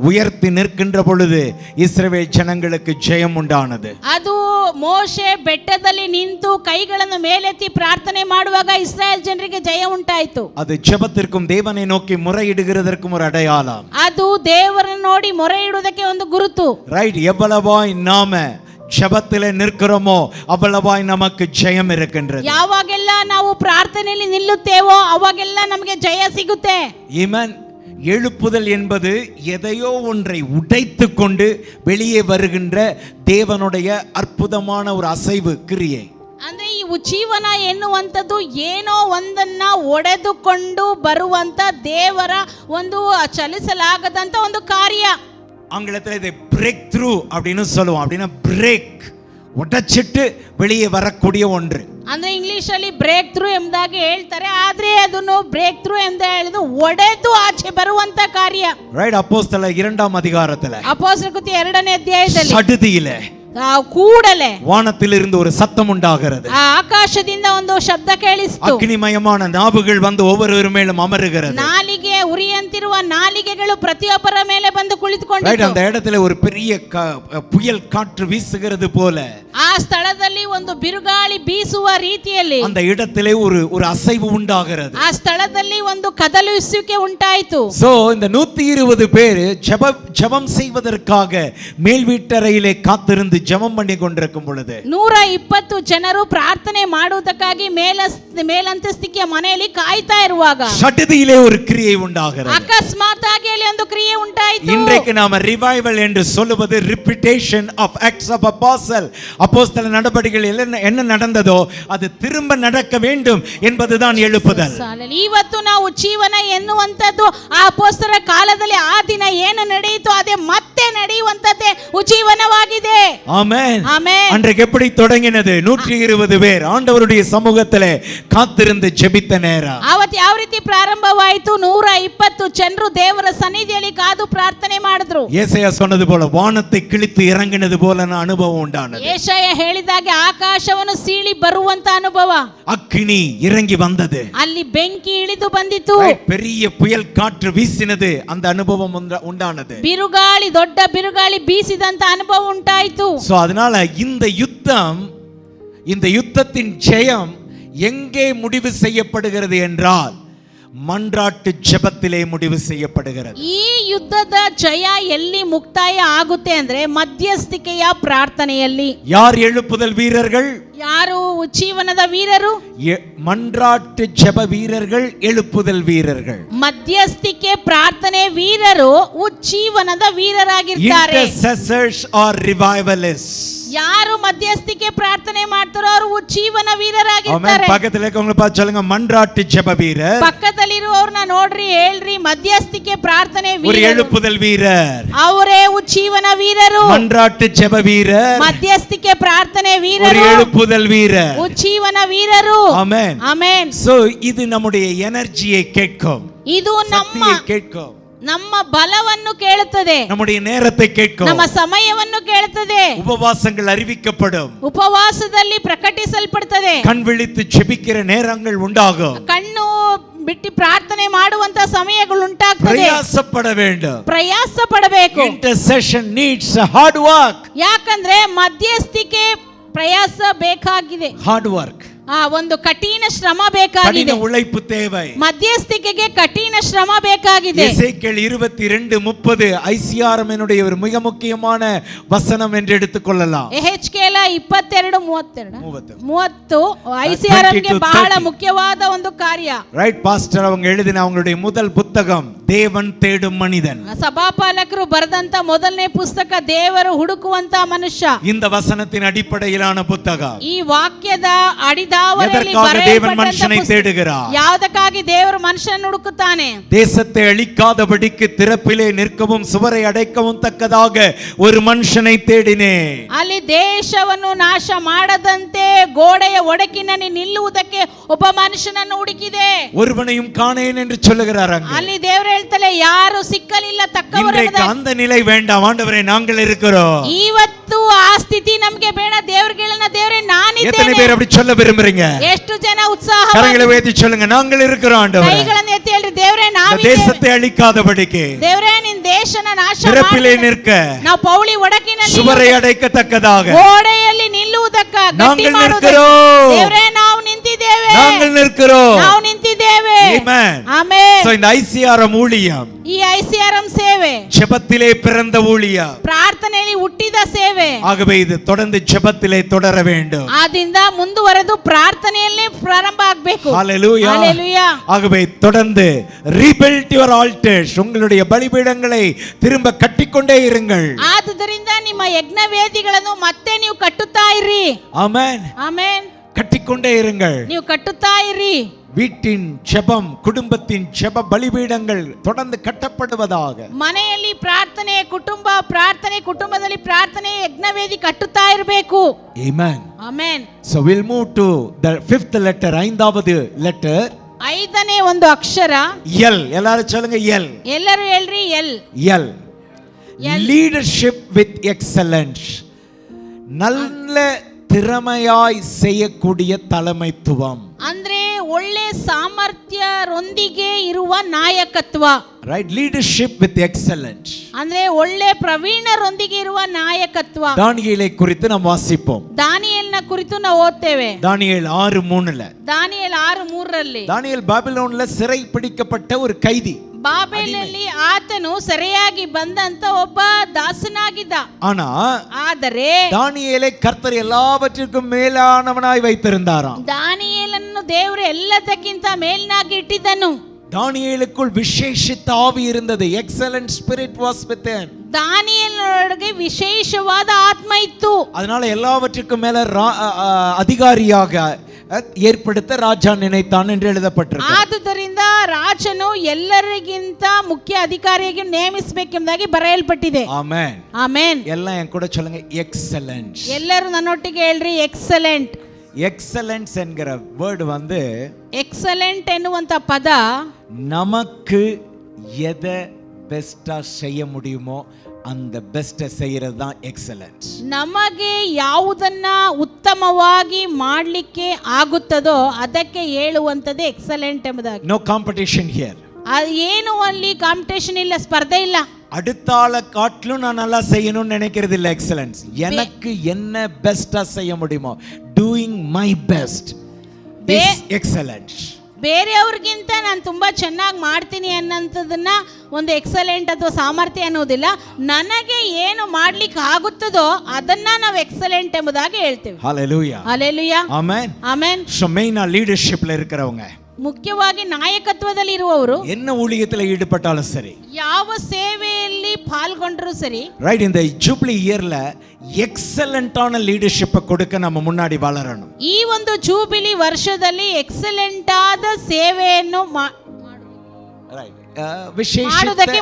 உயர்த்தி நிற்கின்ற பொழுது இஸ்ரவேல் ஜனங்களுக்கு ஜெயம் உண்டானது. ಅದು ಮೋಶೆ ಬೆಟ್ಟದಲ್ಲಿ ನಿಂತು ಕೈಗಳನ್ನು ಮೇಲೆತ್ತಿ ಪ್ರಾರ್ಥನೆ ಮಾಡುವಾಗ ಇಸ್ರಾಯೇಲ್ ಜನರಿಗೆ ಜಯ ಉಂಟಾಯಿತು. அது ஜெபத்திற்கும் தேவனை நோக்கி முறையிடுகிறதற்கும் ஒரு அடையாளம். ಅದು ದೇವರನ್ನು ನೋಡಿ ಮೊರೆ ಇಡುವುದಕ್ಕೆ ಒಂದು ಗುರುತು. ரைட், எவ்வளவாய் நாம ஜெபத்திலே நிற்கிறோமோ அவ்வளவாய் நமக்கு ஜெயம் இருக்கின்றது. ಯಾವಾಗೆಲ್ಲ ನಾವು ಪ್ರಾರ್ಥನೆಯಲ್ಲಿ ನಿಲ್ಲುತ್ತೇವೋ ಅವಾಗೆಲ್ಲ ನಮಗೆ ಜಯ ಸಿಗುತ್ತೆ. ஆமென். எழுப்புதல் என்பது எதையோ ஒன்றை உடைத்து கொண்டு வெளியே வருகின்ற தேவனுடைய அற்புதமான ஒரு அசைவு கிரியை. ಅಂದ್ರೆ ಈ ಉಜ್ಜೀವನ ಎನ್ನುವಂಥದ್ದು ಏನೋ ಒಂದನ್ನ ಒಡೆದುಕೊಂಡು ಬರುವಂತ ದೇವರ ಒಂದು ಚಲಿಸಲಾಗದಂತ ಒಂದು ಕಾರ್ಯ. ஆங்கிலத்தில் இதை பிரேக் த்ரூ அப்படின்னு சொல்லுவோம். அப்படின்னா பிரேக், உடைச்சிட்டு வெளியே வரக்கூடிய ஒன்று. ಅಂದ್ರೆ ಇಂಗ್ಲಿಷ್ ಅಲ್ಲಿ ಬ್ರೇಕ್ ಥ್ರೂ ಎಂಬುದಾಗಿ ಹೇಳ್ತಾರೆ, ಆದ್ರೆ ಅದನ್ನು ಬ್ರೇಕ್ ಥ್ರೂ ಎಂದು ಹೇಳಿದ್ರು ಒಡೆದು ಆಚೆ ಬರುವಂತ ಕಾರ್ಯ. ರೈಟ್, ಅಪೊಸ್ತಲ 2 அதிகாரத்துல, ಅಪೊಸ್ತಲ ಕೃತ್ಯ 2ನೇ ಅಧ್ಯಾಯದಲ್ಲಿ, சடுதியிலே ಕೂಡಲೇ வானத்திலிருந்து ஒரு சத்தம் உண்டாகிறது. ಆಕಾಶದಿಂದ ಒಂದು ಶಬ್ದ ಕೇಳಿಸಿತು. ಅಗ್ನಿಮಯமான ನಾವುಗಳು ಬಂದು ಒಬ್ಬೊಬ್ಬರ ಮೇಲೂ ಅಮರುகிறது. ನಾಲಿಗೆ ಉರಿಯಂತಿರುವ ನಾಲಿಗೆಗಳು ಪ್ರತಿಯೊಬ್ಬರ ಮೇಲೆ ಬಂದು ಕುಳಿತುಕೊಂಡಿತು. ರೈಟ್, அந்த இடத்துல ஒரு பெரிய புயல் காற்று வீசுகிறது போல, ಆ ಸ್ಥಳದಲ್ಲಿ ಒಂದು ಬಿರುಗಾಳಿ ಬೀಸುವ ರೀತಿಯಲ್ಲಿ அந்த இடத்திலே ஒரு அசைவு உண்டாகிறது. ಆ ಸ್ಥಳದಲ್ಲಿ ಒಂದು ಕದಲಿಸುವಿಕೆ ಉಂಟಾಯಿತು. சோ இந்த 120 பேர் ஜெபம் செய்வதற்காக மேல் வீட்டறையிலே காத்திருந்து ஜெபம் பண்ணி கொண்டிருக்கும் பொழுது 120 ಜನರು ಪ್ರಾರ್ಥನೆ ಮಾಡುವುದಕ್ಕಾಗಿ ಮೇಲಂತಸ್ತಿಕೆಯ ಮನೆಯಲ್ಲಿ ಕಾಯ್ತಾ ಇರುವಾಗ சடுதியிலே ஒரு கிரியை உண்டாகிறது. ಅಕಸ್ಮಾತ್ ಆಗಿ ಅಲ್ಲಿ ಒಂದು ಕ್ರಿಯೆ ಉಂಟಾಯಿತು. இன்றைக்கு நாம ரிவைவல் என்று சொல்லுவது repetition of Acts of apostle. அப்போஸ்தல நடபடிகள் என்ன நடந்ததோ அது திரும்ப நடக்க வேண்டும் என்பதுதான் எழுப்புதல். ಇವತ್ತು ನಾವು ಜೀವನ ಎನ್ನುವಂತದ್ದು ಆ ಅಪೊಸ್ತಲರ ಕಾಲದಲ್ಲಿ ಆ ದಿನ ಏನು ನಡೆಯಿತು ಅದೇ ಮತ್ತೆ ನಡೆಯುವಂತದ್ದೇ ಉಜ್ಜೀವನವಾಗಿದೆ. ஆமென். ஆமென். அன்றைக்கு எப்படி தொடங்கினது? 120 பேர் ஆண்டவருடைய சமூகத்திலே காத்திருந்து ஜெபித்த நேரம். ಅವತ್ತು ಯಾವ ರೀತಿ ಪ್ರಾರಂಭವಾಯಿತು? 120 ಜನರು ದೇವರ ಸನ್ನಿಧಿಯಲ್ಲಿ ಕಾದು ಪ್ರಾರ್ಥನೆ ಮಾಡಿದ್ರು. ஏசாயா சொன்னது போல வானத்தை கிழித்து இறங்கினது போல அனுபவம் உண்டானது. ಯೆಶಾಯ ಹೇಳಿದಾಗೆ ಆಕಾಶವನ್ನು ಸೀಳಿ ಬರುವಂತ ಅನುಭವ, அக்கினி இறங்கி வந்தது, ಅಲ್ಲಿ ಬೆಂಕಿ ಇಳಿದು ಬಂದಿತು, பெரிய புயல் காற்று வீசினது, அந்த அனுபவம் உண்டானது. ಬಿರುಗಾಳಿ, ದೊಡ್ಡ ಬಿರುಗಾಳಿ ಬೀಸಿದಂತ ಅನುಭವ ಉಂಟಾಯಿತು. சோ அதனால இந்த யுத்தத்தின் ஜெயம் எங்கே முடிவு செய்யப்படுகிறது என்றால் மன்றாட்டு ஜெபத்திலே முடிவு செய்யப்படுகிறது. ಈ ಯುದ್ಧದ ಜಯ ಎಲ್ಲಿ ಮುಕ್ತಾಯ ಆಗುತ್ತೆ ಅಂದ್ರೆ ಮಧ್ಯಸ್ಥಿಕೆಯ ಪ್ರಾರ್ಥನೆಯಲ್ಲಿ. யார் எழுப்புதல் வீரர்கள்? ಯಾರು ಉಜ್ಜೀವನದ ವೀರರು? மன்றாட்டு ஜெப வீரர்கள், எழுப்புதல் வீரர்கள். ಮಧ್ಯಸ್ಥಿಕೆ ಪ್ರಾರ್ಥನೆ ವೀರರು ಉಜ್ಜೀವನದ ವೀರರಾಗಿರ್ತಾರೆ. Intercessors or revivalists. ಯಾರು ಮಧ್ಯಸ್ಥಿಕೆ ಪ್ರಾರ್ಥನೆ ಮಾಡ್ತಾರೋ ಅವರು ಉಜ್ಜೀವನ ஆமென். ವೀರರಾಗಿರ್ತಾರೆ. பக்கத்துல இருக்கவங்கள பார்த்து சொல்லுங்க, மன்றாட்டு ஜெப வீரர். ಪಕ್ಕದಲ್ಲಿರುವವ್ರನ್ನ ನೋಡ್ರಿ, ಹೇಳ್ರಿ, ಮಧ್ಯಸ್ಥಿಕೆ ಪ್ರಾರ್ಥನೆ ஒரு ವೀರರು. எழுப்புதல் வீரர். ಅವರೇ ಉಜ್ಜೀವನ ವೀರರು. மன்றாட்டு ஜெப வீரர். ಮಧ್ಯಸ್ಥಿಕೆ ಪ್ರಾರ್ಥನೆ ஒரு ವೀರರು. எழுப்புதல் வீரர். ಉಜ್ಜೀವನ ವೀರರು. ஆமென். ಆಮೆನ್. சோ இது நம்முடைய எனர்ஜியை கேட்கும், ಇದು ನಮ್ಮ சக்தியை கேட்கும், ನಮ್ಮ ಬಲವನ್ನು ಕೇಳುತ್ತದೆ, நம்முடைய நேரத்தை கேட்கும். ನಮ್ಮ ಸಮಯವನ್ನು ಕೇಳುತ್ತದೆ. உபவாசங்கள் அறிவிக்கப்படும், ಉಪವಾಸದಲ್ಲಿ ಪ್ರಕಟಿಸಲ್ಪಡುತ್ತದೆ. கண் விழித்து ஜெபிக்கிற நேரங்கள் உண்டாகும். ಕಣ್ಣು ಬಿಟ್ಟು ಪ್ರಾರ್ಥನೆ ಮಾಡುವಂತ ಸಮಯಗಳು ಉಂಟಾಗ್ತದೆ. பிரயாசப்பட வேண்டும். ಪ್ರಯಾಸ ಪಡಬೇಕು. Intercession needs a hard work. ಯಾಕಂದ್ರೆ ಮಧ್ಯಸ್ಥಿಕೆ ಪ್ರಯಾಸ ಬೇಕಾಗಿದೆ. Hard work. ಒಂದು ಕಠಿಣ ಶ್ರಮ ಬೇಕಾಗಿದೆ. கடின உழைப்பு தேவை. ಮಧ್ಯಸ್ಥಿಕೆಗೆ ಕಠಿಣ ಶ್ರಮ ಬೇಕಾಗಿದೆ. எசேக்கியேல் 22:30 ஐசிஆர்எம் என்னுடைய ஒரு மிக முக்கியமான வசனம் என்று எடுத்துக்கொள்ளலாம். ಯೆಹೆಜ್ಕೇಲ 22:30 ಐಸಿಆರ್ಎಂಗೆ ಬಹಳ ಮುಖ್ಯವಾದ ಒಂದು ಕಾರ್ಯ. ரைட் பாஸ்டர் அவங்க எழுதின அவங்களுடைய முதல் புத்தகம் தேவன் தேடும் மனிதன். ಸಭಾಪಾಲಕರು ಬರೆದಂತ ಮೊದಲನೇ ಪುಸ್ತಕ ದೇವರು ಹುಡುಕುವಂತ ಮನುಷ್ಯ. இந்த வசனத்தின் அடிப்படையிலான புத்தகம். ಈ ವಾಕ್ಯದ ಅಡಿದಾವರಲ್ಲಿ எதற்காக தேவன் மனுஷனை தேடுகிறார்? ಯಾವುದಕ್ಕಾಗಿ ದೇವರು ಮನುಷ್ಯನನ್ನು ಹುಡುಕುತ್ತಾನೆ? தேசத்தை அழிக்காதபடிக்கு திறப்பிலே நிற்கவும் சுவரை அடைக்கவும் தக்கதாக ஒரு மனுஷனை தேடினேன். ಅಲ್ಲಿ ದೇಶವನ್ನು ನಾಶ ಮಾಡದಂತೆ ಗೋಡೆಯ ಒಡಕಿನಲ್ಲಿ ನಿಲ್ಲುವುದಕ್ಕೆ ಒಬ್ಬ ಮನುಷ್ಯನನ್ನು ಹುಡುಕಿದೆ. ஒருவனையும் காணேன் என்று சொல்லுகிறார். ಅಲ್ಲಿ ದೇವರು ಹೇಳ್ತಾರೆ, ಯಾರು ಸಿಕ್ಕಲಿಲ್ಲ ತಕ್ಕವರು. இன்றைக்கு அந்த நிலை வேண்டாம் ஆண்டவரே, நாங்கள் இருக்கிறோம். ಇವತ್ತು ಆ ಸ್ಥಿತಿ ನಮಗೆ ಬೇಡ. ದೇವರಿಗೆ ಹೇಳೋಣ, ದೇವರೇ ನಾನಿದ್ದೇನೆ. எத்தனை பேர் அப்படி சொல்ல விரும்புறீங்க? ಎಷ್ಟು ಜನ ಉತ್ಸಾಹ கரங்களை உயர்த்தி சொல்லுங்க, நாங்கள் இருக்கிறோம் ஆண்டவரே. ಕೈಗಳನ್ನು ಎತ್ತಿ ಹೇಳ್ರಿ, ದೇವರೇ ನಾವಿದ್ದೇವೆ. தேசத்தை அழிக்காதபடிக்கு ದೇವರೇ ನಿನ್ನ ದೇಶನ ನಾಶ திறப்பிலே நிற்க, ನಾವು ಪೌಳಿ ಒಡಕಿನಲ್ಲಿ சுவரை அடைக்கத்தக்கதாக ಗೋಡೆಯಲ್ಲಿ ನಿಲ್ಲುವುದಕ್ಕೆ நாங்கள் நிற்கிறோம். ದೇವರೇ ನಾವು ನಿಂತಿದ್ದೇವೆ. நாங்கள் நிற்கிறோம். ನಾವು ನಿಂತಿದ್ದೇವೆ. ஆமென். ಆಮೆನ್. சோ இந்த ஐசிஆர்எம் ஊழியம் ಈ ಐಸಿಆರ್ಎಂ ಸೇವೆ ஜெபத்திலே பிறந்த ஊழியம். ಪ್ರಾರ್ಥನೆಯಲ್ಲಿ ಹುಟ್ಟಿದ ಸೇವೆ. ஆகவே இது தொடர்ந்து ஜெபத்திலே தொடர வேண்டும். ಆದಿಂದ ಮುಂದುವರೆದು ಪ್ರಾರ್ಥನೆಯಲ್ಲೇ ಪ್ರಾರಂಭ ಆಗಬೇಕು. ஹalleluya. ஹalleluya. ஆகவே தொடர்ந்து rebuild your altars, உங்களுடைய பலிபீடங்களை திரும்ப கட்டிக்கொண்டே இருங்கள். ಆದುದರಿಂದ ನಿಮ್ಮ ಯಜ್ಞ ವೇದಿಗಳನ್ನು ಮತ್ತೆ ನೀವು ಕಟ್ಟುತ್ತಾ ಇರಿ. ஆமென். ಆಮೆನ್. கட்டிக்கொண்டே இருங்கள். ನೀವು ಕಟ್ಟುತ್ತಾ ಇರಿ. வீட்டின் ஜெபம், குடும்பத்தின் ஜெப பலிபீடங்கள் தொடர்ந்து கட்டப்படுவதாக. ಮನೆಯಲ್ಲಿ ಪ್ರಾರ್ಥನೆ, ಕುಟುಂಬದಲ್ಲಿ ಪ್ರಾರ್ಥನೆ, ಯಜ್ಞವೇದಿ ಕಟ್ಟುತ್ತಾ ಇರಬೇಕು. Amen. Amen. So we'll move to the fifth letter, ஐந்தாவது letter. ಐದನೇ ಒಂದು ಅಕ್ಷರ L. எல்லாரும் சொல்லுங்க L. ಎಲ್ಲರೂ ಹೇಳ್ರಿ, L. L. Leadership with excellence. நல்ல திறமையாய் செய்யக்கூடிய தலைமைத்துவம். ಅಂದ್ರೆ ಒಳ್ಳೆ ಸಾಮರ್ಥ್ಯರೊಂದಿಗೆ ಇರುವ ನಾಯಕತ್ವ. Right, leadership with excellence. ಅಂದ್ರೆ ಒಳ್ಳೆ ಪ್ರವೀಣರೊಂದಿಗೆ ಇರುವ ನಾಯಕತ್ವ. தானியேலை குறித்து நாம் வாசிப்போம். ದಾನಿಯೇಲನ ಕುರಿತು ನಾವು ಓದ್ತೇವೆ. தானியேல் 6:3. ದಾನಿಯೇಲ 6:3 தானியேல் பாபிலோன்ல சிறை பிடிக்கப்பட்ட ஒரு கைதி. ಬಾಬೆಲಲ್ಲಿ ಆತನು ಸೆರೆಯಾಗಿ ಬಂದಂತ ಒಬ್ಬ ದಾಸನಾಗಿದ್ದ. ಆದರೆ தானியேலை கர்த்தர் எல்லாவற்றிற்கும் மேலானவனாய் வைத்திருந்தாராம். ದಾನಿಯೇಲನ್ನು ದೇವರು ಎಲ್ಲದಕ್ಕಿಂತ ಮೇಲ್ನಾಗಿ ಇಟ್ಟಿದ್ದನು. தானியேலுக்குள் விசேஷித்த ஆவி இருந்தது. Excellent spirit was within. ದಾನಿಯೇಲನೊಳಗೆ ವಿಶೇಷವಾದ ಆತ್ಮ ಇತ್ತು. அதனால எல்லாவற்றிற்கும் மேல அதிகாரியாக ஏற்படுத்த ராஜா நினைத்தான் என்று எழுதப்பட்டிருக்கு. ಆದುದರಿಂದ ರಾಜನು ಎಲ್ಲರಿಗಿಂತ ಮುಖ್ಯ ಅಧಿಕಾರಿಯಾಗಿ ನೇಮಿಸಬೇಕೆಂಬುದಾಗಿ ಬರೆಯಲ್ಪಟ್ಟಿದೆ. ಆಮೆನ್. ಆಮೆನ್. எல்லாம் என் கூட சொல்லுங்க, எக்ஸலென்ஸ். ಎಲ್ಲರೂ ನನ್ನೊಟ್ಟಿಗೆ ಹೇಳ್ರಿ, ಎಕ್ಸಲೆಂಟ್. எக்ஸலென்ஸ் என்கிற வேர்ட் வந்து, ಎಕ್ಸಲೆಂಟ್ ಎನ್ನುವಂತ ಪದ நமக்கு எதை பெஸ்டா செய்ய முடியுமோ அந்த பெஸ்ட்டை செய்யறது தான் எக்ஸலென்ஸ். ನಮಗೆ ಯಾವುದನ್ನ ಉತ್ತಮವಾಗಿ ಮಾಡಲಿಕ್ಕೆ ಆಗುತ್ತದೋ ಅದಕ್ಕೆ ಹೇಳುವಂತದ್ದು ಎಕ್ಸಲೆಂಟ್ ಎಂಬುದಾಗಿ. No competition here. ಅದು ಏನು ಅಲ್ಲಿ ಕಾಂಪಿಟೇಷನ್ ಇಲ್ಲ, ಸ್ಪರ್ಧೆ ಇಲ್ಲ. அடுத்த ஆளை காட்டிலும் நான் நல்லா செய்யணும்னு நினைக்கிறது இல்லை எக்ஸலென்ஸ். எனக்கு என்ன பெஸ்டா செய்ய முடியுமோ, டூயிங் மை பெஸ்ட் இஸ் எக்ஸலென்ஸ். ಬೇರೆಯವ್ರಿಗಿಂತ ನಾನು ತುಂಬ ಚೆನ್ನಾಗಿ ಮಾಡ್ತೀನಿ ಅನ್ನೋಂಥದ್ದನ್ನ ಒಂದು ಎಕ್ಸಲೆಂಟ್ ಅಥವಾ ಸಾಮರ್ಥ್ಯ ಅನ್ನೋದಿಲ್ಲ. ನನಗೆ ಏನು ಮಾಡ್ಲಿಕ್ಕೆ ಆಗುತ್ತದೋ ಅದನ್ನ ನಾವು ಎಕ್ಸಲೆಂಟ್ ಎಂಬುದಾಗಿ ಹೇಳ್ತೇವೆ. ஹalleluya. ஹalleluya. ஆமென். ஆமென். சோ மெயினா லீடர்ஷிப்ல இருக்கிறவங்க, ಮುಖ್ಯವಾಗಿ ನಾಯಕತ್ವದಲ್ಲಿ ಇರುವವರು என்ன ஊழியத்துல ஈடுபட்டாலும் சரி, ಯಾವ ಸೇವೆಯಲ್ಲಿ ಪಾಲ್ಗೊಂಡ್ರು ಸರಿ, ரைட், இந்த ஜூப்ளி இயர்ல எக்ஸலண்டான லீடர்ஷிப்பை கொடுக்க நம்ம முன்னாடி வளரணும். ಈ ಒಂದು ಜೂಬಿಲಿ ವರ್ಷದಲ್ಲಿ ಎಕ್ಸಲೆಂಟ್ ಆದ ಸೇವೆಯನ್ನು ಮಾಡುವುದಕ್ಕೆ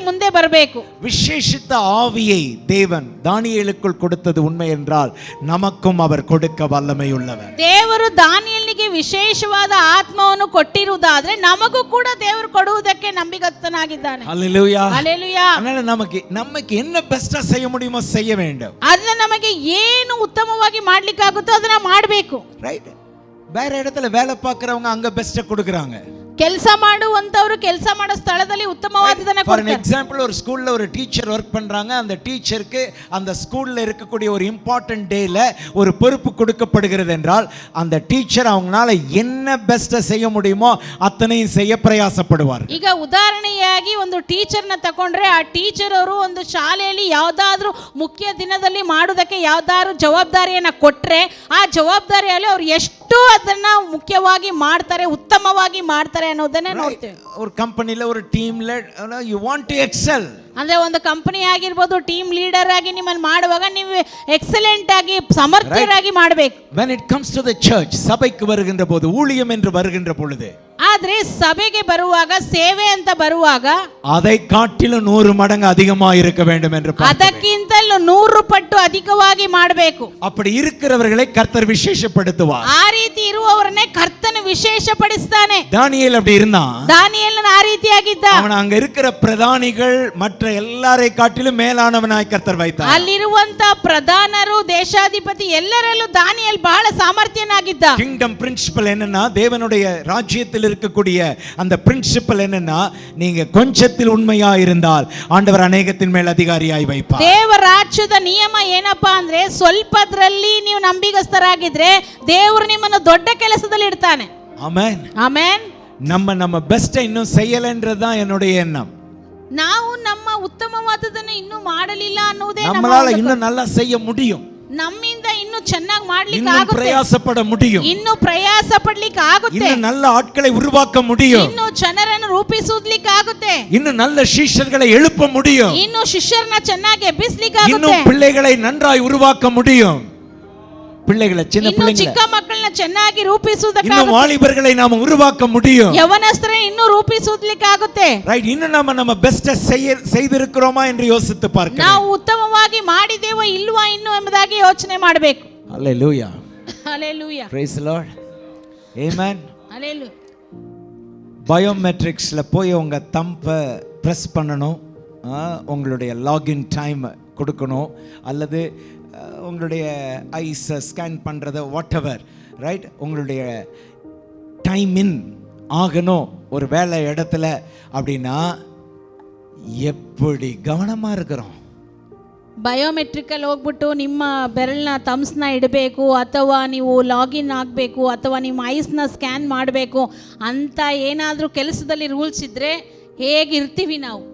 ಮುಂದೆ ಬರಬೇಕು. விசேஷித்த ஆவியை தேவன் தானியேலுக்குள் கொடுத்தது உண்மை என்றால் நமக்கும் அவர் கொடுக்க வல்லமை உள்ளவர். ದೇವರು ದಾನಿಯೇಲನಿಗೆ ವಿಶೇಷವಾದ ಆತ್ಮವನ್ನು ಕೊಟ್ಟಿರುವುದಾದ್ರೆ ನಮಗೂ ಕೂಡ ದೇವರು ಕೊಡುವುದಕ್ಕೆ ನಂಬಿಗಸ್ತನಾಗಿದ್ದಾನೆ. ஹல்லேலூயா, ஹல்லேலூயா. அதனால நமக்கு என்ன பெஸ்டா செய்ய முடியுமோ செய்ய வேண்டும். ಅದನ್ನ ನಮಗೆ ಏನು ಉತ್ತಮವಾಗಿ ಮಾಡ್ಲಿಕ್ಕೆ ಆಗುತ್ತೋ ಅದನ್ನ ಮಾಡಬೇಕು. ரைட், வேற இடத்துல வேலை பார்க்கறவங்க அங்க பெஸ்டா கொடுக்கறாங்க. ಕೆಲಸ ಮಾಡುವಂತವರು ಕೆಲಸ ಮಾಡೋ ಸ್ಥಳದಲ್ಲಿ ಉತ್ತಮವಾದದನ್ನ ஃபார் ಕೊಡ್ತಾರೆ. எக்ஸாம்பிள், ஒரு ஸ்கூல்ல ஒரு டீச்சர் வர்க் பண்றாங்க. அந்த டீச்சருக்கு அந்த ஸ்கூல்ல இருக்கக்கூடிய ஒரு இம்பார்ட்டன்ட் டேல ஒரு பொறுப்பு கொடுக்கப்படுகிறது என்றால் அந்த டீச்சர் அவங்களால என்ன பெஸ்டா செய்ய முடியுமோ அத்தனையும் செய்ய பிரயாசப்படுவார். ಈಗ ಉದಾಹರಣೆಯಾಗಿ ಒಂದು ಟೀಚರ್ನ ತಕೊಂಡ್ರೆ ಆ ಟೀಚರ್ ಅವರು ಒಂದು ಶಾಲೆಯಲ್ಲಿ ಯಾವ್ದಾದ್ರೂ ಮುಖ್ಯ ದಿನದಲ್ಲಿ ಮಾಡೋದಕ್ಕೆ ಯಾವ್ದಾದ್ರು ಜವಾಬ್ದಾರಿಯನ್ನ ಕೊಟ್ರೆ ಆ ಜವಾಬ್ದಾರಿಯಲ್ಲಿ ಅವ್ರು ಎಷ್ಟು ಅದನ್ನ ಮುಖ್ಯವಾಗಿ ಮಾಡ್ತಾರೆ, ಉತ್ತಮವಾಗಿ ಮಾಡ್ತಾರೆ ಅನ್ನೋದನ್ನೇ ನೋಡ್ತೇವೆ. ஒரு கம்பெனில ஒரு டீம்ல you want to excel, ಅಂದ್ರೆ ಒಂದು ಕಂಪನಿ ಆಗಿರ್ಬೋದು, ಟೀಮ್ ಲೀಡರ್ ಆಗಿ ನಿಮ್ಮನ್ನು ಮಾಡುವಾಗ ನೀವು ಎಕ್ಸಲೆಂಟ್ ಆಗಿ ಸಮರ್ಥರಾಗಿ ಮಾಡಬೇಕು. when it comes to the church, சபைக்கு வருகின்ற போது, ஊழியம் என்று வருகின்ற பொழுது, ಆದ್ರೆ ಸಭೆಗೆ ಬರುವಾಗ, ಸೇವೆ ಅಂತ ಬರುವಾಗ அதை காட்டிலும் 100 மடங்கு அதிகமா இருக்க வேண்டும் என்று ಅದಕ್ಕಿಂತಲೂ 100 ಪಟ್ಟು ಅಧಿಕವಾಗಿ ಮಾಡಬೇಕು. அப்படி இருக்கிறவர்களை கர்த்தர் விசேஷப்படுத்துவார். ಆ ರೀತಿ ಇರುವವರನ್ನೇ ಕರ್ತನು ವಿಶೇಷಪಡಿಸ್ತಾನೆ. தானியேல் அப்படி இருந்தான். ದಾನಿಯೇಲನ ಆ ರೀತಿಯಾಗಿದ್ದ. அவன் அங்க இருக்கிற பிரதானிகள் மற்ற எல்லாரை காட்டிலும் மேலானவனாய் கர்த்தர் வைத்தார். ಅಲ್ಲಿರುವಂತ ಪ್ರಧಾನರು, ದೇಶಾಧಿಪತಿ ಎಲ್ಲರಲ್ಲೂ ದಾನಿಯೇಲ್ ಬಹಳ ಸಾಮರ್ಥ್ಯನಾಗಿದ್ದ. கிங்டம் பிரின்சிபல் என்னன்னா, தேவனுடைய ராஜ்யத்தில் இருக்கக்கூடிய அந்த பிரின்சிபல் என்னன்னா, நீங்க கொஞ்சத்தில் உண்மையா இருந்தால் ஆண்டவர் அநேகத்தின் மேல் அதிகாரியாய் வைப்பார். ದೇವರ ರಾಜ್ಯದ ನಿಯಮ ಏನಪ್ಪಾ ಅಂದ್ರೆ, ಸ್ವಲ್ಪದ್ರಲ್ಲಿ ನೀವು ನಂಬಿಗಸ್ತರಾಗಿದ್ರೆ ದೇವರು ನಿಮ್ಮನ್ನು ದೊಡ್ಡ ಕೆಲಸದಲ್ಲಿ ಇಡ್ತಾನೆ. Amen, amen. நம்ம பெஸ்ட் இன்னும் செய்யலன்றதுதான் என்னுடைய எண்ணம். ನಾವು ನಮ್ಮ ಉತ್ತಮವಾದದನ್ನು ಇನ್ನೂ ಮಾಡಲಿಲ್ಲ ಅನ್ನೋದೇ நம்மளால இன்னும் நல்லா செய்ய முடியும். ನಮ್ಮಿಂದ ಇನ್ನೂ ಚೆನ್ನಾಗಿ ಮಾಡ್ಲಿಕ್ಕೆ இன்னும் ಆಗುತ್ತೆ, பிரயாசப்பட முடியும், ಇನ್ನೂ ಪ್ರಯಾಸ ಪಡ್ಲಿಕ್ಕೆ ಆಗುತ್ತೆ, இன்னும் நல்ல ஆட்களை உருவாக்க முடியும், ಇನ್ನೂ ಜನರನ್ನು ರೂಪಿಸುವುದಕ್ಕೆ ಆಗುತ್ತೆ, இன்னும் நல்ல சீஷர்களை எழுப்ப முடியும், ಇನ್ನೂ ಶಿಷ್ಯರನ್ನ ಚೆನ್ನಾಗಿ ಎಬ್ಬಿಸಲಿಕ್ಕೆ இன்னும் ಆಗುತ್ತೆ, பிள்ளைகளை நன்றாய் உருவாக்க முடியும். பிள்ளைகளை, சின்ன ಇನ್ನೂ பிள்ளைகளை, ಚಿಕ್ಕ ಮಕ್ಕಳನ್ನ ಚೆನ್ನಾಗಿ ರೂಪಿಸುವುದಕ್ಕೆ இன்னும் ಆಗುತ್ತೆ, வாலிபர்களை நாம உருவாக்க முடியும். ಯವನಸ್ಥರನ್ನ ಇನ್ನೂ ರೂಪಿಸುವುದಕ್ಕೆ ಆಗುತ್ತೆ. ரைட், இன்னும் நம்ம பெஸ்ட் செய்திருக்கிறோமா என்று யோசித்து பார்க்க. ನಾವು ಉತ್ತಮವಾಗಿ ಮಾಡಿದೇವೋ ಇಲ್ವಾ ಇನ್ನು ಎಂಬುದಾಗಿ ಯೋಚನೆ ಮಾಡಬೇಕು. ஹல்லேலூயா, ஹல்லேலூயா, பிரைஸ் தி லார்ட், ஆமென். ஹல்லேலூயா. பயோமெட்ரிக்ஸ்ல போய் உங்க தம்பை பிரஸ் பண்ணணும், உங்களுடைய லாகின் டைம் கொடுக்கணும், அல்லது உங்களுடைய ஐஸை ஸ்கேன் பண்ணுறத வாட் எவர், ரைட், உங்களுடைய டைம் இன் ஆகணும் ஒரு வேலை இடத்துல அப்படின்னா எப்படி கவனமாக இருக்கிறோம். ಬಯೋಮೆಟ್ರಿಕಲ್ಲಿ ಹೋಗ್ಬಿಟ್ಟು ನಿಮ್ಮ ಬೆರಳನ್ನ ಥಮ್ಸ್ನ ಇಡಬೇಕು, ಅಥವಾ ನೀವು ಲಾಗಿನ್ ಆಗಬೇಕು, ಅಥವಾ ನಿಮ್ಮ ಐಸ್ನ ಸ್ಕ್ಯಾನ್ ಮಾಡಬೇಕು ಅಂತ ಏನಾದರೂ ಕೆಲಸದಲ್ಲಿ ರೂಲ್ಸ್ ಇದ್ದರೆ ಹೇಗಿರ್ತೀವಿ ನಾವು?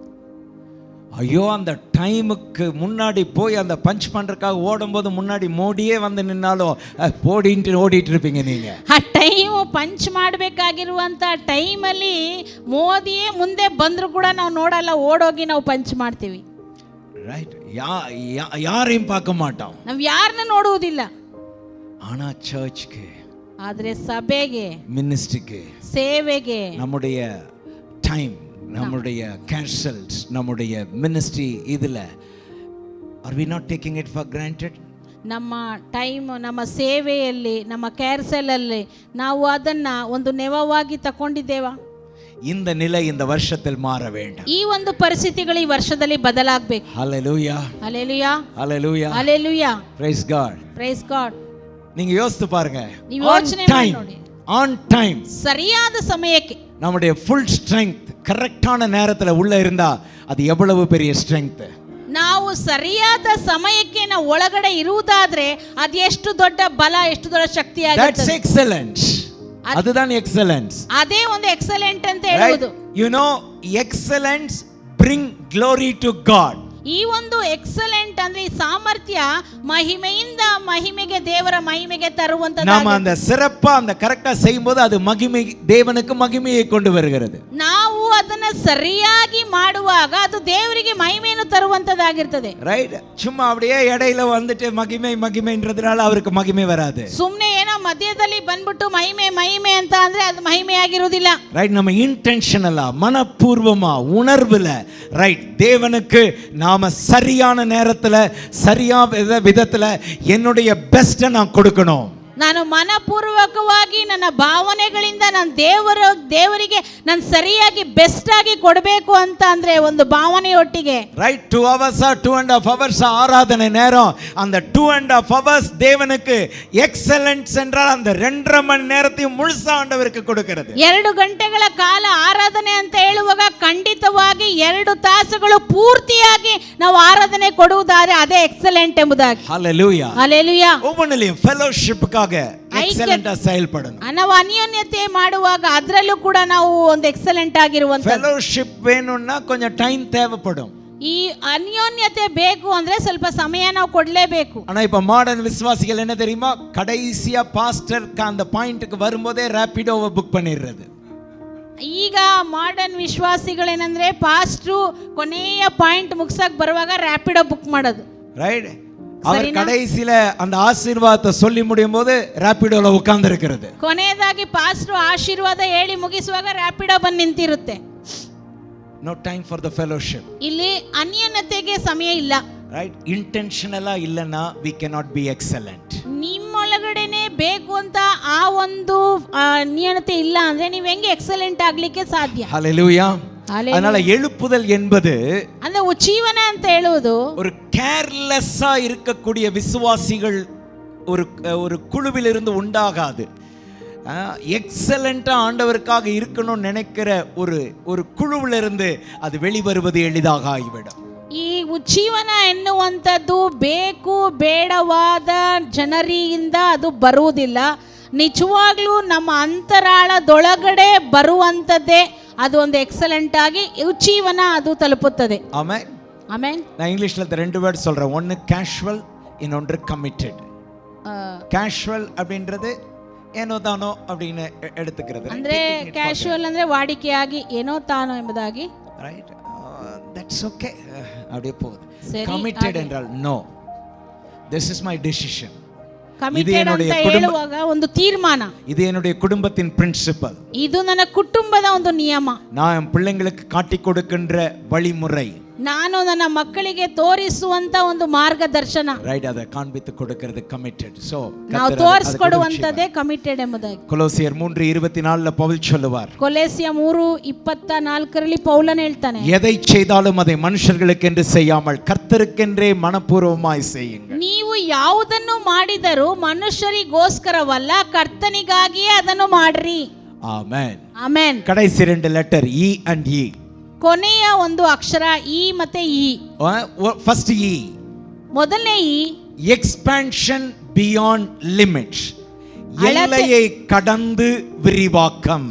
ஐயோ, அந்த டைமுக்கு முன்னாடி போய் அந்த பஞ்ச் பண்ணுறதுக்காக ஓடும்போது முன்னாடி மோடியே வந்து நின்னாலும் போடின்ட்டு ஓடிட்டு இருப்பீங்க நீங்க. ಆ ಟೈಮು ಪಂಚ್ ಮಾಡಬೇಕಾಗಿರುವಂಥ ಟೈಮಲ್ಲಿ ಮೋದಿಯೇ ಮುಂದೆ ಬಂದರೂ ಕೂಡ ನಾವು ನೋಡಲ್ಲ, ಓಡೋಗಿ ನಾವು ಪಂಚ್ ಮಾಡ್ತೀವಿ. ரைட், யாரையும் பார்க்க மாட்டோம், ನಾವು ಯಾರನ್ನ ನೋಡುವುದಿಲ್ಲ. ஆனா சர்ச்சுக்கு, ಆದರೆ ಸಭೆಗೆ, மினிஸ்ட்ரிக்கு, ಸೇವೆಗೆ நம்முடைய டைம், நம்முடைய கேன்சல்ஸ், நம்முடைய மினிஸ்ட்ரி, இதில் are we not taking it for granted? ನಮ್ಮ ಟೈಮ್, ನಮ್ಮ ಸೇವೆಯಲ್ಲಿ, ನಮ್ಮ ಕ್ಯಾರ್ಸೆಲಲ್ಲಿ ನಾವು ಅದನ್ನು ಒಂದು ನೆವವಾಗಿ ತಗೊಂಡಿದ್ದೇವಾ? இந்த நிலை இந்த வருஷத்தில் மாற வேண்டும். ಈ ಒಂದು ಪರಿಸ್ಥಿತಿಗಳು ಈ ವರ್ಷದಲ್ಲಿ ಬದಲಾಗಬೇಕು. Hallelujah, hallelujah, hallelujah, hallelujah, praise God, praise God. நீங்க யோசித்து பாருங்க, ನೀವು ಯೋಚನೆ ಮಾಡಿ, ஆன் டைம், ಸರಿಯಾದ ಸಮಯಕ್ಕೆ நம்முடைய ஃபுல் ஸ்ட்ரெngth கரெக்டான நேரத்தில் உள்ள இருந்தா அது எவ்வளவு பெரிய ஸ்ட்ரெngth. ನಾವು ಸರಿಯಾದ ಸಮಯಕ್ಕೆ ನಾವು ಒಳಗಡೆ ಇರುವುದಾದ್ರೆ ಅದು ಎಷ್ಟು ದೊಡ್ಡ ಬಲ, ಎಷ್ಟು ದೊಡ್ಡ ಶಕ್ತಿ ಆಗುತ್ತೆ. That's excellence. அதுதான் எக்ஸலன்ஸ். ಅದೇ ಒಂದು ಎಕ್ಸಲೆಂಟ್ ಅಂತ ಹೇಳುವುದು. You know, excellence bring glory to God. ಈ ಒಂದು ಎಕ್ಸಲೆಂಟ್ ಅಂದ್ರೆ ಈ ಸಾಮರ್ಥ್ಯ ಮಹಿಮೆಯಿಂದ ಮಹಿಮೆಗೆ, ದೇವರ மகிமைக்கு தருவந்தது. நாம அந்த சிறப்பா அந்த கரெக்டா செய்யும்போது அது மகிமை, தேவனுக்கு மகிமையை கொண்டு வருகிறது. ನಾವು ಅದನ್ನ ಸರಿಯಾಗಿ ಮಾಡುವಾಗ ಅದು ದೇವರಿಗೆ ಮಹಿಮೆಯನ್ನು ತರುವಂತದಾಗಿರ್ತದೆ. ரைட். சும்மா அப்படியே இடையில வந்துட்டு மகிமை மகிமைன்றதுனால அவருக்கு மகிமை வராது. ಸುಮ್ಮನೆ ಏನೋ ಮಧ್ಯದಲ್ಲಿ ಬಂದ್ಬಿಟ್ಟು ಮಹಿಮೆ ಮಹಿಮೆ ಅಂತ ಅಂದ್ರೆ ಅದು ಮಹಿಮೆ ಆಗಿರುವುದಿಲ್ಲ. ரைட். நம்ம இன்டென்ஷனலா, மனப்பூர்வமா, உணர்வுல, ரைட், தேவனுக்கு நாம சரியான நேரத்துல சரியான விதத்துல என்னுடைய பெஸ்ட்டை நான் கொடுக்கணும். ನಾನು ಮನಪೂರ್ವಕವಾಗಿ ನನ್ನ ಭಾವನೆಗಳಿಂದ ನಾನು ದೇವರಿಗೆ ನಾನು ಸರಿಯಾಗಿ ಬೆಸ್ಟ್ ಆಗಿ ಕೊಡಬೇಕು ಅಂತ ಅಂದ್ರೆ ಒಂದು ಭಾವನೆಯೊಟ್ಟಿಗೆ, ரைட், 2 hours 2.5 hours ஆராதனை நேரம், அந்த 2.5 hours தேவனுக்கு எக்ஸலன்ஸ் என்றால் அந்த 2.5 மணி நேரத்தையும் முழுசா ஆண்டவருக்கு கொடுக்கிறது. 2 ಗಂಟೆಗಳ ಕಾಲ ಆರಾಧನೆ ಅಂತ ಹೇಳುವಾಗ ಖಂಡಿತವಾಗಿ 2 ತಾಸುಗಳು ಪೂರ್ತಿಯಾಗಿ ನಾವು ಆರಾಧನೆ ಕೊಡುವುದಾದ್ರೆ ಅದೇ ಎಕ್ಸಲೆಂಟ್ ಎಂಬುದಾಗಿ. ஹalleluya. ಹಲ್ಲೆಲೂಯಾ. ஒவ்வொன்றிலும் ஃபெலோஷிப்புக்காக ಎಕ್ಸಲೆಂಟ್ ಸೇಲ್ಪಡணும். ನಾವು ಅನ್ಯೋನ್ಯತೆ ಮಾಡುವಾಗ ಅದರಲ್ಲೂ ಕೂಡ ನಾವು ಒಂದು ಎಕ್ಸಲೆಂಟ್ ಆಗಿರುವಂತ. ಫೆಲೋಶಿಪ್ வேணும்னா கொஞ்சம் டைம் தேவைப்படும். ಈ ಅನ್ಯೋನ್ಯತೆ ಬೇಕು ಅಂದ್ರೆ ಸ್ವಲ್ಪ ಸಮಯ ನಾವು ಕೊಡಲೇಬೇಕು. ஆனா இப்ப மாடர்ன் விசுவாசிகள் என்ன தெரியுமா, கடைசியா பாஸ்டர் அந்த பாயிண்ட்க்கு வரும்போதே ரேபிடோவை புக் பண்ணிடுறது. ಈಗ ಮಾಡರ್ನ್ ವಿಶ್ವಾಸಿಗಳೇನಂದ್ರೆ ಪಾಸ್ಟ್ರು ಕೊನೆಯ ಪಾಯಿಂಟ್ ಮುಗಿಸಕ್ ಬರುವಾಗ ರ್ಯಾಪಿಡೋ ಬುಕ್ ಮಾಡೋದು. ரைட். அவர் கடைசில அந்த ஆசீர்வாதத்தை சொல்லி முடியும் போது ரேபிடோல உட்கார்ந்து இருக்கிறது. ಕೊನೆಯದಾಗಿ ಪಾಸ್ಟ್ರು ಆಶೀರ್ವಾದ ಹೇಳಿ ಮುಗಿಸುವಾಗ ರ್ಯಾಪಿಡೋ ಬಂದು ನಿಂತಿರುತ್ತೆ. No time for the fellowship. ಇಲ್ಲಿ ಅನ್ಯೋನ್ಯತೆಗೆ ಸಮಯ ಇಲ್ಲ. ರೈಟ್. ಇಂಟೆನ್ಷನಲ್ ಇಲ್ಲನಾ ವಿ ಕ್ಯಾನಾಟ್ ಬಿ ಎಕ್ಸಲೆಂಟ್. ನಿಮ್ಮೊಳಗಡೆನೆ ಬೇಕು ಅಂತ ಆ ಒಂದು ಅನ್ಯೋನ್ಯತೆ ಇಲ್ಲ ಅಂದ್ರೆ ನೀವು ಹೆಂಗೆ ಎಕ್ಸಲೆಂಟ್ ಆಗ್ಲಿಕ್ಕೆ ಸಾಧ್ಯ? ಹಲ್ಲೆಲೂಯಾ. அதனால எழுப்புதல் என்பது அந்த உச்சீவன ಅಂತ ಹೇಳುವುದು ஒரு கேர்லெஸ்ஸா இருக்கக்கூடிய விசுவாசிகள் ஒரு குழுவில் இருந்து உண்டாகாது. எக்ஸலென்ட்டா ஆண்டவருக்காக இருக்கணும்னு நினைக்கிற ஒரு குழுவில் இருந்து அது வெளிவருவது எளிதாக ஆகிவிடும். ಈ ಉಜ್ಜೀವನ ಎನ್ನುವಂಥದ್ದು ಬೇಕು ಬೇಡವಾದ ಜನರಿಂದ ಅದು ಬರುವುದಿಲ್ಲ. ನಿಜವಾಗ್ಲೂ ನಮ್ಮ ಅಂತರಾಳದೊಳಗಡೆ ಬರುವಂಥದ್ದೇ ಅದು ಒಂದು ಎಕ್ಸಲೆಂಟ್ ಆಗಿ ಉಜ್ಜೀವನ ಅದು ತಲುಪುತ್ತದೆ. ಆಮೆನ್. ಆಮೆನ್. நான் இங்கிலீஷ்ல 2 வேர்ட் சொல்றேன். ஒன்னு கேஷுவல், இன்னொன்று கமிட்டட். கேஷுவல் அப்படின்றது ಏನೋ ತಾನೋ அப்படின்னு எடுத்துக்கிறது. ಅಂದ್ರೆ ಕ್ಯಾಶುವಲ್ ಅಂದ್ರೆ ವಾಡಿಕೆಯಾಗಿ ಏನೋ ತಾನೋ ಎಂಬುದಾಗಿ. ರೈಟ್. ದಟ್ಸ್ ಓಕೆ, அப்படியே போகுது. ಸರಿ. கமிட்டட் என்றால் no, this is my decision. Committed ಅಂತ ಹೇಳುವಾಗ ಒಂದು ತೀರ್ಮಾನ. இது என்னுடைய குடும்பத்தின் பிரின்சிபல். ಇದು ನನ್ನ ಕುಟುಂಬದ ಒಂದು ನಿಯಮ. நான் பிள்ளைங்களுக்கு காட்டி கொடுக்கின்ற வழிமுறை. ನಾನು ನನ್ನ ಮಕ್ಕಳಿಗೆ ತೋರಿಸುವಂತ ಒಂದು ಮಾರ್ಗದರ್ಶನ. ರೈಟ್. ಅದ ಕಾಣ್ಬಿಟ್ಟು ಕೊಡುಕ್கிறது ಕಮಿಟೆಡ್. ಸೋ ನಾವು ತೋರಿಸಿಕೊಡುವಂತದೇ ಕಮಿಟೆಡ್ ಎಂಬುದಾಗಿ. ಕೊಲೋಸಿಯರ್ 3:24 ಪೌಲ್ சொல்லுவார். ಕೊಲೋಸಿಯ 3:24ರಲ್ಲಿ ಪೌಲನ್ ಹೇಳ್ತಾನೆ, எதை செய்தாலும் அதை மனுஷர்களுக்கென்று செய்யாமல் கர்த்தருக்கென்றே மனப்பூர்வமாய் செய்யுங்கள். ನೀವು ಯಾವುದನ್ನು ಮಾಡಿದರೂ ಮನುಷ್ಯರಿಗೋಸ್ಕರವಲ್ಲ ಕರ್ತನಿಗಾಗಿಯೇ ಅದನ್ನು ಮಾಡ್ರಿ. ಆಮೆನ್. ಆಮೆನ್. ಕடைசி 2 ಲೆಟರ್ ಇ ಅಂಡ್ ಇ. ಕೊನೆಯ ಒಂದು ಅಕ್ಷರ ಇ ಮತ್ತೆ ಇ. ಫಸ್ಟ್ ಇ, ಮೊದಲನೇ ಇ, எக்ஸ்பான்ஷன் பியாண்ட் லிமிட்ஸ். எல்லையை கடந்து விரிவாக்கம்.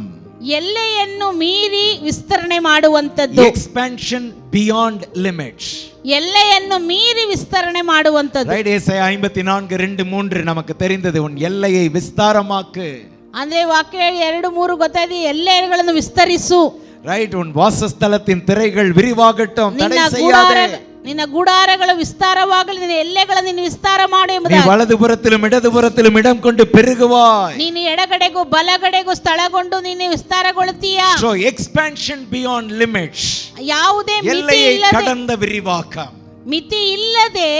ಎಲ್ಲೆಯನ್ನು ಮೀರಿ ವಿಸ್ತರಣೆ ಮಾಡುವಂತದ್ದು. Expansion beyond limits. ಎಲ್ಲೆಯನ್ನು ಮೀರಿ ವಿಸ್ತರಣೆ ಮಾಡುವಂತದ್ದು. ರೈಟ್. ஏசாயா 54:2-3 நமக்கு தெரிந்தது. உன் எல்லையை விஸ்தாரமாக்கு. ಅಂದ್ರೆ ವಾಕ್ಯ 2-3 ಗೊತ್ತಾಯ್ತು. ಎಲ್ಲೆಗಳನ್ನು ವಿಸ್ತರಿಸು. ರೈಟ್. உன் வாசஸ்தலத்தின் திரைகள் விரிவாகட்டும், தடை செய்யாதே. ನಿನ್ನ ಗುಡಾರಗಳು ವಿಸ್ತಾರವಾಗಲಿ, ನಿನ್ನ ಎಲ್ಲೆಗಳನ್ನು ನೀನು ವಿಸ್ತಾರ ಮಾಡು ಎಂಬುದಾಗಿ. ನೀ ವಲದುಪುರத்திலும் இடதுபுறத்திலும் இடம் கொண்டு பெருகுவாய். ನೀನು ಎಡಗಡೆಗೂ ಬಲಗಡೆಗೂ ಸ್ಥಳಗೊಂಡು ನೀನು ವಿಸ್ತಾರಗೊಳ್ತೀಯಾ. So expansion beyond limits. ಯಾವುದೇ ಮಿತಿ ಇಲ್ಲದೆ, கடந்த விரிவாக்கம். ಮಿತಿ ಇಲ್ಲದೆ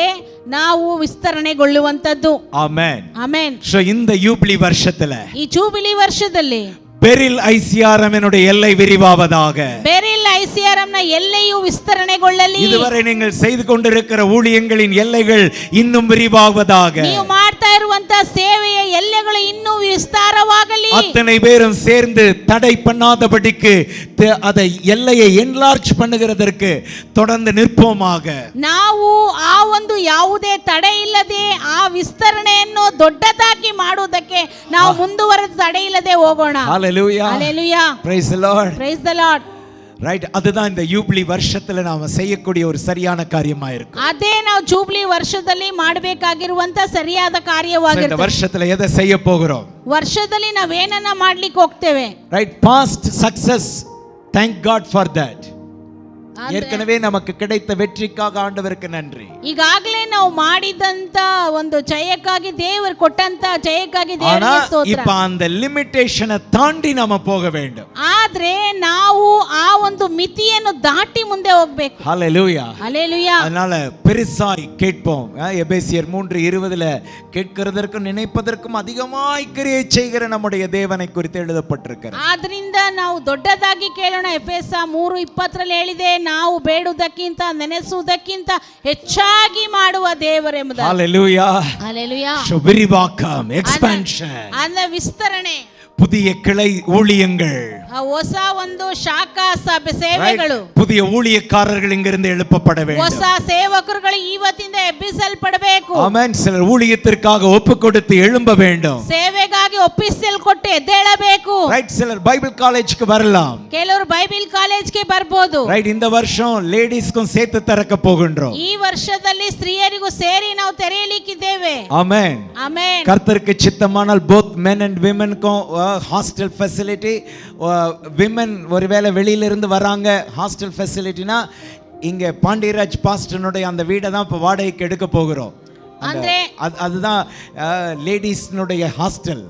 ನಾವು ವಿಸ್ತರಣೆಗೊಳ್ಳುವಂತದ್ದು. ಆಮೆನ್. ಆಮೆನ್. So இந்த யூபிலி வருஷத்துல, ಈ ಜೂಬಿಲಿ ವರ್ಷದಲ್ಲಿ பெரில் ஐசிஆர்எம் என்னுடைய எல்லை விரிவாவதாக. பெரில் ஐசிஆர்எம் ನ எல்லையு ವಿಸ್ತರಣೆಗೊಳ್ಳಲಿ. இதுவரை நீங்கள் செய்து கொண்டிருக்கிற ஊழியங்களின் எல்லைகள் இன்னும் விரிவாவதாக. ನೀವು ಮಾಡ್ತಾ ಇರುವಂತ ಸೇವೆಯ ಎಲ್ಲೆಗಳು ಇನ್ನೂ ವಿಸ್ತಾರವಾಗಲಿ. அத்தனை பேரும் சேர்ந்து தடை பண்ணாதபடிக்கு அதை எல்லையை என்லார்ஜ் பண்ணுகிறதற்கு தொடர்ந்து நிற்போமாக. ನಾವು ಆ ಒಂದು ಯಾವುದೇ ತಡೆ ಇಲ್ಲದೆ ಆ ವಿಸ್ತರಣೆಯನ್ನು ದೊಡ್ಡದಾಗಿ ಮಾಡುವುದಕ್ಕೆ ನಾವು ಮುಂದುವರೆದು ತಡೆ ಇಲ್ಲದೆ ಹೋಗೋಣ. Hallelujah. Hallelujah. Praise the Lord. Praise the Lord. Right, அதுதான் இந்த யூப்ளி வருஷத்துல நாம செய்யக்கூடிய ஒரு சரியான காரியமா இருக்கு. ಅದೇ ನಾವು ಜೂಬ್ಲಿ ವರ್ಷದಲ್ಲಿ ಮಾಡಬೇಕಾಗಿರುವಂತ ಸರಿಯಾದ இந்த ಕಾರ್ಯವಾಗಿರುತ್ತೆ. வருஷத்துல எதை செய்ய போகிறோம்? ವರ್ಷದಲ್ಲಿ ನಾವೇನನ್ನ ಮಾಡ್ಲಿಕ್ಕೆ ಹೋಗ್ತೇವೆ? Right, past success, thank God for that. ஏற்கனவே நமக்கு கிடைத்த வெற்றிக்காக ஆண்டவருக்கு நன்றி. ಈಗಾಗಲೇ ನಾವು ಮಾಡಿದಂತ ಒಂದು ಜಯಕ್ಕಾಗಿ ದೇವರು ಕೊಟ್ಟಂತ ಜಯಕ್ಕಾಗಿ ದೇವರಿಗೆ ಸ್ತೋತ್ರ. இப்ப அந்த லிமிட்டேஷனை தாண்டி நாம போக வேண்டும். ಆದ್ರೆ ನಾವು ಆ ಒಂದು ಮಿತಿಯನ್ನು ದಾಟಿ ಮುಂದೆ ಹೋಗ್ಬೇಕು. ஹalleluya. ஹalleluya. அதனால பெருசாய் கேட்போம். எபேசியர் 3:20 கேட்கிறதற்கும் நினைப்பதற்கும் அதிகமாய் கிரியை செய்கிற நம்முடைய தேவனை குறித்து எழுதப்பட்டிருக்கிறது. ಆದ್ರಿಂದ ನಾವು ದೊಡ್ಡದಾಗಿ ಕೇಳೋಣ. ಎಫೆಸ 3:20 ಹೇಳಿದೆ, ನಾವು ಬೇಡುವುದಕ್ಕಿಂತ ನೆನೆಸುವುದಕ್ಕಿಂತ ಹೆಚ್ಚಾಗಿ ಮಾಡುವ ದೇವರೆಂಬುದಾಗಿ. ஹalleluya. ஹalleluya. விரிவாக்கம், எக்ஸ்பான்ஷன், அந்த ವಿಸ್ತರಣೆ, புதிய கிளை ஊழியங்கள், ಹೊಸ ಒಂದು ಶಾಖಾ ಸಭೆ ಸೇವೆಗಳು, புதிய ஊழியக்காரர்கள் இங்கிருந்து எழுப்பப்பட வேண்டும். ಹೊಸ ಸೇವಕರುಗಳು ಇವತ್ತಿಂದ ಎಬ್ಬಿಸಲ್ಪಡಬೇಕು. ஆமென். சிலர் ஊழியத்திற்காக ஒப்பு கொடுத்து எழும்ப வேண்டும். ಸೇವೆಗಾಗಿ ಒಪ್ಪಿಸಲ್ಪಟ್ಟು ಎದ್ದೇಳಬೇಕು. ரைட், சிலர் பைபிள் காலேஜ்க்கு வரலாம். ಕೆಲವರು ಬೈಬಲ್ ಕಾಲೇಜ್ಗೆ ಬರ್ಬೋದು. ரைட், இந்த வருஷம் லேடிஸ்க்கும் சேர்த்து திறக்க போகின்றோம். ಈ ವರ್ಷದಲ್ಲಿ ಸ್ತ್ರೀಯರಿಗೂ ಸೇರಿ ನಾವು ತೆರೆಯಲಿಕ್ಕಿದ್ದೇವೆ. ஆமென். ಆಮೆನ್. கர்த்தருக்கு சித்தமானால் both men and women hostel facility. Women ஒருவேளை வெளியிலிருந்து வராங்க, ஹாஸ்டல் ஃபெசிலிட்டினா இங்கே பாண்டியராஜ் பாஸ்டனுடைய அந்த வீடை தான் இப்போ வாடகைக்கு எடுக்க போகிறோம். ಅಂದ್ರೆ அதுதான் லேடிஸ்னுடைய ஹாஸ்டல்.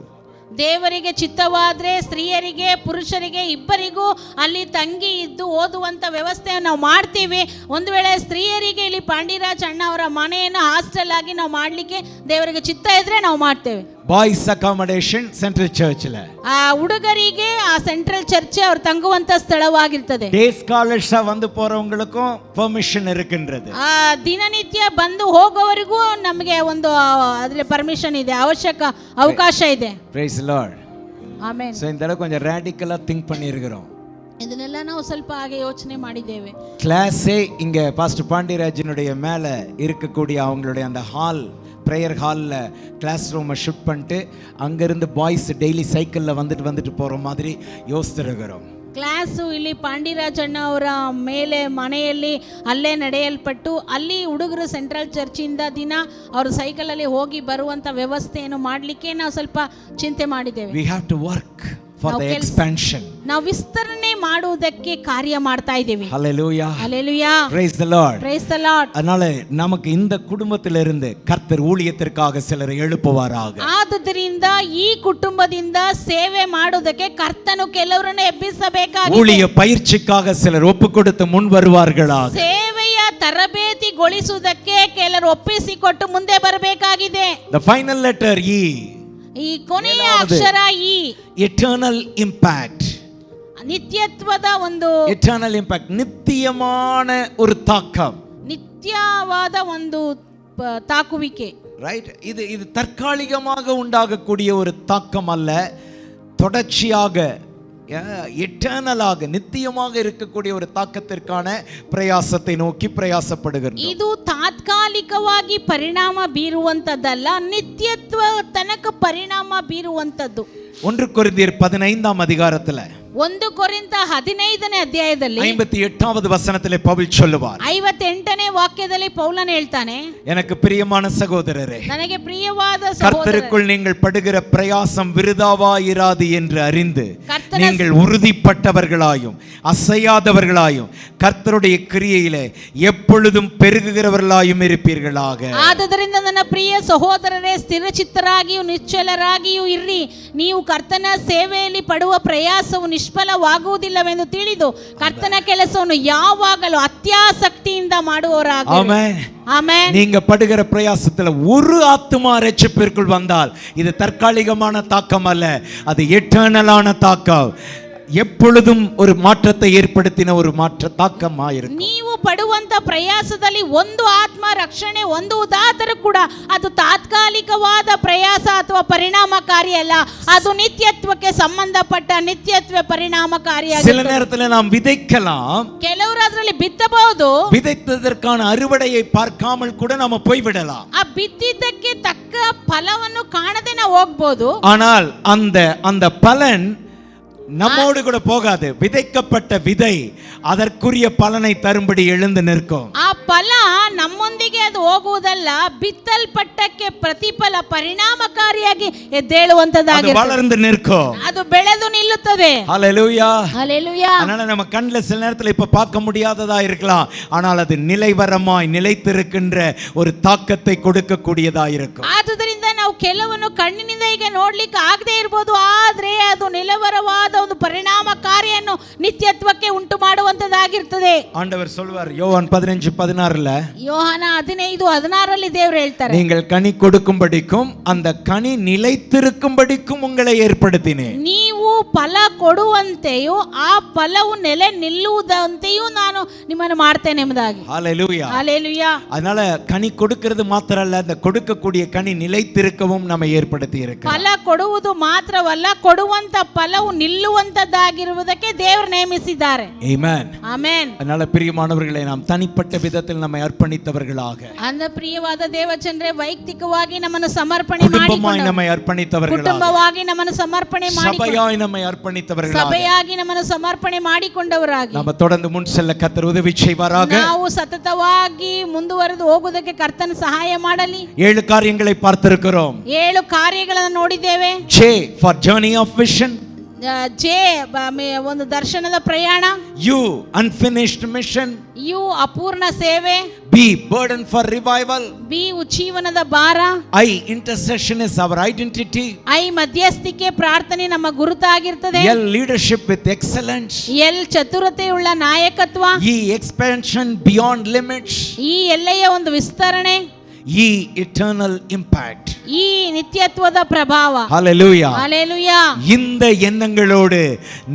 ದೇವರಿಗೆ ಚಿತ್ತವಾದ್ರೆ ಸ್ತ್ರೀಯರಿಗೆ ಪುರುಷರಿಗೆ ಇಬ್ಬರಿಗೂ ಅಲ್ಲಿ ತಂಗಿ ಇದ್ದು ಓದುವಂತ ವ್ಯವಸ್ಥೆಯನ್ನು ನಾವು ಮಾಡ್ತೀವಿ. ಒಂದು ವೇಳೆ ಸ್ತ್ರೀಯರಿಗೆ ಇಲ್ಲಿ ಪಾಂಡಿರಾಜ್ ಅಣ್ಣ ಅವರ ಮನೆಯನ್ನು ಹಾಸ್ಟೆಲ್ ಆಗಿ ನಾವು ಮಾಡ್ಲಿಕ್ಕೆ ದೇವರಿಗೆ ಚಿತ್ತ ಇದ್ರೆ ನಾವು ಮಾಡ್ತೇವೆ. ಬಾಯ್ಸ್ ಅಕಾಮಡೇಷನ್ ಸೆಂಟ್ರಲ್ ಚರ್ಚ್ல. ಆ ಹುಡುಗರಿಗೆ ಆ ಸೆಂಟ್ರಲ್ ಚರ್ಚ್ ಅವರು ತಂಗುವಂತ ಸ್ಥಳವಾಗಿರ್ತದೆ. ಡೇ ಸ್ಕಾಲರ್ಸ್ வந்து போறவங்களுக்கும் ಪರ್ಮಿಷನ್ இருக்கின்றது. ಆ ದಿನನಿತ್ಯ ಬಂದು ಹೋಗೋವರೆಗೂ ನಮಗೆ ಒಂದು ಅದರ ಪರ್ಮಿಷನ್ ಇದೆ, ಅವಕಾಶ ಇದೆ. Praise the Lord. Amen. So இந்த தடவை கொஞ்சம் ராடிக்கலா திங்க் பண்ணியிருக்கிறோம். ಇದನ್ನೆಲ್ಲ ನಾವು ಸ್ವಲ್ಪ ಹಾಗೆ ಯೋಚನೆ ಮಾಡಿದ್ದೇವೆ. கிளாஸே இங்க பாஸ்டர் பாண்டியராஜனுடைய மேல இருக்கக்கூடிய அவங்களுடைய அந்த ஹால், ப்ரேயர் ஹாலில் கிளாஸ் ரூமை ஷிஃப்ட் பண்ணிட்டு அங்கேருந்து பாய்ஸ் டெய்லி சைக்கிளில் வந்துட்டு போகிற மாதிரி யோசிச்சிருக்கிறோம். ಕ್ಲಾಸು ಇಲ್ಲಿ ಪಾಂಡಿರಾಜಣ್ಣ ಅವರ ಮೇಲೆ ಮನೆಯಲ್ಲಿ ಅಲ್ಲೇ ನಡೆಯಲ್ಪಟ್ಟು ಅಲ್ಲಿ ಹುಡುಗರು ಸೆಂಟ್ರಲ್ ಚರ್ಚಿಂದ ದಿನ ಅವರು ಸೈಕಲಲ್ಲಿ ಹೋಗಿ ಬರುವಂಥ ವ್ಯವಸ್ಥೆಯನ್ನು ಮಾಡಲಿಕ್ಕೆ ನಾವು ಸ್ವಲ್ಪ ಚಿಂತೆ ಮಾಡಿದ್ದೇವೆ. We have to work for the expansion. ನಾವು ವಿಸ್ತರಣೆ ಮಾಡುವುದಕ್ಕೆ ಕಾರ್ಯ ಮಾಡ್ತಾ ಇದ್ದೀವಿ. ஹல்லேலூயா. ஹல்லேலூயா. praise the lord. praise the lord. அதனால நமக்கு இந்த குடும்பத்திலிருந்து கர்த்தர் ஊழியத்திற்காக சிலரை எழுப்புவாராக. ಆದುದರಿಂದ ಈ ಕುಟುಂಬದಿಂದ ಸೇವೆ ಮಾಡುವುದಕ್ಕೆ ಕರ್ತನು ಕೆಲವರನ್ನು ಎಬ್ಬಿಸಬೇಕಾಗಿದೆ. ஊழிய பயிற்சிக்காக சிலர் ஒப்புக்கொடுத்து முன் வருவார்களாக. ಸೇವೆಯ ತರಬೇತಿಗೊಳಿಸುವುದಕ್ಕೆ ಕೆಲವರು ಒಪ್ಪಿಸಿಕೊಟ್ಟು ಮುಂದೆ ಬರಬೇಕಾಗಿದೆ. the final letter E. ಈ ಕೊನೆಯ ಅಕ್ಷರ ಇ. Eternal impact. ನಿತ್ಯತ್ವದ ಒಂದು ಎಟರ್ನಲ್ ಇಂಪ್ಯಾಕ್ಟ್, ನಿತ್ಯமான ஒரு தாக்கம், ನಿತ್ಯವಾದ ಒಂದು ತಾಕುವಿಕೆ. ரைட், இது தற்காலிகமாக உண்டாகக்கூடிய ஒரு தாக்கம் அல்ல, தொடர்ச்சியாக எட்டர்னலாக நித்தியமாக இருக்கக்கூடிய ஒரு தாக்கத்திற்கான பிரயாசத்தை நோக்கி பிரயாசப்படுகிறது. ಇದು ತಾತ್ಕಾಲಿಕವಾಗಿ ಪರಿಣಾಮ ಬೀರುವಂತದ್ದಲ್ಲ, ನಿತ್ಯತ್ವ ತನಕ ಪರಿಣಾಮ ಬೀರುವಂತದ್ದು. 1 ಕೊರಿಂಥಿಯர் 15 அதிகாரத்துல 1 ಕೊರಿಂಥ 15ನೇ ಅಧ್ಯಾಯದಲ್ಲಿ 58வது வசனத்திலே பவுல் சொல்லுவார். 58ನೇ ವಾಕ್ಯದಲ್ಲಿ ಪೌಲನು ಹೇಳ್ತಾನೆ, எனக்கு பிரியமான சகோதரரே, ನನಗೆ ಪ್ರಿಯವಾದ ಸಹೋದರರೇ, கர்த்தருக்குள் நீங்கள் படுகிற பிரயாசம் விருதாவாயிராது என்று அறிந்து கர்த்தர் நீங்கள் உறுதிப்பட்டவர்களாயும் அசையாதவர்களாயும் கர்த்தருடைய கிரியையிலே எப்பொழுதும் பெருகுகிறவர்களாயும் இருப்பீர்களாக. ಆದುದರಿಂದ ನನ್ನ ಪ್ರಿಯ ಸಹೋದರರೇ, ಸ್ಥಿರಚಿತ್ತರಾಗಿಯೂ ನಿಶ್ಚಲರಾಗಿಯೂ ಇರ್ರಿ. ನೀವು ಕರ್ತನ ಸೇವೆಯಲ್ಲಿ ಪಡುವ ಪ್ರಯಾಸವು ನಿಷ್ಫಲವಾಗುವುದಿಲ್ಲವೆಂದು ತಿಳಿದು ಕರ್ತನ ಕೆಲಸವನ್ನು ಯಾವಾಗಲೂ ಅತ್ಯಾಸಕ್ತಿಯಿಂದ ಮಾಡುವವರಾಗಿರಿ. ಆಮೆನ್. ஆமென். நீங்க படுகிற பிரயாசத்துல ஒரு ஆத்துமா ரட்சிப்பிற்குள் வந்தால் இது தற்காலிகமான தாக்கம் அல்ல, அது எட்டர்னலான தாக்கம், எப்பொழுதும் ஒரு மாற்றத்தை ஏற்படுத்தின ஒரு மாற்ற தாக்கமா இருக்கும். ನೀವು ಪಡುವಂತ ಪ್ರಯಾಸದಲ್ಲಿ ಒಂದು ಆತ್ಮ ರಕ್ಷಣೆ ಹೊಂದುವುದಾದರೂ ಕೂಡ ಅದು ತಾತ್ಕಾಲಿಕವಾದ ಪ್ರಯಾಸ ಅಥವಾ ಪರಿಣಾಮಕಾರಿ ಅಲ್ಲ, ಅದು ನಿತ್ಯತ್ವಕ್ಕೆ ಸಂಬಂಧಪಟ್ಟ ನಿತ್ಯತ್ವ ಪರಿಣಾಮಕಾರಿಯಾಗಿದೆ. சில நேரத்துல நாம் விதைக்கலாம், ಕೆಲವರು ಅದರಲ್ಲಿ ಬಿತ್ತಬಹುದು, விதைத்ததற்கான அறுவடையை பார்க்காமல் கூட நாம போய்விடலாம். ಆ ಬಿತ್ತಿದ್ದಕ್ಕೆ ತಕ್ಕ ಫಲವನ್ನು ಕಾಣದೆ ನಾವು ಹೋಗ್ಬೋದು. ஆனால் அந்த பலன் நம்மோடு கூட போகாது. விதைக்கப்பட்ட விதை அதற்குரிய பலனை தரும்படி எழுந்து நிற்கும். ಆ ಫಲ ನಮ್ಮೊಂದಿಗೆ ಅದು ಹೋಗುವುದಲ್ಲ, ಬಿತ್ತಲ್ಪಟ್ಟಕ್ಕೆ ಪ್ರತಿಫಲ ಪರಿಣಾಮಕಾರಿಯಾಗಿ ಎದ್ದೇಳುವಂತದ್ದಾಗಿ வளர்ந்து நிற்கும். ಅದು ಬೆಳೆದು ನಿಲ್ಲುತ್ತದೆ. ஹalleluya. ஹalleluya. அதனால நம்ம கண்ணுல சில நேரத்துல இப்ப பார்க்க முடியாததா இருக்கலாம், ஆனால் அது நிலைவரமாய் நிலைத்திருக்கின்ற ஒரு தாக்கத்தை கொடுக்கக்கூடியதா இருக்கும். ಆದುದರಿಂದ ನಾವು ಕೆಲವನ್ನು ಕಣ್ಣಿನಿಂದ ಈಗ ನೋಡ್ಲಿಕ್ಕೆ ಆಗದೆ ಇರಬಹುದು, ಆದ್ರೆ ಅದು ನಿಲವರವಾದ ಒಂದು ಪರಿಣಾಮಕಾರಿಯನ್ನು ನಿತ್ಯತ್ವಕ್ಕೆ ಉಂಟು ಮಾಡುವಂತದ್ದಾಗಿರ್ತದೆ. ஆண்டவர் சொல்வார் யோவான் 15:16ல, ಯೋಹಾನ 15:16 ದೇವರು ಹೇಳ್ತಾರೆ, நீங்கள் கனி கொடுக்கும்படிக்கும் அந்த கனி நிலைத்திருக்கும்படிக்கும் உங்களை ஏற்படுத்தினேன். ನೀವು ಫಲ ಕೊಡುವಂತೆಯೂ ಆ ಫಲವು ನೆಲೆ ನಿಲ್ಲುವುದಂತೆಯೂ ನಾನು ನಿಮ್ಮನ್ನು ಮಾಡ್ತೇನೆ ಎಂಬುದಾಗಿ. ஹalleluya. ஹalleluya. அதனால கனி கொடுக்கிறது மாத்திரம் அல்ல, அந்த கொடுக்கக்கூடிய கனி நிலைத்திருக்கவும் நம்ம ஏற்படுத்தி இருக்கிறார். ಫಲ ಕೊಡುವುದು ಮಾತ್ರವಲ್ಲ, ಕೊಡುವಂತ ಫಲವು ನಿಲ್ಲುವಂತದ್ದಾಗಿರುವುದಕ್ಕೆ ದೇವರು ನೇಮಿಸಿದ್ದಾರೆ. ಆಮೆನ್. ಆಮೆನ್. அதனால பிரியமானவர்களே, நாம் தனிப்பட்ட விதத்தில் நம்மை அர்ப்பணித்தவர்களாக, அந்த ಪ್ರಿಯವಾದ ದೇವಚಂದ್ರೆ ವೈಯಕ್ತಿಕವಾಗಿ ನಮ್ಮನ್ನು ಸಮರ್ಪಣೆ குடும்பமாய் நம்மை அர்ப்பணித்தவர்களாக, ಕುಟುಂಬವಾಗಿ ನಮ್ಮನ್ನು ಸಮರ್ಪಣೆ ಮಾಡಿ, சபையாய் நம்மை அர்ப்பணித்தவர்களாக, ಸಭೆಯಾಗಿ ನಮ್ಮನ್ನು ಸಮರ್ಪಣೆ ಮಾಡಿಕೊಂಡವರಾಗಿ நம்ம தொடர்ந்து முன் செல்ல கர்த்தர் உதவி செய்வாராக. ನಾವು ಸತತವಾಗಿ ಮುಂದುವರೆದು ಹೋಗುವುದಕ್ಕೆ ಕರ್ತನ ಸಹಾಯ ಮಾಡಲಿ. 7 காரியங்களை பார்த்திருக்கிறோம். 7 ಕಾರ್ಯಗಳನ್ನು ನೋಡಿದ್ದೇವೆ. J for journey of vision, J ಒಂದು ದರ್ಶನದ ಪ್ರಯಾಣ, U unfinished mission, ಯು ಅಪೂರ್ಣ ಸೇವೆ, B burden for revival, B ಉಜ್ಜೀವನದ ಭಾರ, I intercession is our identity, I ಮಧ್ಯಸ್ಥಿಕೆ ಪ್ರಾರ್ಥನೆ ನಮ್ಮ ಗುರುತಾಗಿರ್ತದೆ, L leadership with excellence, L ಚತುರತೆಯುಳ್ಳ ನಾಯಕತ್ವ, E expansion beyond limits, ಈ ಎಲ್ಲೆಯ ಒಂದು ವಿಸ್ತರಣೆ, E eternal impact. ಈ ನಿತ್ಯತ್ವದ ಪ್ರಭಾವ. Hallelujah. ஹalleluya. இந்த எண்ணங்களோடு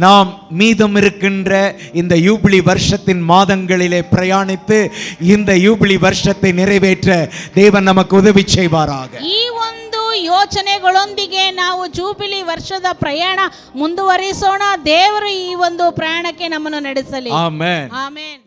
நாம் மீதம் இருக்கின்ற இந்த யூபிலி வருஷத்தின் மாதங்களிலே பிரயாணித்து இந்த யூபிலி வருஷத்தை நிறைவேற்ற தேவன் நமக்கு உதவி செய்வாராக. ಈ ಒಂದು ಯೋಚನೆಗಳೊಂದಿಗೆ ನಾವು ಜೂಬಿಲಿ ವರ್ಷದ ಪ್ರಯಾಣ ಮುಂದುವರಿಸೋಣ. ದೇವರು ಈ ಒಂದು ಪ್ರಯಾಣಕ್ಕೆ ನಮ್ಮನ್ನು ನಡೆಸಲಿ. ಆಮೆನ್. ಆಮೆನ್.